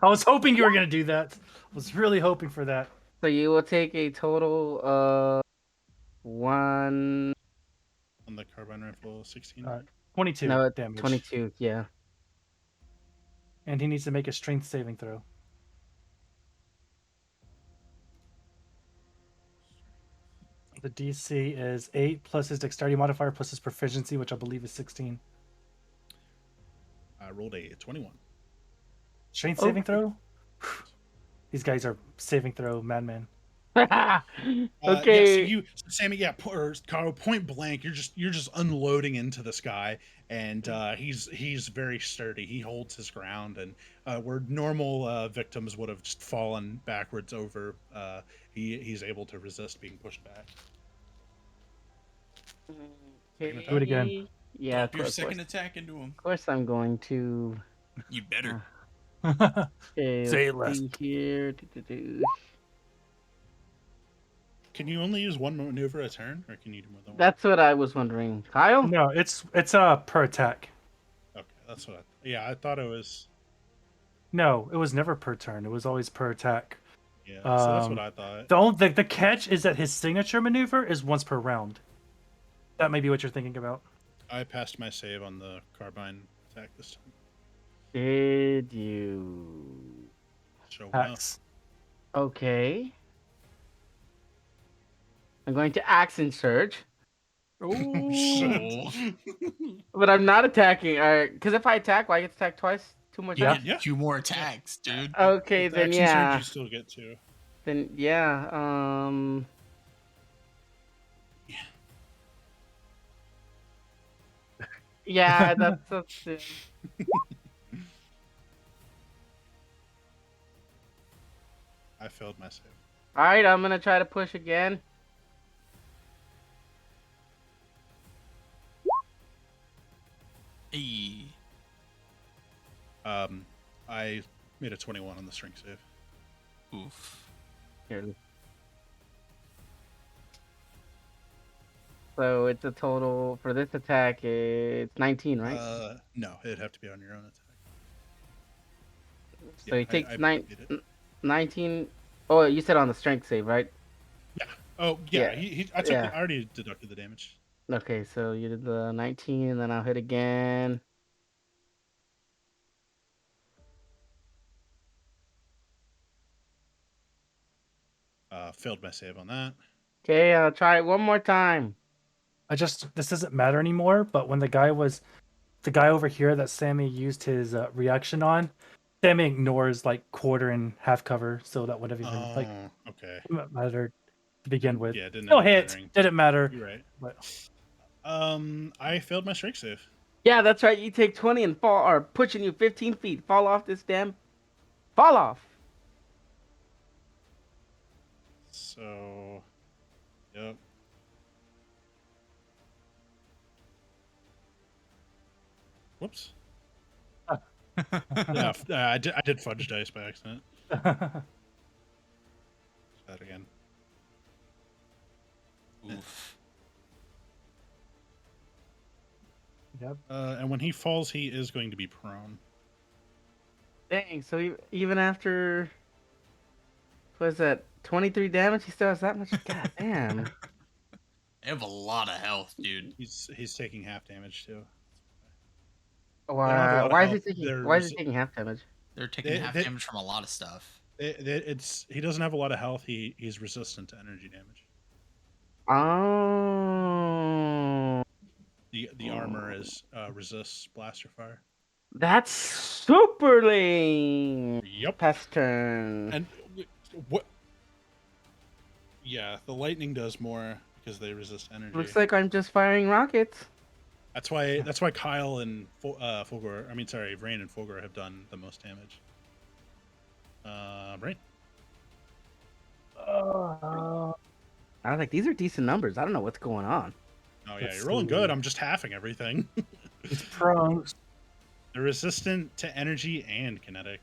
I was hoping you were gonna do that. I was really hoping for that. So you will take a total of 1. On the carbine rifle, 16. 22 No, it's damage. 22. Yeah. And he needs to make a strength saving throw. The DC is 8 plus his dexterity modifier plus his proficiency, which I believe is 16. I rolled a 21. Strength Oh. saving throw? These guys are saving throw madmen. Yeah, so Okay. Sammy, yeah, or Karo, point blank, you're just unloading into this guy, and he's very sturdy. He holds his ground, and where normal victims would have just fallen backwards over, he's able to resist being pushed back. Okay. Do it again. Yeah, Drop your of course. second attack into him. Of course, I'm going to. You better. Okay, Say let's less. see here. Do. Can you only use one maneuver a turn, or can you do more than one? That's what I was wondering. Kyle? No, it's per attack. Okay, that's what. Yeah, I thought it was. No, it was never per turn. It was always per attack. Yeah, so that's what I thought. The catch is that his signature maneuver is once per round. That may be what you're thinking about. I passed my save on the carbine attack this time. Did you? Show enough. Axe. Okay. I'm going to accent surge. Shit. But I'm not attacking. Because if I attack, I get to attack twice. 2 more Yeah. times. Yeah. 2 more attacks, dude. Okay, With then action surge, yeah. you still get to. Then yeah. Yeah, that's it. I failed my save. All right, I'm gonna try to push again. Hey. I made a 21 on the strength save. Oof. Here. So it's a total for this attack. It's 19, right? No, it'd have to be on your own attack. So he takes I beat it. 19. Oh, you said on the strength save, right? Yeah. Oh, yeah. Yeah. I already deducted the damage. Okay, so you did the 19, and then I'll hit again. Failed my save on that. Okay, I'll try it one more time. This doesn't matter anymore. But when the guy over here that Sammy used his reaction on, Sammy ignores like quarter and half cover, so that would have even like Okay. mattered to begin with. Yeah, it didn't No end up hit, mattering. didn't matter. You're right. But I failed my strength save. Yeah, that's right. You take 20 and fall, or pushing you 15 feet. Fall off this damn. Fall off. So, yep. Whoops. Yeah, I did fudge dice by accident. That again. Oof. Yep. And when he falls, he is going to be prone. Dang, so even after. What is that? 23 damage? He still has that much? God damn. They have a lot of health, dude. He's taking half damage too. Why is he There's- taking half damage? They're taking half they- damage from a lot of stuff. He doesn't have a lot of health. He's resistant to energy damage. Oh. The armor is resists blaster fire. That's super lame. Yep. Past turn. And what? Yeah, the lightning does more because they resist energy. Looks like I'm just firing rockets. That's why Kyle and Fulgor, Rain and Fulgor have done the most damage. Rain. I was like, these are decent numbers. I don't know what's going on. Oh yeah, Let's you're rolling see. good. I'm just halving everything. It's prone. They're resistant to energy and kinetic.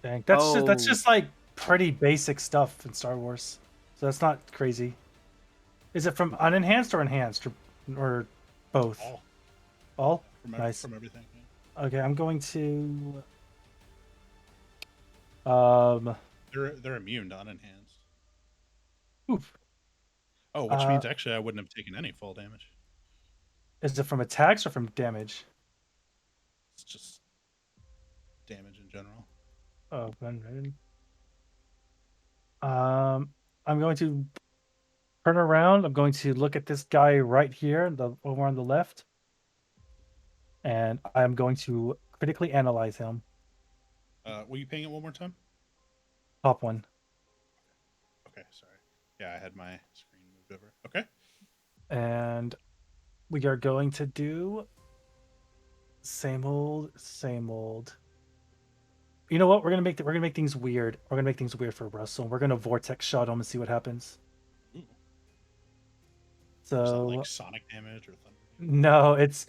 Dang, that's Oh. just like pretty basic stuff in Star Wars, so that's not crazy. Is it from unenhanced or enhanced or both? All? Nice. From everything. Yeah. Okay, I'm going to. They're immune to unenhanced. Oof. Oh, which means actually I wouldn't have taken any fall damage. Is it from attacks or from damage? It's just damage in general. Oh, then. I'm going to turn around. I'm going to look at this guy right here, over on the left, and I'm going to critically analyze him. Were you paying it one more time? Top one. Okay, sorry. Yeah, I had my screen moved over. Okay. And we are going to do same old, same old. You know what? We're gonna make things weird. We're gonna make things weird for Russell. We're gonna vortex shot him and see what happens. Ooh. So Is that like sonic damage or thunder? no, it's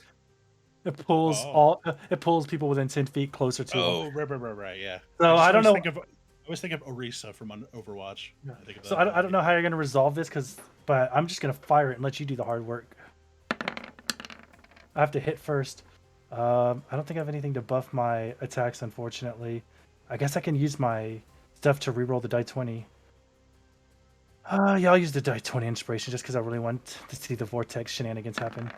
It pulls Oh. it pulls people within 10 feet closer to him. Oh, right. Yeah. So I don't know. I always think of Orisa from Overwatch. Yeah. I think of So that I don't know how you're gonna resolve this, but I'm just gonna fire it and let you do the hard work. I have to hit first. I don't think I have anything to buff my attacks, unfortunately. I guess I can use my stuff to reroll the die 20. Yeah, I'll use the die 20 inspiration just because I really want to see the vortex shenanigans happen.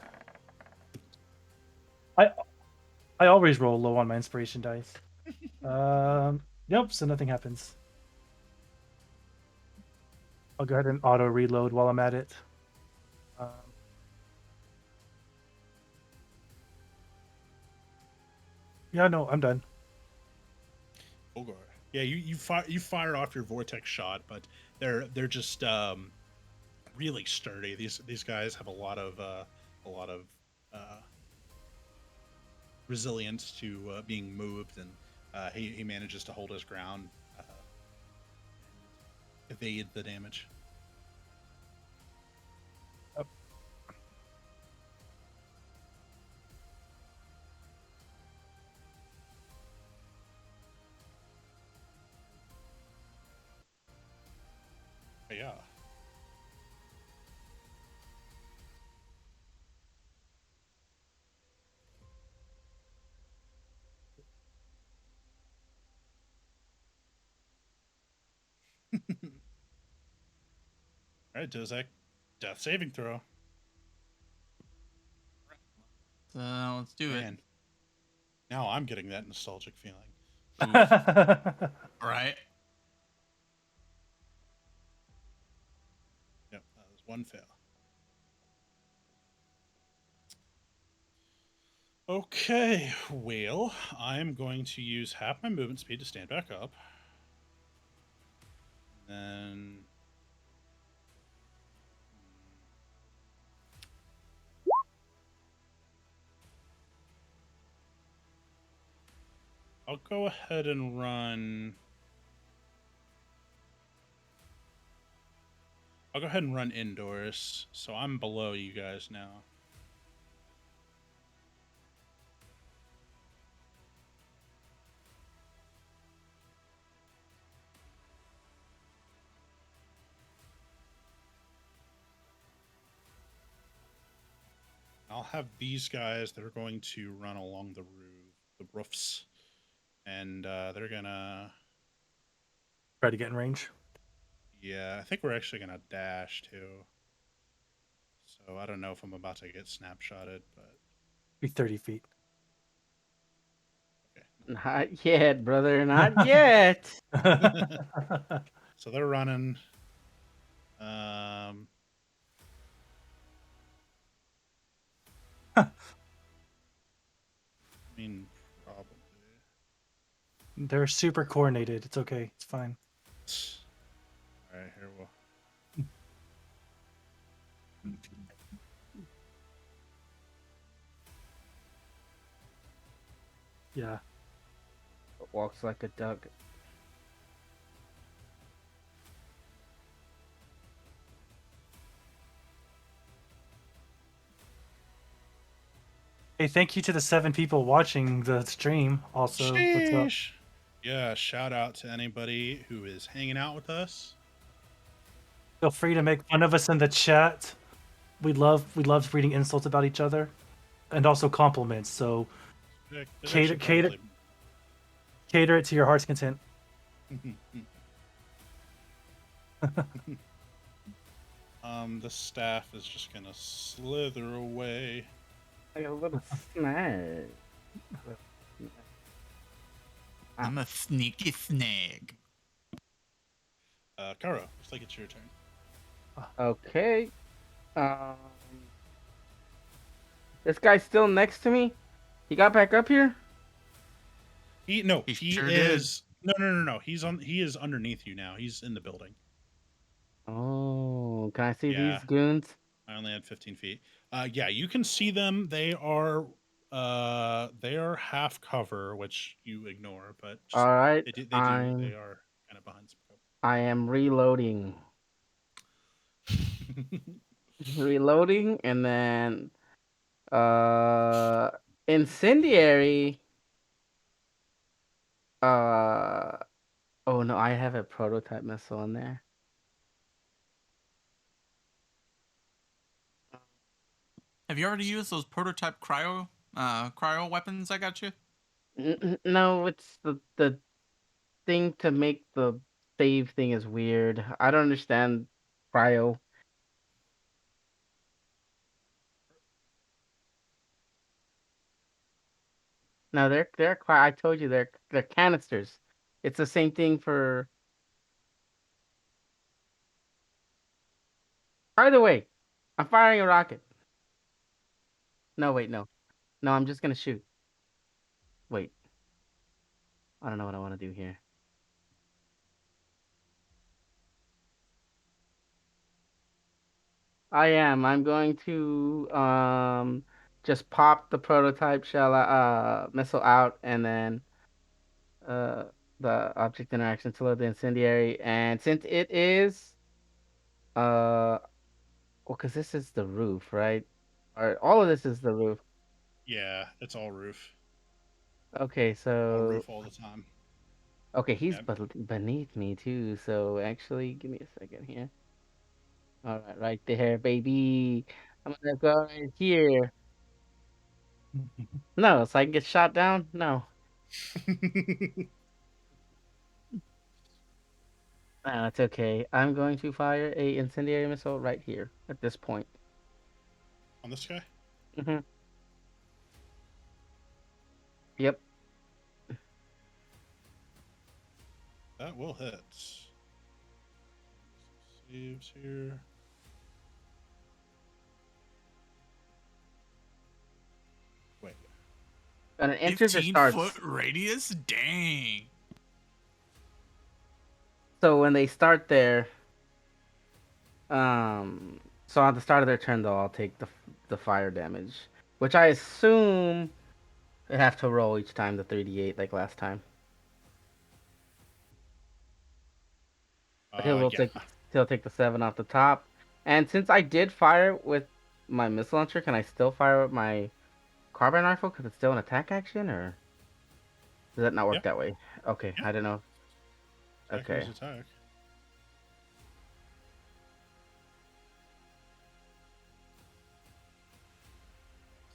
I always roll low on my inspiration dice. Yep, so nothing happens. I'll go ahead and auto reload while I'm at it. Yeah, no, I'm done. Olgar. Yeah, you fired off your vortex shot, but they're just really sturdy. These guys have a lot of resilience to being moved, and he manages to hold his ground, evade the damage. Yeah. All right, Dozak. Death saving throw. So let's do it. Man. Now I'm getting that nostalgic feeling. Right? Yep, that was one fail. Okay, well, I'm going to use half my movement speed to stand back up. And then I'll go ahead and run. I'll go ahead and run indoors, so I'm below you guys now. I'll have these guys that are going to run along the roofs, and they're gonna. Try to get in range. Yeah, I think we're actually gonna dash too. So I don't know if I'm about to get snapshotted, but Be 30 feet. okay. Not yet, brother. Not yet. So they're running. I mean, probably. They're super coordinated. It's okay. It's fine. All right, here we'll. Yeah. Walks like a duck. Hey, thank you to the 7 people watching the stream. Also, what's up? Sheesh. Yeah, shout out to anybody who is hanging out with us. Feel free to make fun of us in the chat. We love reading insults about each other, and also compliments. So cater it to your heart's content. The staff is just gonna slither away. Like a little snag. I'm a sneaky snag. Karo, looks like it's your turn. Okay. This guy's still next to me. He got back up here. He sure is no. He is underneath you now. He's in the building. Oh, can I see Yeah. these goons? I only had 15 feet. Yeah, you can see them. They are half cover, which you ignore, but just, All right. they are kind of behind some I am reloading. cover. Reloading, and then Incendiary. Oh no, I have a prototype missile in there. Have you already used those prototype cryo weapons I got you? No, it's the thing to make the save thing is weird. I don't understand cryo. No, I told you they're canisters. It's the same thing for. By the way, I'm firing a rocket. No, wait, no. No, I'm just gonna shoot. Wait. I don't know what I want to do here. I am. I'm going to just pop the prototype shell missile out and then uh the object interaction to load the incendiary. And since it is well, because this is the roof, right? Or all of this is the roof. Yeah, it's all roof. Okay, All so roof all the time. okay, he's Yep. beneath me too. So actually, give me a second here. All right, right there, baby. I'm gonna go right here. No, so I can get shot down. No, it's okay. I'm going to fire a incendiary missile right here at this point. On this guy? Mm-hmm. Yep. That will hit. Saves here. Wait. And it enters or 15-foot starts. radius? Dang. So when they start there, so at the start of their turn, they'll all take the fire damage, which I assume they have to roll each time the 3d8 like last time. But Yeah. he'll take the 7 off the top. And since I did fire with my missile launcher, can I still fire with my carbine rifle because it's still an attack action, or does that not work Yeah. that way? Okay, Yeah. I don't know. Attack Okay. is attack.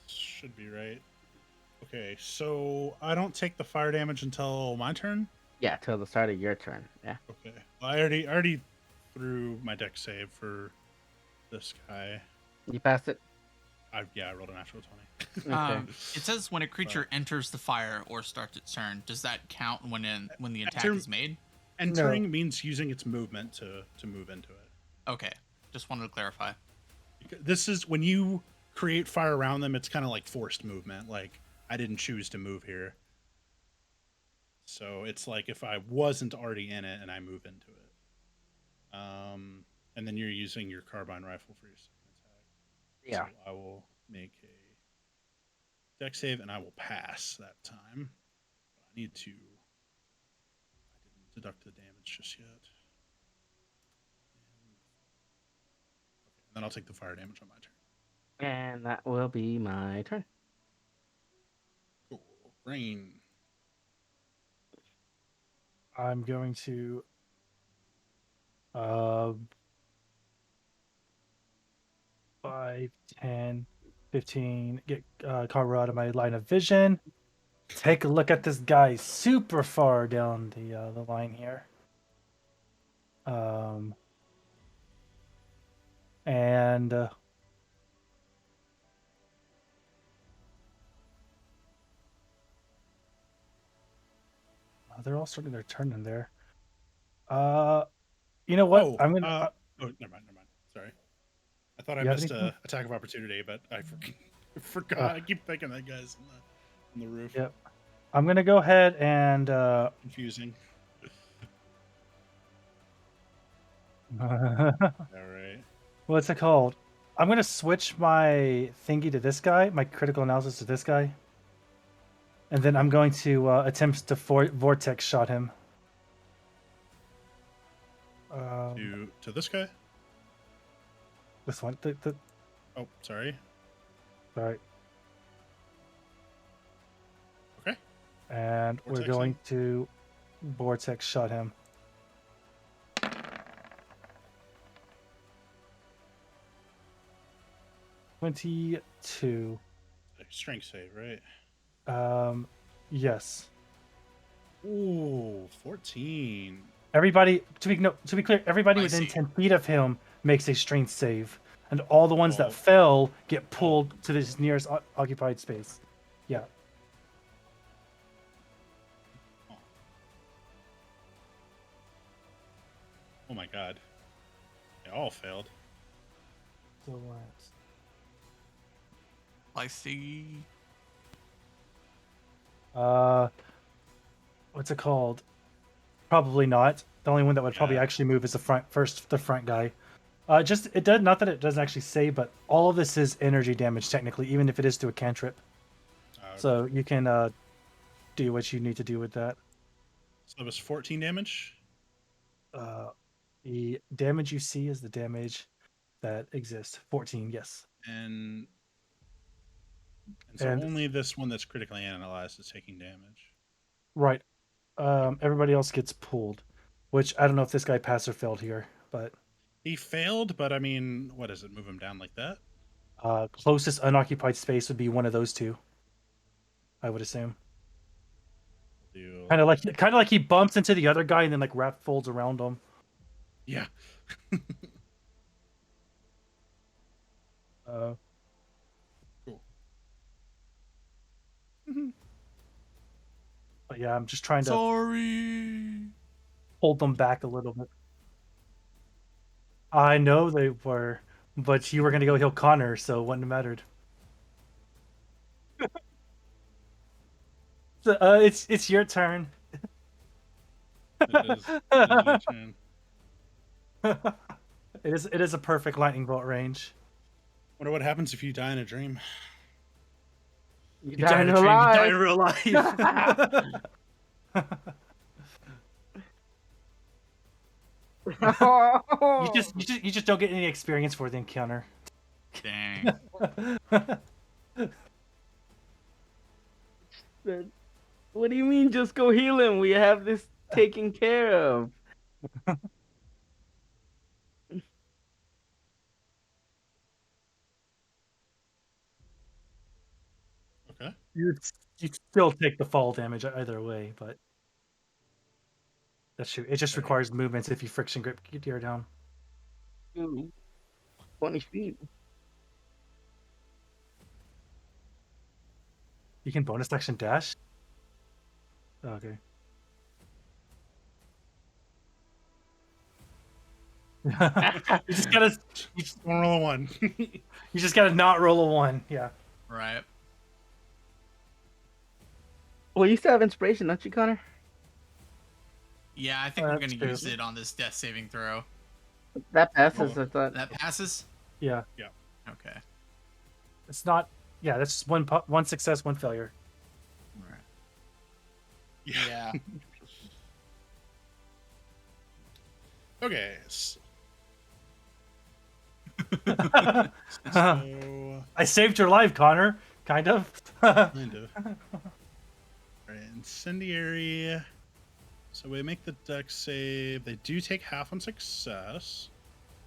Should be right. Okay, so I don't take the fire damage until my turn. Yeah, till the start of your turn. Yeah. Okay. Well, I already threw my deck save for this guy. You passed it? I rolled a natural 20. Okay. It says when a creature enters the fire or starts its turn. Does that count when the attack Enter- is made? Entering means using its movement to move into it. Okay, just wanted to clarify. This is when you create fire around them, it's kind of like forced movement. Like I didn't choose to move here. So it's like if I wasn't already in it and I move into it. And then you're using your carbine rifle for your second attack. Yeah. So I will make a deck save and I will pass that time. But I need to. I didn't deduct the damage just yet. Okay, and then I'll take the fire damage on my turn. And that will be my turn. Cool. Rain. I'm going to 5, 10, 15, get Carver out of my line of vision. Take a look at this guy super far down the line here. And they're all starting their turn in there. You know what? Oh, I'm gonna. oh, never mind. Sorry. I thought I You have missed anything? a attack of opportunity, but I forgot. I keep thinking that guy's on the roof. Yep. I'm gonna go ahead and. Confusing. All right. What's it called? I'm gonna switch my thingy to this guy, my critical analysis to this guy, and then I'm going to attempt to vortex shot him. To this guy. This one. Oh, sorry. Sorry. And we're Vortex going him? to vortex shot him. $22. Strength save, right? Yes. Ooh, 14. Everybody, to be clear, everybody within Spicy. 10 feet of him makes a strength save, and all the ones Oh. that fell get pulled to this nearest occupied space. Yeah. Oh my god. They all failed. So what? Spicy. What's it called? Probably not. The only one that would probably Yeah. actually move is the front guy. Just it does not that it doesn't actually say, but all of this is energy damage technically, even if it is to a cantrip. So you can do what you need to do with that. So that was 14 damage. The damage you see is the damage that exists. 14, yes. And so And- only this one that's critically analyzed is taking damage. Right. Everybody else gets pulled, which I don't know if this guy passed or failed here, but He failed, but I mean, what does it move him down like that? closest unoccupied space would be one of those two. I would assume. Do Kind of like he bumps into the other guy and then like wrap folds around him. yeah. Cool. But yeah, I'm just trying to Sorry. hold them back a little bit. I know they were, but you were gonna go heal Connor, so it wouldn't have mattered. So, it's your turn. It is your turn. It is a perfect lightning bolt range. Wonder what happens if you die in a dream. You You die in a dream, you die in real life. You just don't get any experience for the encounter. Dang. What do you mean? Just go heal him. We have this taken care of. Okay. You still take the fall damage either way, but that's true. It just Okay. requires movements if you friction grip gear down. Ooh, 20 feet. You can bonus action dash. Oh, okay. You just gotta Don't roll a 1. you just gotta not roll a 1. Yeah. Right. Well, you still have inspiration, don't you, Connor? Yeah, I think we're That's gonna true. use it on this death saving throw. That passes. Oh. I thought. That passes? Yeah. Okay. It's not. Yeah, that's just one success, one failure. Alright. Yeah. Yeah. Okay. I So saved your life, Connor. Kind of. kind of. Alright, incendiary. So we make the dex save. They do take half on success.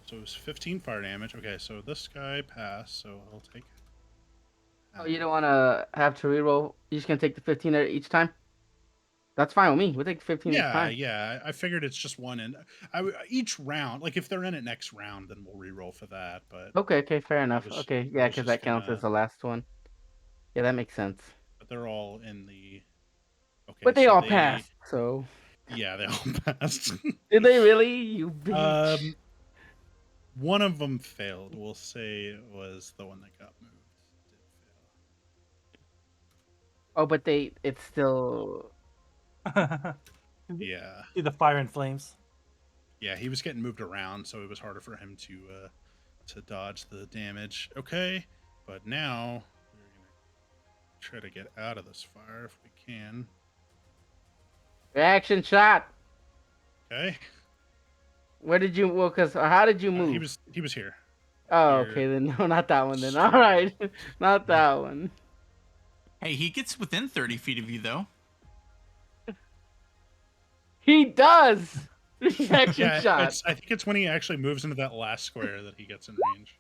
So it was 15 fire damage. Okay, so this guy passed, so he'll take. Oh, you don't want to have to reroll. You're just gonna take the 15 each time. That's fine with me. We'll take 15 each Yeah, time. yeah. I figured it's just one, and each round. Like if they're in it next round, then we'll re-roll for that. But Okay, fair enough. was- Okay, I yeah, was because just that counts gonna- as the last one. Yeah, that makes sense. they're all in the. Okay, But they so all passed, so. Yeah, they all passed. Did they really? You bitch. One of them failed. We'll say it was the one that got moved. Did Oh, but it's still. fail. Yeah, See the fire and flames. yeah. He was getting moved around, so it was harder for him to dodge the damage. Okay, but now we're gonna try to get out of this fire if we can. Reaction shot. Okay. Where did you? Well, how did you move? He was here. Oh, here. okay, then no, not that one. Then all right, not that one. Hey, he gets within 30 feet of you, though. He does. Reaction Yeah, shot. I think it's when he actually moves into that last square that he gets in range.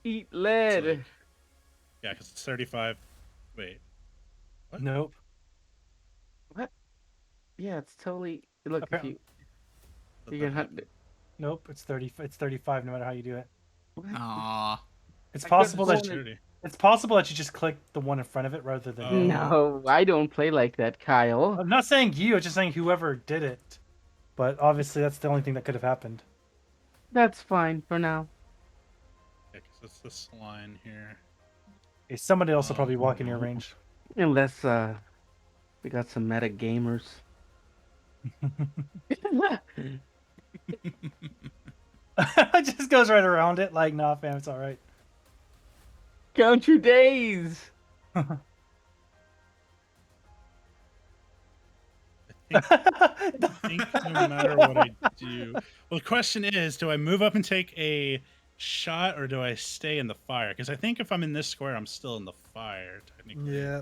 Eat It's lead. like, yeah, because it's 35. Wait, what? Nope. What? Yeah, it's totally. Look, if Apparently, Let you that can hunt. happen. nope. It's 30. It's 35. No matter how you do it. What? Aw. It's I possible could've that sworn Dirty. it's possible that you just click the one in front of it rather than. Oh. No, I don't play like that, Kyle. I'm not saying you. I'm just saying whoever did it. But obviously, that's the only thing that could have happened. That's fine for now. Yeah, because it's this line here. Okay, somebody else will probably walk in your Oh. range. Unless we got some meta gamers. It just goes right around it. Like, nah, fam, it's all right. Count your days. I think no matter what I do. Well, the question is, do I move up and take a shot or do I stay in the fire? Because I think if I'm in this square, I'm still in the fire, technically. Yeah.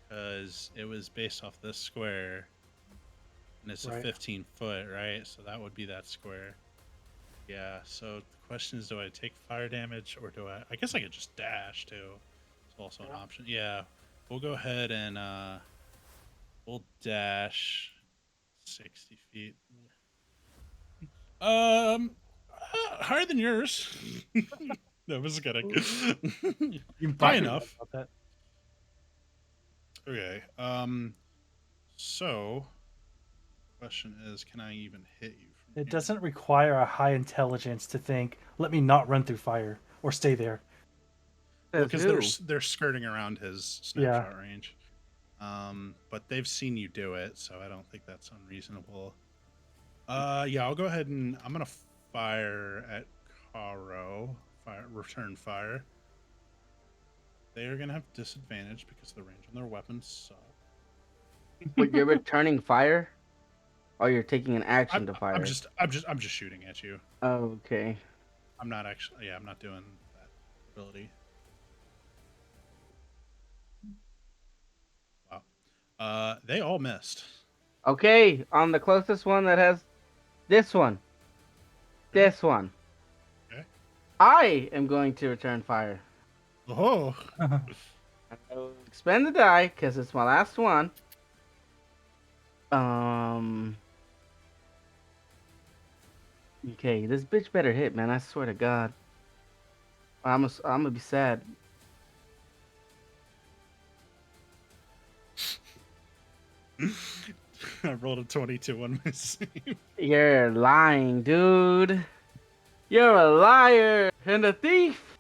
Because it was based off this square. And it's a Right. 15 foot, right? So that would be that square. Yeah, so the question is, do I take fire damage or do I guess I could just dash too. It's also an option. Yeah. We'll go ahead and we'll dash 60 feet. Higher than yours. No, I was kidding. You High can enough. about that. Okay. So question is, can I even hit you from It here? doesn't require a high intelligence to think, let me not run through fire or stay there. Well, Says because who? they're skirting around his snapshot range. But they've seen you do it, so I don't think that's unreasonable. Yeah, I'll go ahead and I'm gonna fire at Karo. Return fire. They are gonna have disadvantage because the range on their weapons suck. But you're returning fire, or you're taking an action to fire. I'm just shooting at you. Okay. I'm not actually. Yeah, I'm not doing that ability. Wow. They all missed. Okay, on the closest one that has this one. This one. Okay. I am going to return fire. Oh. I'll expend the die because it's my last one. Okay, this bitch better hit, man. I swear to God. I'm gonna be sad. I rolled a 22 on my save. You're lying, dude. You're a liar and a thief.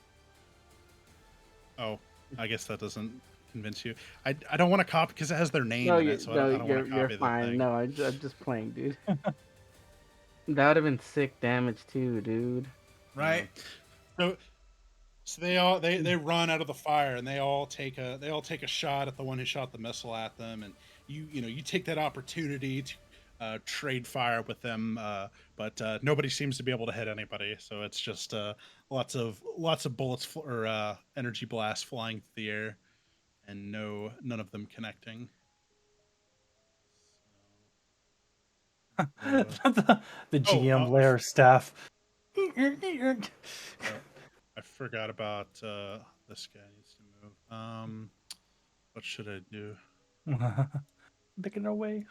Oh, I guess that doesn't convince you. I don't want to copy because it has their name No, in you, it, so no, I don't want to you're copy the fine. thing. No, I'm just playing, dude. That would have been sick damage too, dude. Right. So they run out of the fire and they all take a shot at the one who shot the missile at them, and you take that opportunity to trade fire with them, but nobody seems to be able to hit anybody. So it's just lots of bullets or energy blasts flying through the air, and none of them connecting. the GM oh, layer staff. I forgot about this guy needs to move. What should I do? Making our way.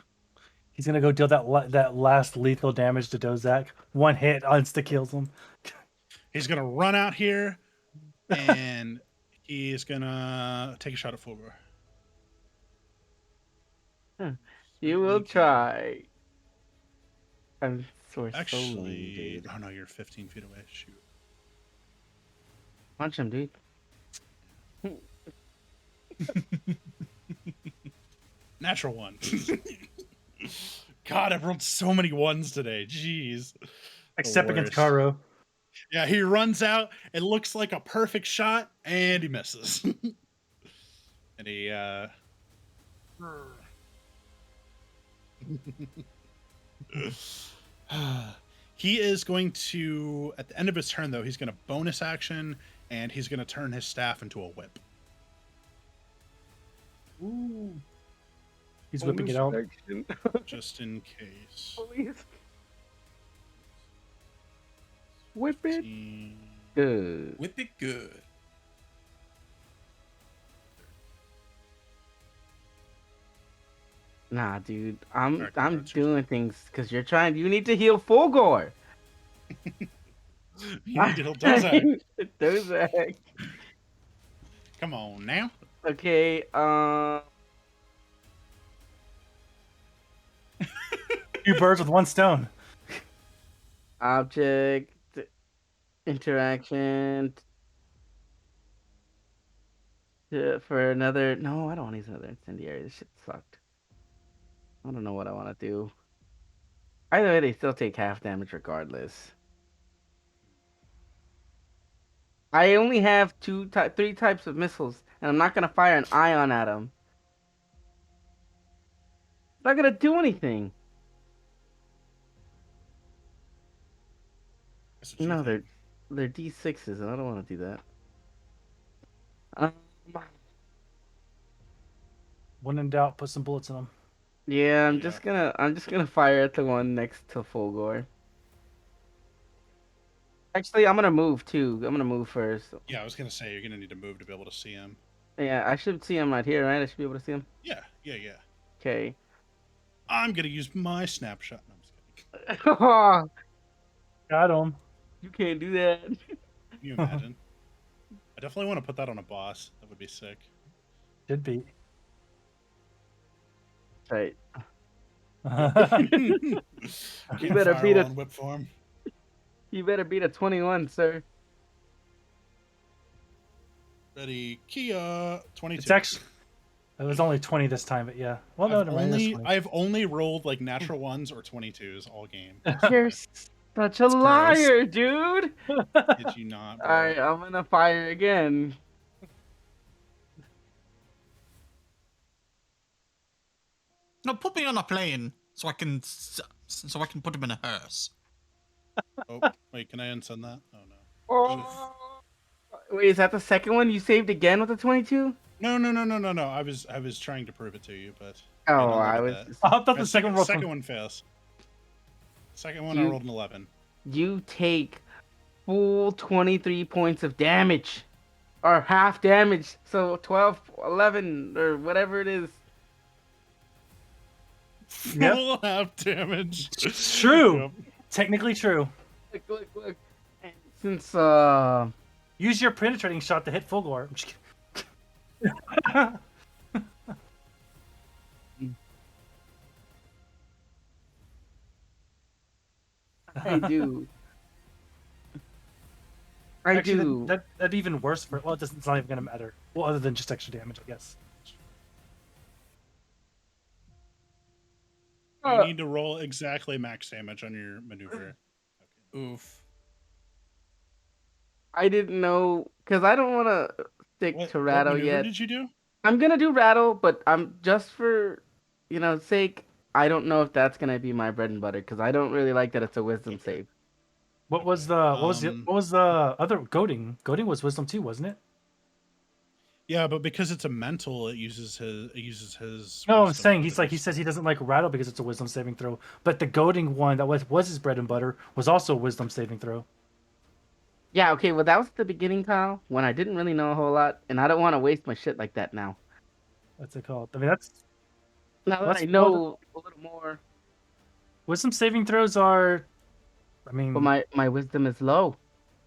He's gonna go deal that last lethal damage to Dozak. One hit insta kills him. He's gonna run out here, and he's gonna take a shot at Fulgor. You will try. I'm so mean, Actually, dude. oh no, you're 15 feet away. Shoot. Punch him, dude. Natural one. God, I've rolled so many ones today. Jeez. Except against worst. Karo. Yeah, he runs out. It looks like a perfect shot, and he misses. And he he is going to, at the end of his turn, though, he's going to bonus action, and he's going to turn his staff into a whip. Ooh. He's whipping it out. just in case. Please. Whip it. 15. Good. Whip it good. Nah, dude. I'm Alright, I'm cards. doing things because you're trying. You need to heal Fulgore. You need to heal Dozak. Dozak. Come on now. Okay. Two birds with one stone. Object interaction for another. No, I don't want to use another incendiary. This shit sucked. I don't know what I want to do. Either way, they still take half damage regardless. I only have three types of missiles, and I'm not gonna fire an ion at them. It's not gonna do anything. That's what you No, think. they're D6s, and I don't want to do that. Um, When in doubt, put some bullets in them. yeah, I'm Yeah. just gonna fire at the one next to Fulgore. Actually, I'm gonna move too. I'm gonna move first. Yeah, I was gonna say you're gonna need to move to be able to see him. Yeah, I should see him right here, right? I should be able to see him. Yeah. Okay. I'm gonna use my snapshot. No, I'm just kidding. Got him. You can't do that. Can you imagine? I definitely want to put that on a boss. That would be sick. Should be. Right. You better beat it. in whip form. You better beat a 21, sir. Ready, Kia. 22. It's actually. It was only 20 this time, but yeah. Well, no, never mind. It's 20. I've only rolled like natural ones or 22s all game. You're such a gross. liar, dude. Did you not? Bro? Alright, I'm gonna fire again. No, put me on a plane so I can put him in a hearse. Oh, wait, can I unsend that? Oh no. Oh. Wait, is that the second one you saved again with the 22? No. I was trying to prove it to you, but Oh, don't look I at was. that. I thought My the second roll. one fails. Second one, I You- rolled an 11. You take full 23 points of damage. Or half damage. So 12, 11, or whatever it is. Yep. Full half damage. It's true. Yep. Technically true. Look. And since, Use your penetrating shot to hit Fulgore. I'm just kidding. I do. I Actually, do. that'd be even worse for. Well, it's not even gonna matter. Well, other than just extra damage, I guess. You need to roll exactly max damage on your maneuver. Oof. I didn't know, because I don't want to stick What to Rattle maneuver yet. did you do? I'm going to do Rattle, but I'm just for, sake, I don't know if that's going to be my bread and butter, because I don't really like that it's a wisdom save. What was the other goading? Goading was wisdom too, wasn't it? Yeah, but because it's a mental, it uses his. No, I'm wisdom saying for he says he doesn't like rattle because it's a wisdom saving throw. But the goading one that was his bread and butter was also a wisdom saving throw. Yeah, okay, well, that was the beginning, Kyle, when I didn't really know a whole lot, and I don't want to waste my shit like that now. What's it called? I mean, that's Now that What's I know a little more, wisdom saving throws are. I mean, but my wisdom is low.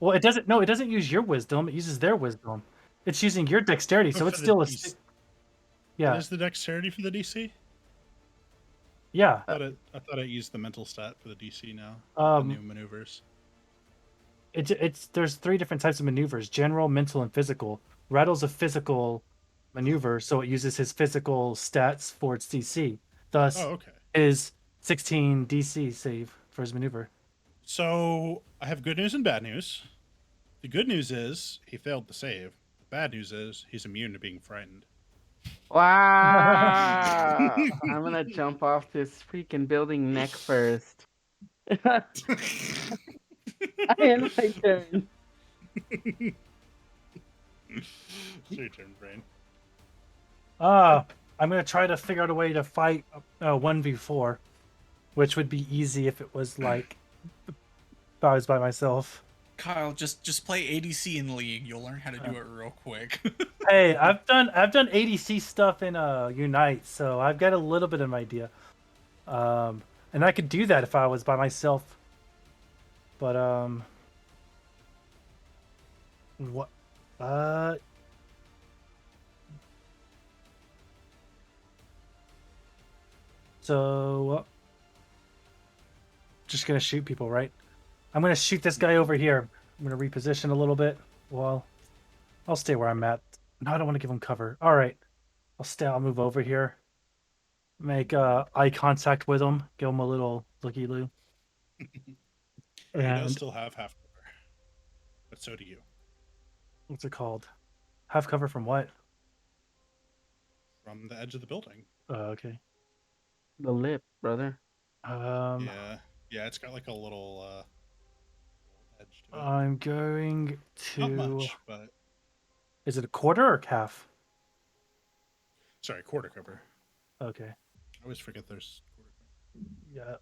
well, it doesn't. No, it doesn't use your wisdom. It uses their wisdom. It's using your dexterity, so For it's the still a. DC. Yeah, Is the dexterity for the DC? yeah. I thought it used the mental stat for the DC now. The new maneuvers. It's there's three different types of maneuvers: general, mental, and physical. Rattle's a physical maneuver, so it uses his physical stats for its DC. Thus, Oh, okay. his 16 DC save for his maneuver. So I have good news and bad news. The good news is he failed the save. The bad news is he's immune to being frightened. Wow! I'm gonna jump off this freaking building neck first. I end my turn. It's your turn, Brain. Ah, I'm gonna try to figure out a way to fight 1v4, which would be easy if it was like if I was by myself. Kyle, just play ADC in League. You'll learn how to do it real quick. Hey, I've done ADC stuff in Unite, so I've got a little bit of an idea. And I could do that if I was by myself. But what? Uh, so just gonna shoot people, right? I'm gonna shoot this guy over here. I'm gonna reposition a little bit. Well, I'll stay where I'm at. No, I don't want to give him cover. All right, I'll stay. I'll move over here. Make eye contact with him. Give him a little looky loo. He does And still have half cover, but so do you. what's it called? Have cover from what? From the edge of the building. Okay. The lip, brother. Yeah, yeah, it's got like a little edge to it. I'm going Not to. much, but Is it a quarter or half? sorry, quarter cover. Okay. I always forget there's quarter cover.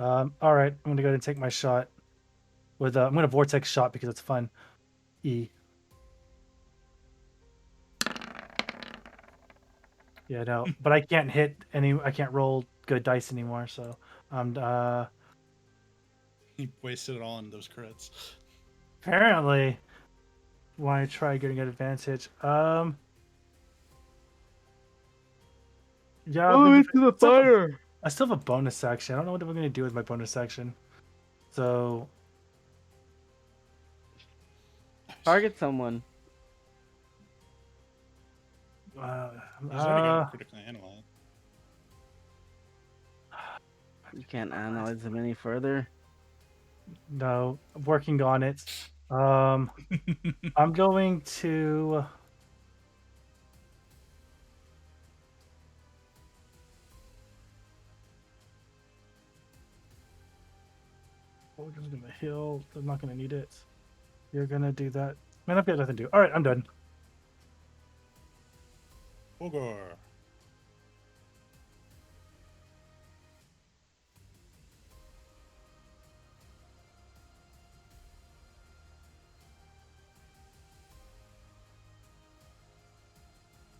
Yeah. All right. I'm gonna go ahead and take my shot. With I'm gonna vortex shot because it's fun. E. Yeah, no, but I can't hit any. I can't roll good dice anymore. So He wasted it all on those crits. apparently want to try getting an advantage. Yeah. I still have a bonus action. I don't know what we're gonna do with my bonus action. So Target someone. He's already got it critically analyzed. You can't analyze them any further. no, I'm working on it. I'm going to. We're just gonna heal. I'm not gonna need it. You're gonna do that. Man, I've got nothing to do. All right, I'm done. Ogre.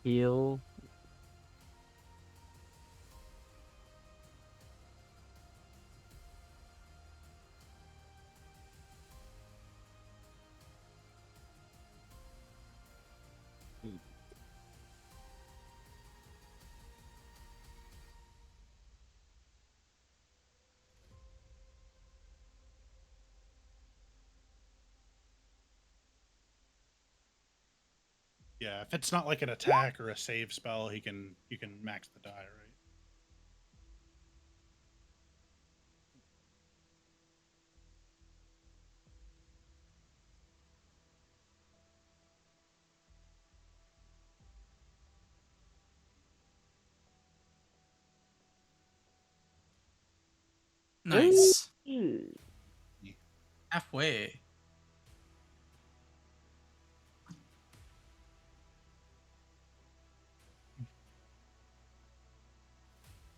Heal. Yeah, if it's not like an attack or a save spell, you can max the die, right? Nice. Ooh. Halfway.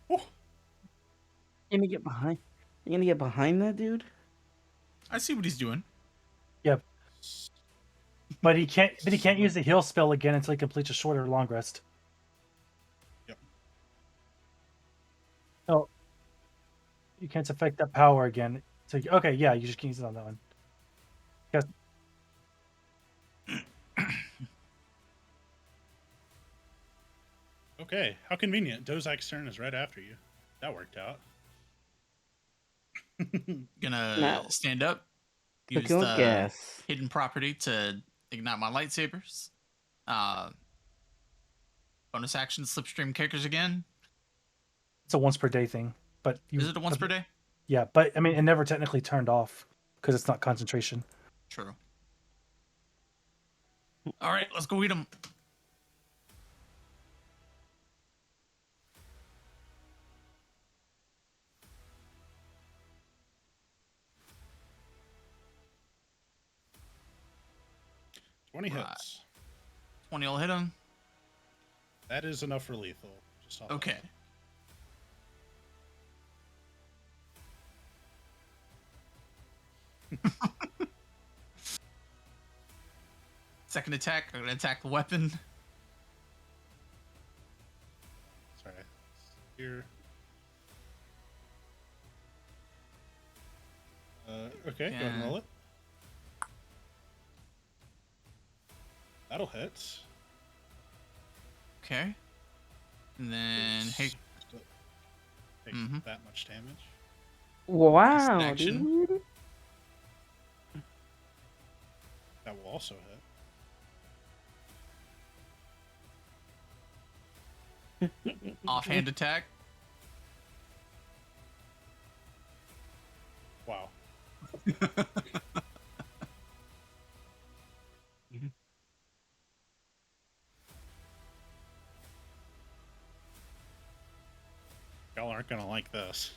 Oh, You gonna get behind? You gonna get behind that dude? I see what he's doing. Yep. But he can't. But he can't use the heal spell again until he completes a short or long rest. Yep. Oh. You can't affect that power again. So okay, yeah, you just can use it on that one. Yes. okay. How convenient. Dozak's turn is right after you. That worked out. Gonna Now- stand up. Took Use your the gas. hidden property to ignite my lightsabers. Bonus action slipstream kickers again. It's a once per day thing, but Is it a once per day? Yeah, but I mean, it never technically turned off because it's not concentration. True. All right, let's go eat them. Twenty Right. hits. 20 will hit him. That is enough for lethal. Just off the Okay. top. Second attack. I'm gonna attack the weapon. Sorry. Here. Okay, go ahead and Yeah. roll it. That'll hit. Okay. And then hey, Take Mhm. that much damage. Wow, action. dude. That will also hit. offhand attack. Wow. Y'all aren't gonna like this.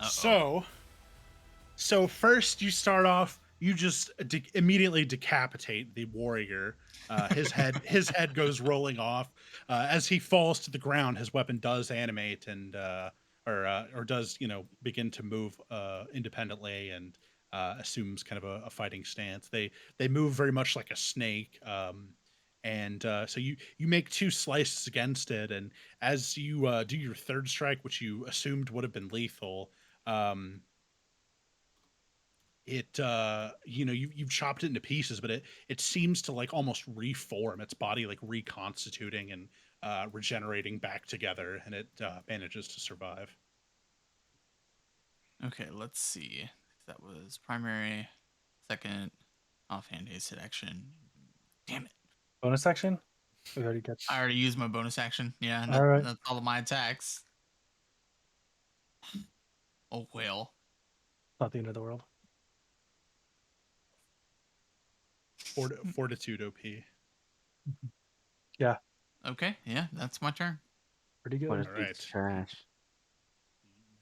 Uh-oh. So first you start off, you just immediately decapitate the warrior. His head goes rolling off as he falls to the ground. His weapon does animate and or does begin to move independently and assumes kind of a fighting stance. They move very much like a snake. And so you make two slices against it, and as you do your third strike, which you assumed would have been lethal, it you've chopped it into pieces, but it seems to like almost reform its body, like reconstituting and regenerating back together, and it manages to survive. Okay, let's see. That was primary, second, offhand haste action. Damn it. Bonus action? We already got. I already used my bonus action. Yeah, All right. that's all of my attacks. Oh, well. Not the end of the world. Fortitude OP. Yeah, Okay, yeah, that's my turn. pretty good. What is All this right. trash?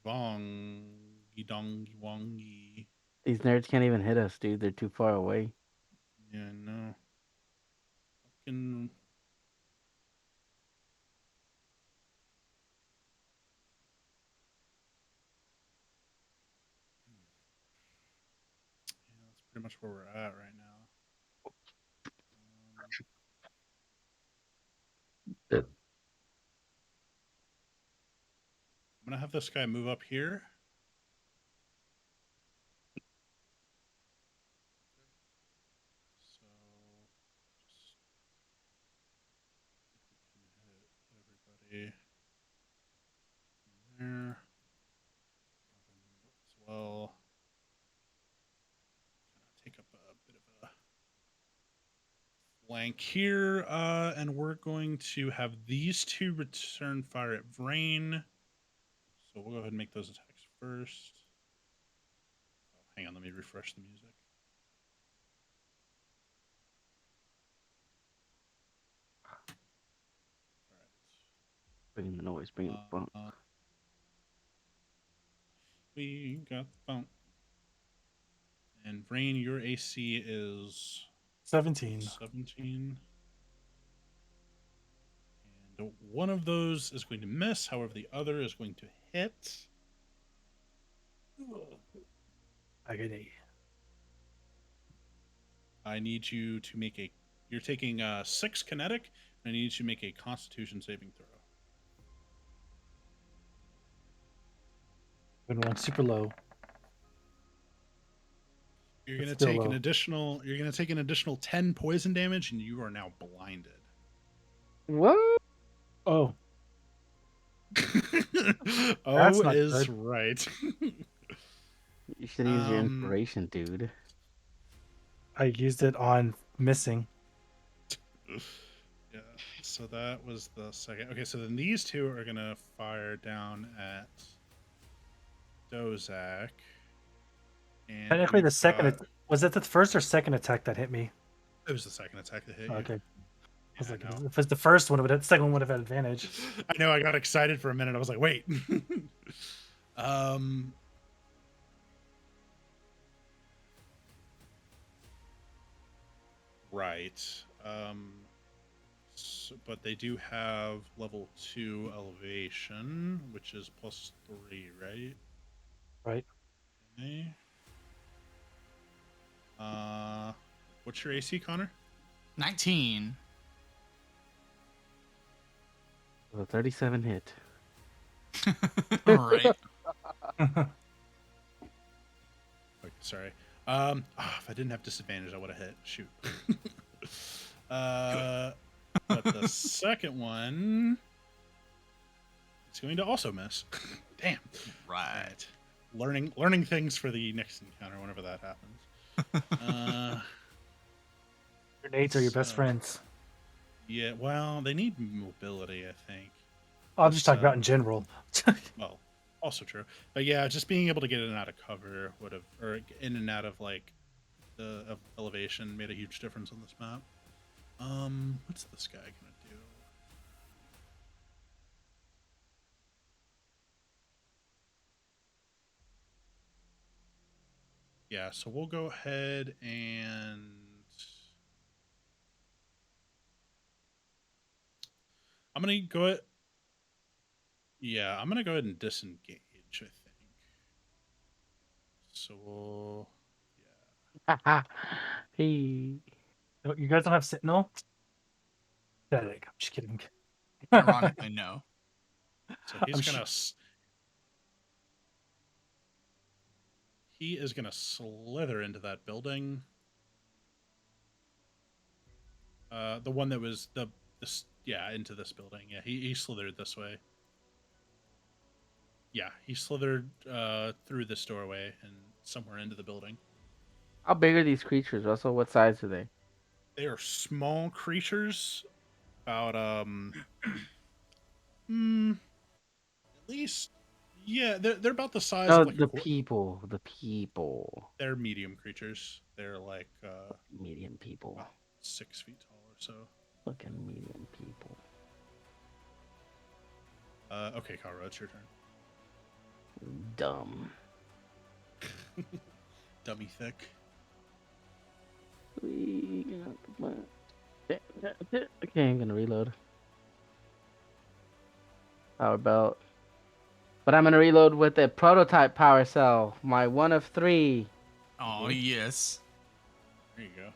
Vongi dongi wongi. These nerds can't even hit us, dude. They're too far away. Yeah, no. Fucking. Yeah, that's pretty much where we're at right now. I'm gonna have this guy move up here. So just see if we can hit everybody in there. As well. Kind of take up a bit of a flank here, and we're going to have these two return fire at Vrain. So we'll go ahead and make those attacks first. Oh, hang on, let me refresh the music. Bring the noise, bring the funk. We got the funk. And Vrain, your AC is 17. 17. And one of those is going to miss, however, the other is going to hit. Agony. I need you to make a. You're taking 6 kinetic, and I need you to make a Constitution saving throw. Been rolling super low. You're It's going to still take an low. additional. You're going to take an additional 10 poison damage, and you are now blinded. What? Oh, Oh, not is good. right. You should use your Um, inspiration, dude. I used it on missing. Yeah. So that was the second. Okay, so then these two are gonna fire down at Dozak. And Technically, the we've second got- was it the first or second attack that hit me? It was the second attack that hit you. Okay. I was Yeah, like, I know. if it's the first one, the second one would have had advantage. I know. I got excited for a minute. I was like, wait. Right. but they do have level 2 elevation, which is +3, right? Right. Okay. What's your AC, Connor? 19. Well, 37 hit. Right. Okay, sorry. If I didn't have disadvantage, I would have hit. Shoot. But the second one, it's going to also miss. Damn. Right. Right. Learning things for the next encounter whenever that happens. Grenades are your best So- friends. Yeah, well, they need mobility, I think. Oh, I'm just talking about So- in general. Well, also true. But yeah, just being able to get in and out of cover would have, or in and out of like the of elevation made a huge difference on this map. What's this guy gonna do? Yeah, so we'll go ahead and I'm gonna go. Yeah, I'm gonna go ahead and disengage. I think. So we'll, yeah. Hey. You guys don't have Sentinel? Pathetic. I'm just kidding. Ironically, no. So he's I'm gonna. He is gonna slither into that building. The one that was this, yeah, into this building. Yeah, he slithered this way. Yeah, he slithered through this doorway and somewhere into the building. How big are these creatures, Russell? What size are they? They are small creatures, about at least, yeah, they're about the size No, of like the people. The people. they're medium creatures. They're like Medium people. about 6 feet tall or so. Fucking medium people. Okay, Kara, it's your turn. Dumb. Dummy thick. Okay, I'm gonna reload. Power belt. But I'm gonna reload with a prototype power cell. My 1 of 3. Oh, yes. There you go.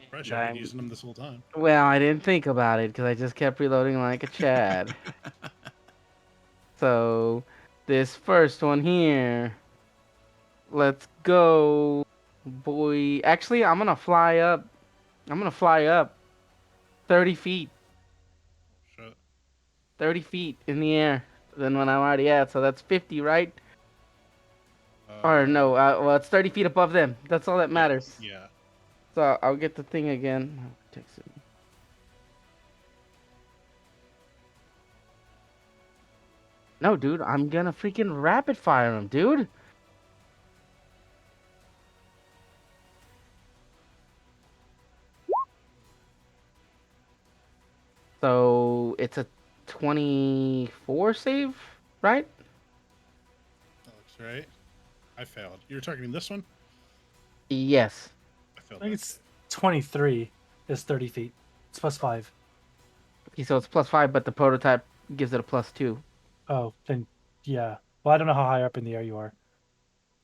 Surprised you haven't been using them this whole time. Well, I didn't think about it because I just kept reloading like a Chad. So, this first one here. Let's go, boy. Actually, I'm gonna fly up. 30 feet. Shit. 30 feet in the air than when I'm already at. So that's 50, right? Or no, well, it's 30 feet above them. That's all that matters. Yeah. So I'll get the thing again. Oh, text it. No, dude, I'm gonna freaking rapid fire him, dude. So it's a 24 save, right? That looks right. I failed. You're targeting this one? Yes. I failed. I think that. it's 23 is 30 feet. It's +5. Okay, so it's +5, but the prototype gives it a +2. Oh, then yeah. Well, I don't know how high up in the air you are.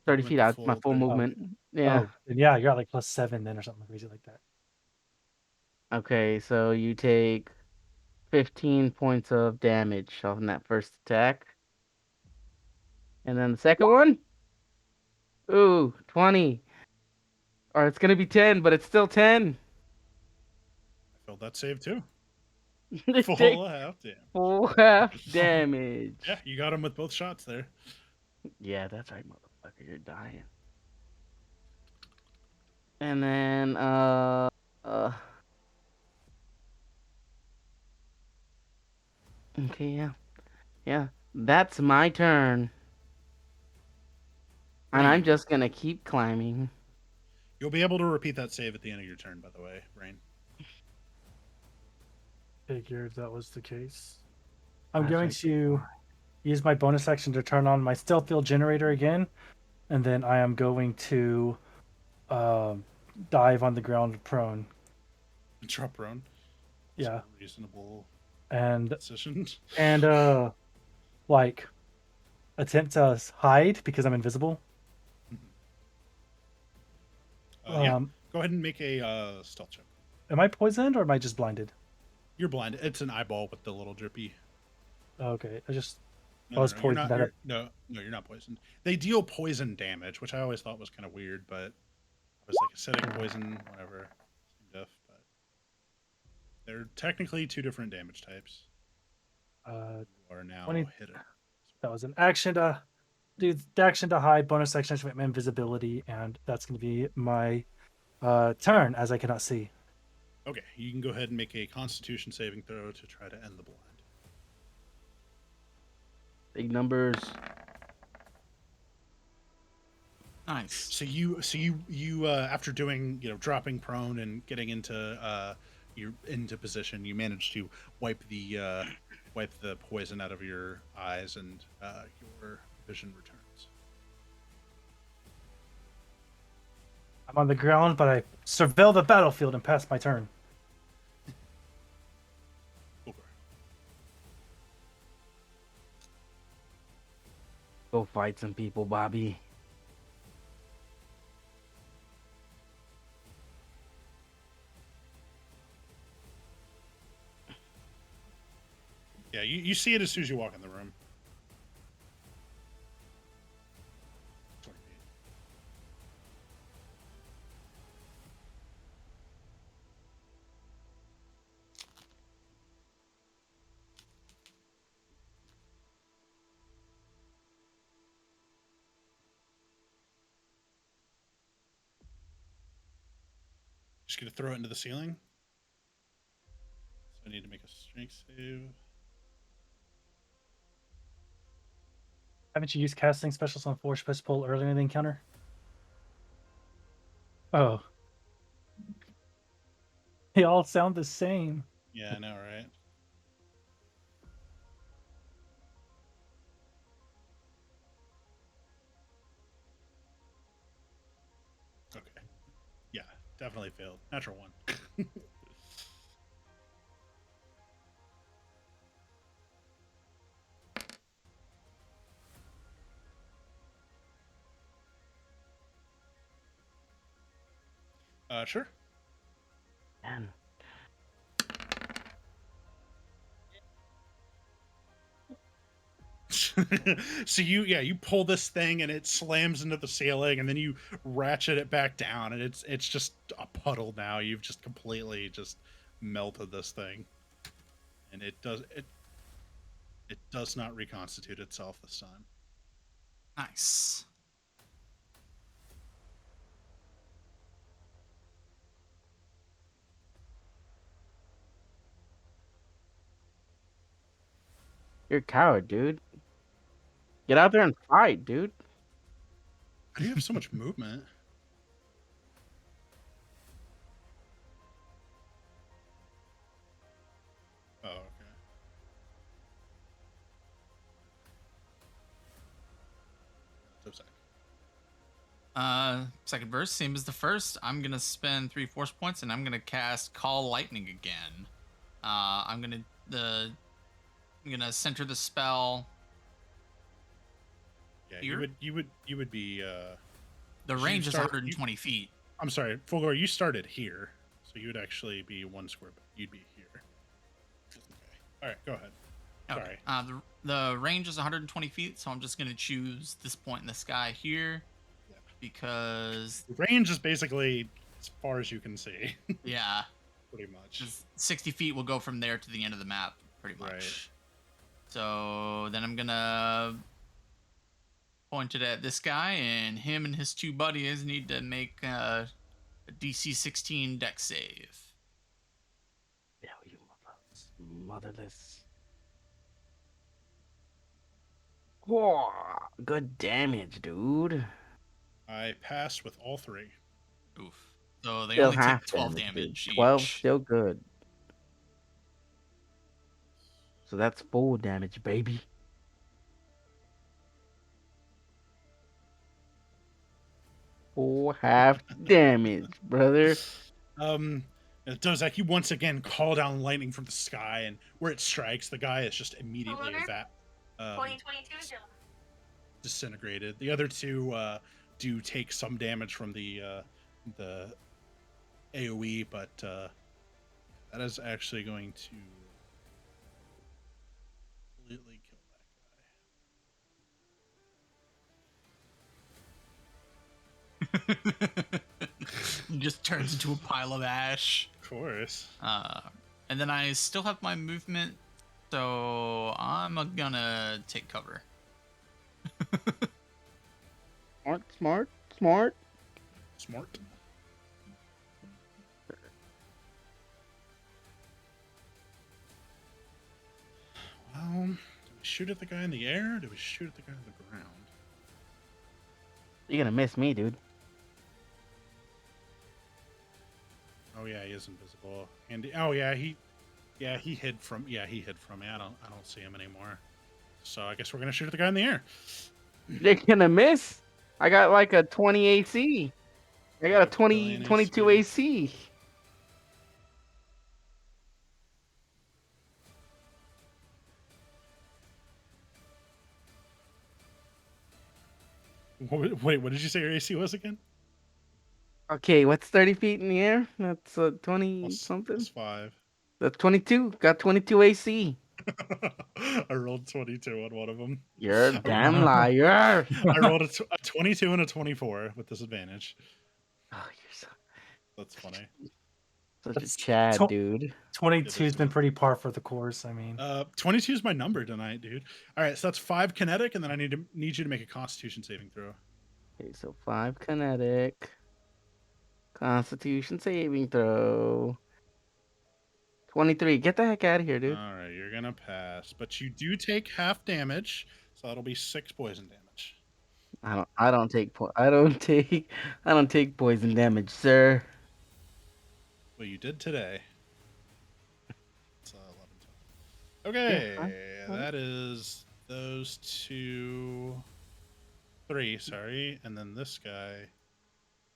30 Movement feet out, my full full 30. movement. Yeah. Oh, then yeah, you're at like +7 then or something crazy like that. Okay, so you take 15 points of damage on that first attack. And then the second one? Ooh, 20. Or it's gonna be 10, but it's still 10. I failed that save too. Take Full half damage. full half damage. Yeah, you got him with both shots there. Yeah, that's right, motherfucker. You're dying. And then, okay, yeah. Yeah, that's my turn. And I'm just gonna keep climbing. You'll be able to repeat that save at the end of your turn, by the way, Rain. Figured that was the case. I'm That's going right. to use my bonus action to turn on my stealth field generator again, and then I am going to dive on the ground prone. Drop prone. Yeah. a reasonable and decision. like attempt to hide because I'm invisible. Yeah. Go ahead and make a stealth check. Am I poisoned or am I just blinded? You're blind. It's an eyeball with the little drippy. Okay, I was You're poisoned. not. You're not poisoned. They deal poison damage, which I always thought was kind of weird, but I was like acidic poison, whatever, same diff. But they're technically two different damage types. You are now 20 hidden. That was an action to do the action to hide, bonus action to make my invisibility, and that's going to be my turn as I cannot see. Okay, you can go ahead and make a Constitution saving throw to try to end the blind. Big numbers. Nice. So you after doing dropping prone and getting into you're into position, you manage to wipe the poison out of your eyes, and your vision returns. I'm on the ground, but I surveil the battlefield and pass my turn. Okay. Go fight some people, Bobby. Yeah, you see it as soon as you walk in the room. 20 feet. Just gonna throw it into the ceiling. So I need to make a strength save. Haven't you used casting specials on Force Push Pull earlier in the encounter? Oh. They all sound the same. Yeah, I know, right? Okay. Yeah, definitely failed. Natural one. Sure. Man. So you pull this thing and it slams into the ceiling, and then you ratchet it back down, and it's just a puddle now. You've just completely just melted this thing, and it does not reconstitute itself this time. Nice. You're a coward, dude. Get out there and fight, dude. How do you have so much movement? Oh, okay. Second verse, same as the first. I'm gonna spend 3 force points and I'm gonna cast Call Lightning again. I'm gonna center the spell. Yeah, Here? you would be. The You range is start- 120 feet. I'm sorry, Fulgor. You started here, so you would actually be one square. You'd be here. Okay. All right, go ahead. Okay. Sorry. The range is 120 feet, so I'm just gonna choose this point in the sky here, Yeah. because The range is basically as far as you can see, yeah, pretty much. 'cause 60 feet will go from there to the end of the map, pretty much. Right. So then I'm gonna point it at this guy, and him and his 2 buddies need to make a DC 16 dex save. Yeah, you motherless. Whoa, good damage, dude. I passed with all 3. Oof. So they Still only take half 12 dude. damage 12 each. still good. So that's full damage, baby. Full half damage, brother. And Dozak, you once again call down lightning from the sky, and where it strikes, the guy is just immediately um, disintegrated. The other two do take some damage from the AOE, but that is actually going to completely kill that guy. It just turns into a pile of ash. Of course. And then I still have my movement, so I'm gonna take cover. Smart. Smart. Well, do we shoot at the guy in the air, or do we shoot at the guy on the ground? You're gonna miss me, dude. Oh yeah, he is invisible. And oh yeah, he hid from me. I don't see him anymore. So I guess we're gonna shoot at the guy in the air. You're gonna miss. I got like a 20 AC. I got a 20, 22 AC. Wait, what did you say your AC was again? Okay, what's 30 feet in the air? That's 20 Plus- something. plus 5. That's 22. Got 22 AC. I rolled 22 on one of them. You're a damn liar. I rolled a 22 and a 24 with disadvantage. Oh, you're so, That's funny. such That's a Chad, to- dude. 22's been pretty par for the course. I mean, 22 is my number tonight, dude. All right, so that's 5 kinetic, and then I need you to make a Constitution saving throw. Okay, so 5 kinetic. Constitution saving throw. 23. Get the heck out of here, dude. All right, you're gonna pass, but you do take half damage, so that'll be 6 poison damage. I don't take poison damage, sir. Well, you did today. It's 11. Okay, that is those 3. Sorry, and then this guy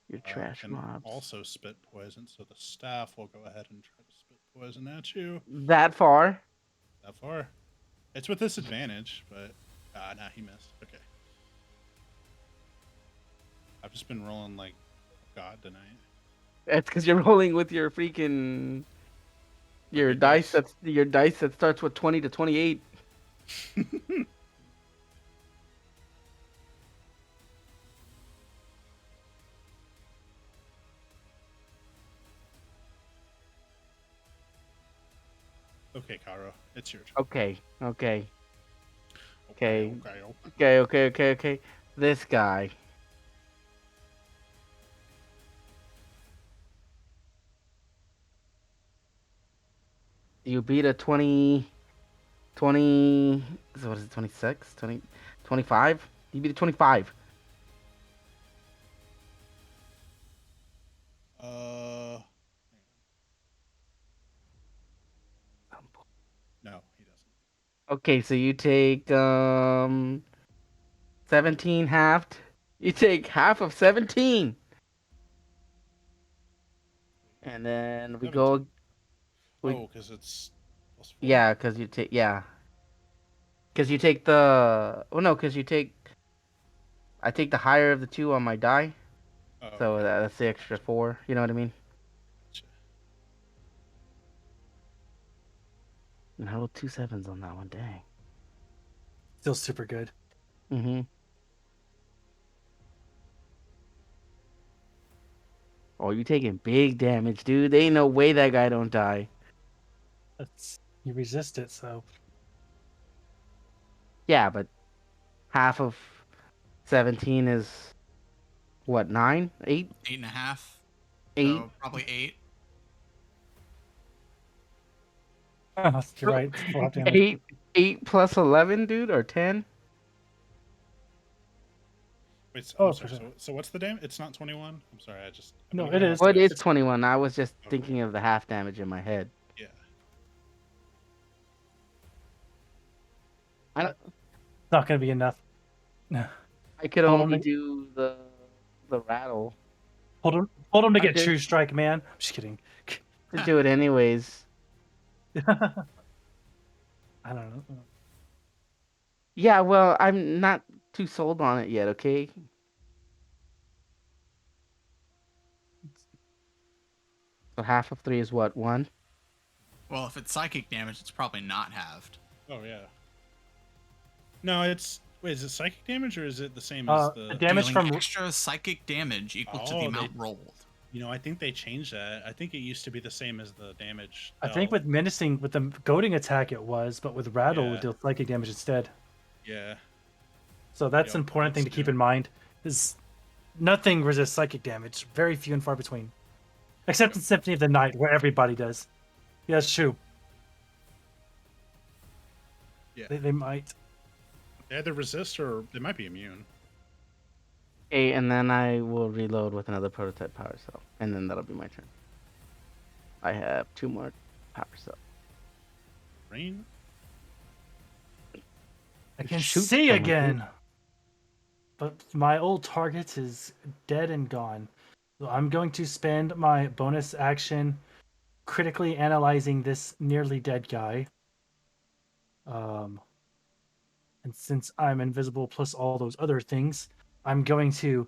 You're trash can mobs. also spit poison. So the staff will go ahead and try to spit poison at you. That far? That far? It's with disadvantage, but nah, he missed. Okay. I've just been rolling like God tonight. That's because you're rolling with your freaking your dice. That's your dice that starts with 20 to 28. Okay, Karo, it's your turn. Okay. Okay. This guy. You beat a 20. What is it, 26? 20, 25? You beat a 25. No, he doesn't. Okay, so you take 17 halved. You take half of 17. And then we 17. go. Oh, because it's plus 4. Yeah, because you take. Yeah. Because you take the. Oh, no, because you take. I take the higher of the two on my die. Oh, So okay. that's the extra 4. You know what I mean? Gotcha. And I rolled 2 7s on that one. Dang. still super good. Mm-hmm. Oh, you taking big damage, dude. There ain't no way that guy don't die. You resist it, so Yeah, but half of 17 is what, 9? 8? 8.5. 8? So probably 8. you're right. it's a lot of damage. 8 plus 11, dude, or 10? Wait, so, Oh, I'm sorry, for sure. so what's the damage? It's not 21? I'm sorry, I'm No, gonna it go is. off Well, it this. is 21. I was just Okay. thinking of the half damage in my head. Yeah. It's not gonna be enough. I could Hold on, only Nick. do the rattle. Hold him to I get did. true strike, man. I'm just kidding. to do it anyways. I don't know. Yeah, well, I'm not too sold on it yet, okay? So half of 3 is what, 1? Well, if it's psychic damage, it's probably not halved. Oh yeah. No, it's wait. Is it psychic damage or is it the same as The the? damage Dealing from extra psychic damage equal to the Oh, amount rolled. You know, I think they changed that. I think it used to be the same as the damage. I think dealt. with menacing, with the goading attack it was, but with rattle Yeah. it deals psychic damage instead. Yeah. So that's Yep, an important thing to that's keep new. in mind. Is nothing resists psychic damage. Very few and far between, except in Symphony of the Night, where everybody does. Yeah, that's true. Yeah. They might. They either resist or they might be immune. Okay, and then I will reload with another prototype power cell, and then that'll be my turn. I have 2 more power cells. Rain. I can Shoot see someone, again. But my old target is dead and gone. So I'm going to spend my bonus action critically analyzing this nearly dead guy. And since I'm invisible plus all those other things, I'm going to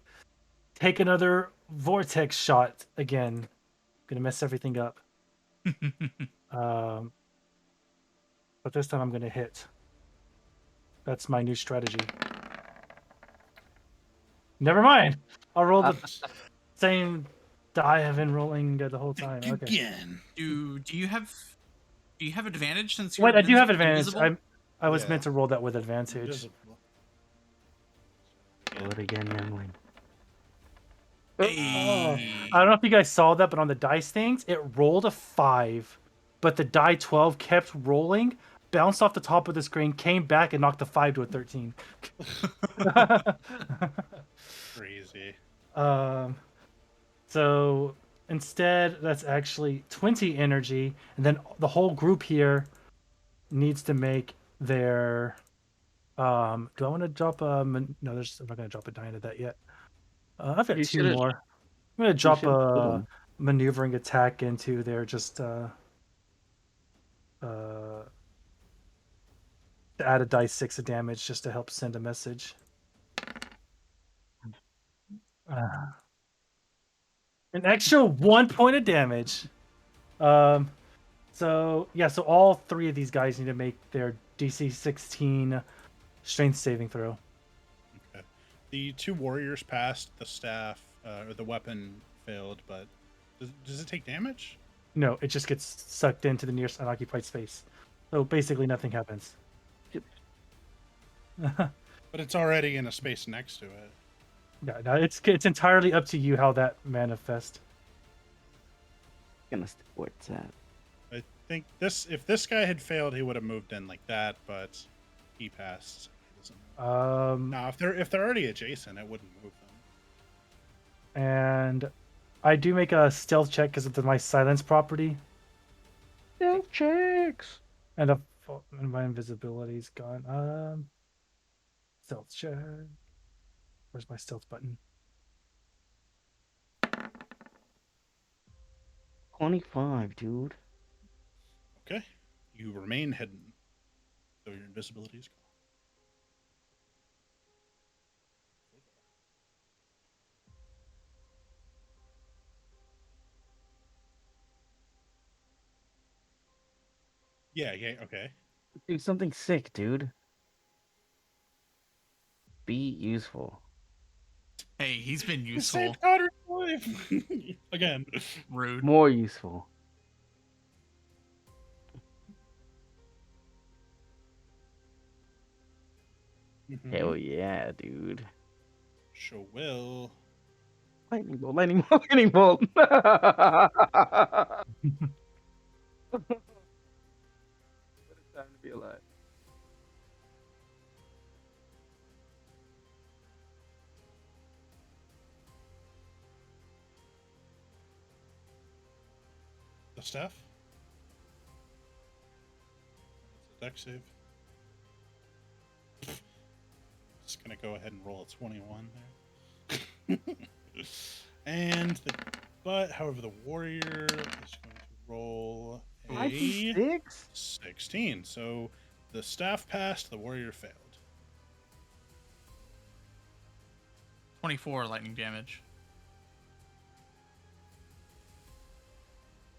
take another vortex shot again. Gonna mess everything up. But this time I'm gonna hit. That's my new strategy. Never mind. I'll roll the same die I've been rolling the whole time. Think Okay. again. Do you have advantage since you're Wait, I do have invis- advantage. invisible? I was Yeah. meant to roll that with advantage. Invisible. Roll it again, youngling. Hey. I don't know if you guys saw that, but on the dice things, it rolled a 5, but the die 12 kept rolling, bounced off the top of the screen, came back, and knocked the 5 to a 13. Crazy. So instead, that's actually 20 energy, and then the whole group here needs to make their. Do I want to drop a? No, I'm not going to drop a die into that yet. I've got You 2 should've- more. I'm going to drop should've put a 'em. maneuvering attack into their just to add a die 6 of damage just to help send a message. An extra 1 point of damage. So yeah, so all 3 of these guys need to make their DC 16 strength saving throw. Okay. The 2 warriors passed. The staff or the weapon failed, but does it take damage? No, it just gets sucked into the nearest unoccupied space. So basically nothing happens. But it's already in a space next to it. Yeah, no, it's entirely up to you how that manifests. Gonna stick where it's at. I think if this guy had failed, he would have moved in like that, but he passed. So he doesn't. No, if they're already adjacent, it wouldn't move them. And I do make a stealth check because of my silence property, Stealth checks. and my invisibility's gone. Stealth check. Where's my stealth button? 25, dude. Okay. You remain hidden, so your invisibility is gone. Yeah, okay. Do something sick, dude. Be useful. Hey, he's been You useful. saved Connor's life! Again. Rude. More useful. Hell yeah, dude. Sure will. Lightning bolt, lightning bolt, lightning bolt. What a time to be alive. The staff? It's a deck save. Just gonna go ahead and roll a 21 there. And however, the warrior is going to roll a 96? 16. So the staff passed, the warrior failed. 24 lightning damage.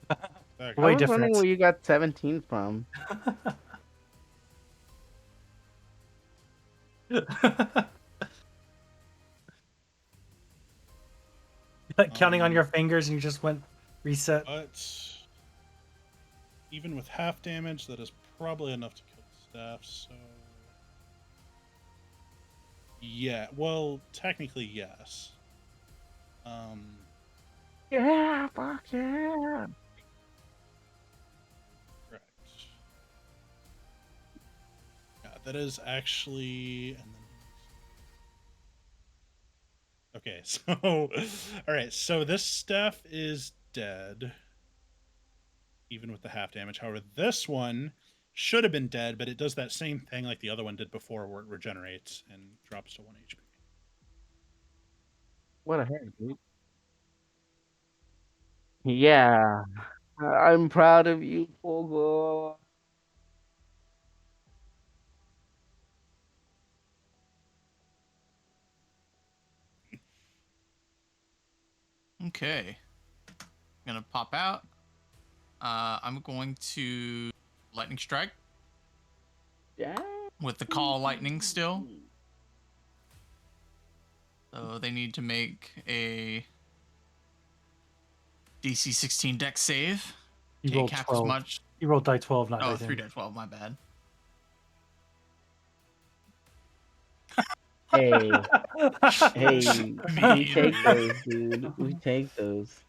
Back I Way was wondering different. where you got 17 from. Like counting on Um, your fingers and you just went reset. But even with half damage, that is probably enough to kill the staff. So yeah, well, technically yes. Yeah, fuck yeah. Correct. Yeah, that is actually. And then... Okay, so all right, so this staff is dead, even with the half damage. However, this one should have been dead, but it does that same thing like the other one did before, where it regenerates and drops to 1 HP. What a heck, dude. Yeah. I'm proud of you, Fogo. Okay. Gonna pop out. I'm going to lightning strike Yeah. with the call lightning still. So they need to make a DC 16 dex save. You Can't rolled cap 12. as much. You rolled die 12, not Oh, die 3 10. die 12, my bad. Hey, hey, we Mean. take those, dude. We take those.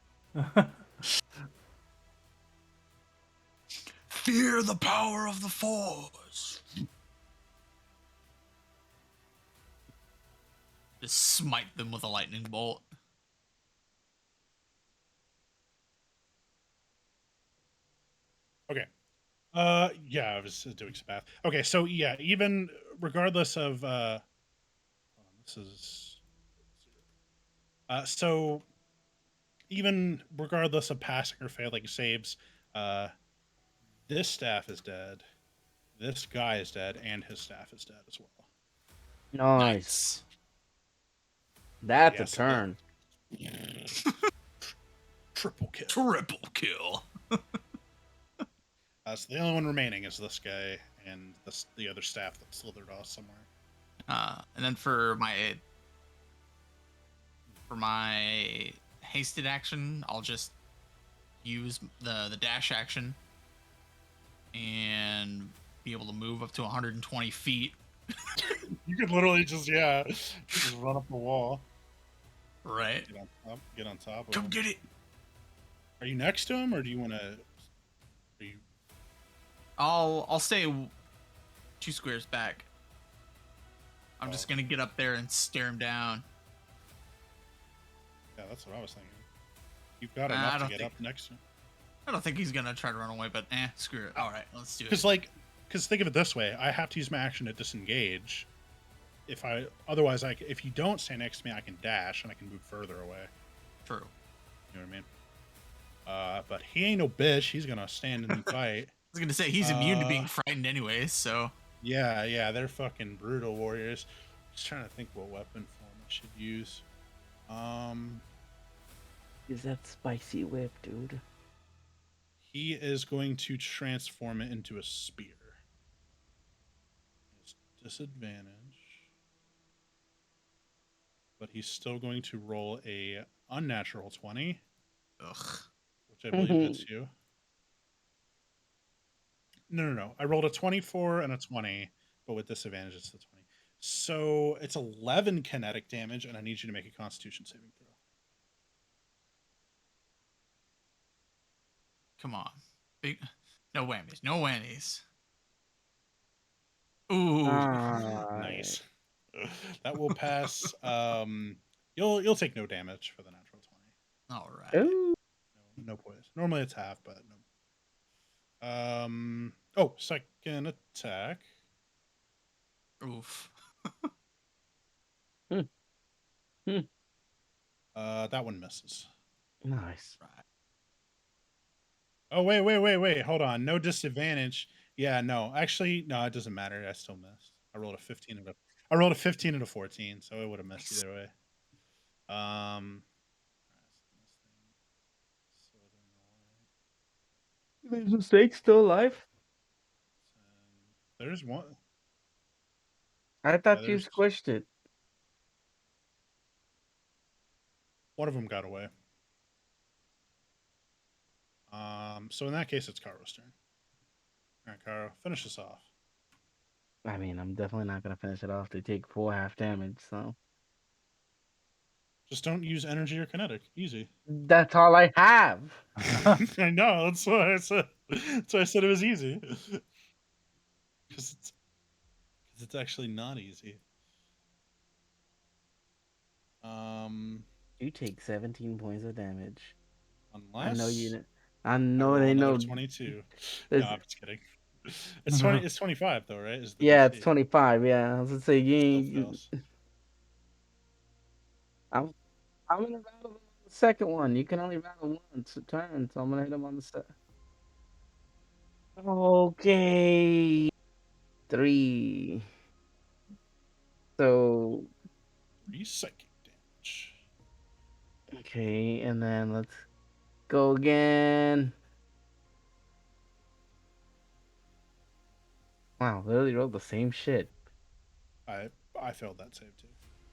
Fear the power of the Force. Just smite them with a lightning bolt. Okay. Yeah, I was doing some math. Okay, so yeah, even regardless of hold on, this is so even regardless of passing or failing saves, uh this staff is dead, this guy is dead, and his staff is dead as well. Nice. That's a Yes, turn. Triple kill. Triple kill. So the only one remaining is this guy and the other staff that slithered off somewhere. And then for my hasted action, I'll just use the dash action and be able to move up to 120 feet. You could literally just just run up the wall. Right. Get on top of Come him. get it. Are you next to him, or do you want to? Are you? I'll stay 2 squares back. I'm just Oh. gonna get up there and stare him down. Yeah, that's what I was thinking. You've got I enough to don't get think- up next to him. I don't think he's gonna try to run away, but screw it. All right, let's do it. Because think of it this way: I have to use my action to disengage. If you don't stand next to me, I can dash and I can move further away. True. You know what I mean? But he ain't no bitch. He's gonna stand and fight. I was gonna say he's immune to Uh, being frightened anyways, so Yeah, they're fucking brutal warriors. Just trying to think what weapon form I should use. Is that spicy whip, dude? He is going to transform it into a spear. It's disadvantage, but he's still going to roll a unnatural 20, ugh. which I believe hits you. No. I rolled a 24 and a 20, but with disadvantage, it's the 20. So it's 11 kinetic damage, and I need you to make a Constitution saving throw. Come on. Big no whammies. No whammies. Ooh. Nice. That will pass. You'll take no damage for the natural 20. All right. Ooh. No poison. Normally it's half, but no. Second attack. Oof. That one misses. Nice. Right. Oh, wait. Hold on. No disadvantage. Yeah, no. Actually, no, it doesn't matter. I still missed. I rolled a 15 and a 14, so it would have missed either way. There's a snake still alive? There's one. I thought you there's- squished it. One of them got away. So in that case, it's Caro's turn. All right, Caro, finish this off. I mean, I'm definitely not gonna finish it off. They take 4 half damage, so Just don't use energy or kinetic. Easy. that's all I have. I know. That's why I said. That's why I said it was easy. Because it's actually not easy. You take 17 points of damage. Unless I know you. I I know roll they another know. 22. No, There's- I'm just kidding. It's 20. It's 25 though, right? Is the Yeah, DC. it's 25. Yeah, I was gonna say you Still ain't. fails. I'm gonna rattle him on the second one. You can only rattle once a turn, so I'm gonna hit him on the second. Okay. 3. So 3 psychic damage. okay, and then let's go again. Wow, literally rolled the same shit. I failed that save too.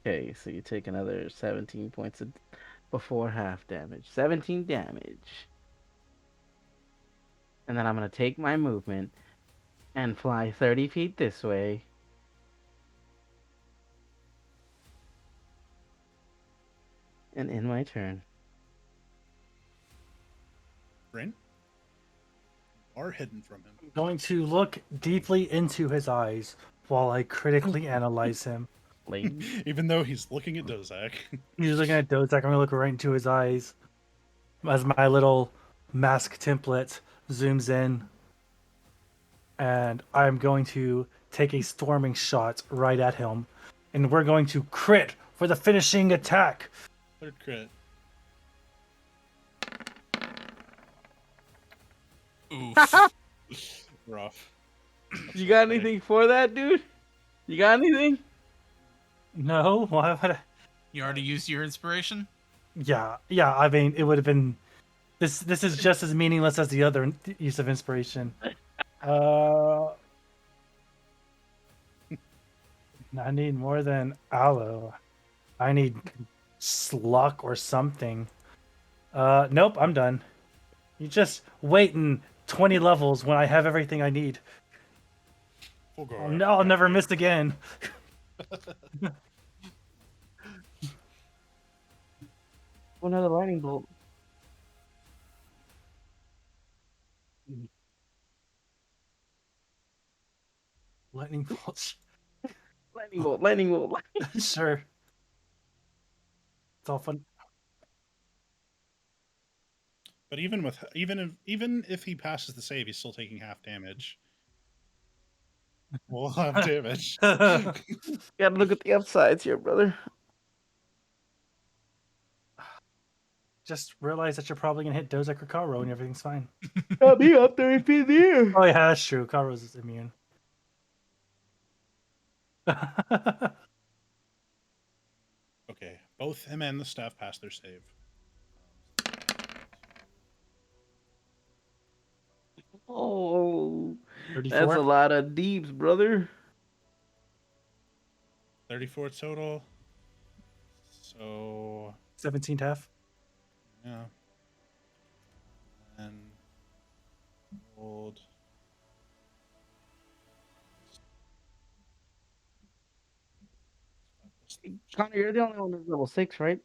Okay, so you take another 17 points before half damage. 17 damage. And then I'm gonna take my movement and fly 30 feet this way. And end my turn. Brain? Are hidden from him. I'm going to look deeply into his eyes while I critically analyze him. Lady. Even though he's looking at Dozak. He's looking at Dozak. I'm gonna look right into his eyes as my little mask template zooms in, and I'm going to take a storming shot right at him, and we're going to crit for the finishing attack. Third crit. Oof. Rough. You got anything for that, dude? You got anything? No, why would I? You already used your inspiration? Yeah. I mean, it would have been. This is just as meaningless as the other use of inspiration. I need more than aloe. I need sluck or something. Nope, I'm done. You just waiting 20 levels when I have everything I need. Full go. Oh, no, I'll never miss again. Another lightning bolt. Lightning bolts. Lightning bolt, lightning bolt. Sure. It's all fun. But even if he passes the save, he's still taking half damage. We'll have damage. Gotta look at the upsides here, brother. Just realize that you're probably gonna hit Dozak or Karo and everything's fine. Got me up 30 feet in the air. Oh yeah, that's true. Karo's is immune. Okay, both him and the staff pass their save. Oh, 34. that's a lot of deeps, brother. 34 total. So 17th half. yeah. And rolled. Connor, you're the only one that's level 6, right?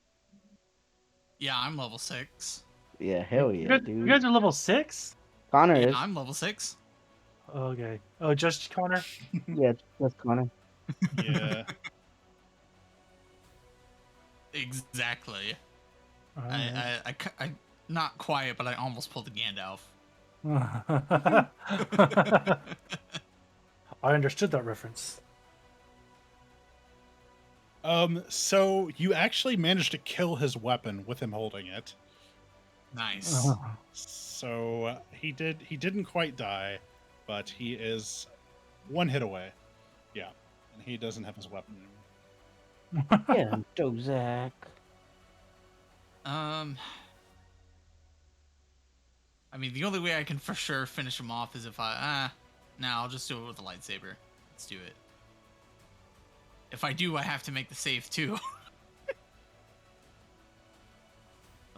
Yeah, I'm level 6. Yeah, hell You yeah, guys, dude. you guys are level 6? Connor Yeah, is. I'm level 6. Okay. Oh, just Connor? Yeah, that's Connor. Yeah. Exactly. Alright. I not quiet, but I almost pulled a Gandalf. I understood that reference. So you actually managed to kill his weapon with him holding it. Nice. So he didn't quite die, but he is one hit away. Yeah, and he doesn't have his weapon anymore. Yeah, Dozak. I mean, the only way I can for sure finish him off is if I'll just do it with a lightsaber. Let's do it. If I do, I have to make the save too.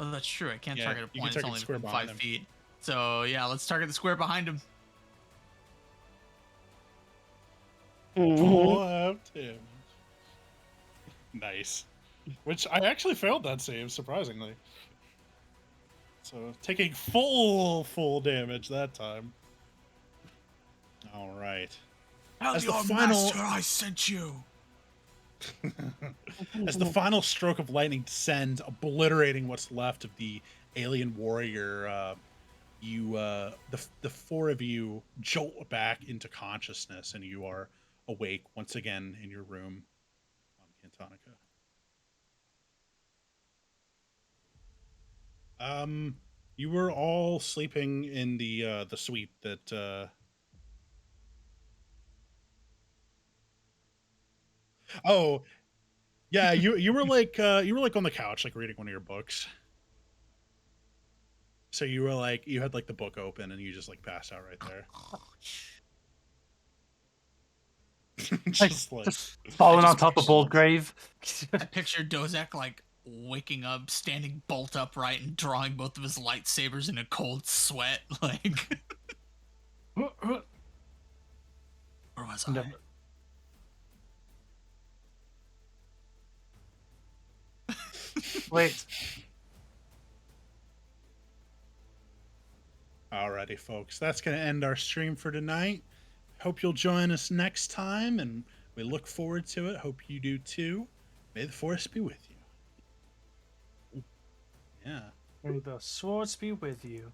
Oh, that's true. I can't Yeah, target a you can point. It's target only the square within behind 5 him. feet. So yeah, let's target the square behind him. Full half damage. Nice. Which I actually failed that save, surprisingly. So taking full damage that time. All right. Tell As the your final- master I sent you. As the final stroke of lightning descends, obliterating what's left of the alien warrior, the four of you jolt back into consciousness, and you are awake once again in your room on Cantonica. You were all sleeping in the suite that. Oh, yeah, you were like on the couch, like reading one of your books. So you were like you had like the book open and you just like passed out right there. just like Just falling I on just top of pictured- Boldgrave. I picture Dozak like waking up, standing bolt upright, and drawing both of his lightsabers in a cold sweat. Like, where was I? No. Wait. Alrighty, folks, that's going to end our stream for tonight. Hope you'll join us next time, and we look forward to it. Hope you do too. May the force be with you. Yeah. May the swords be with you.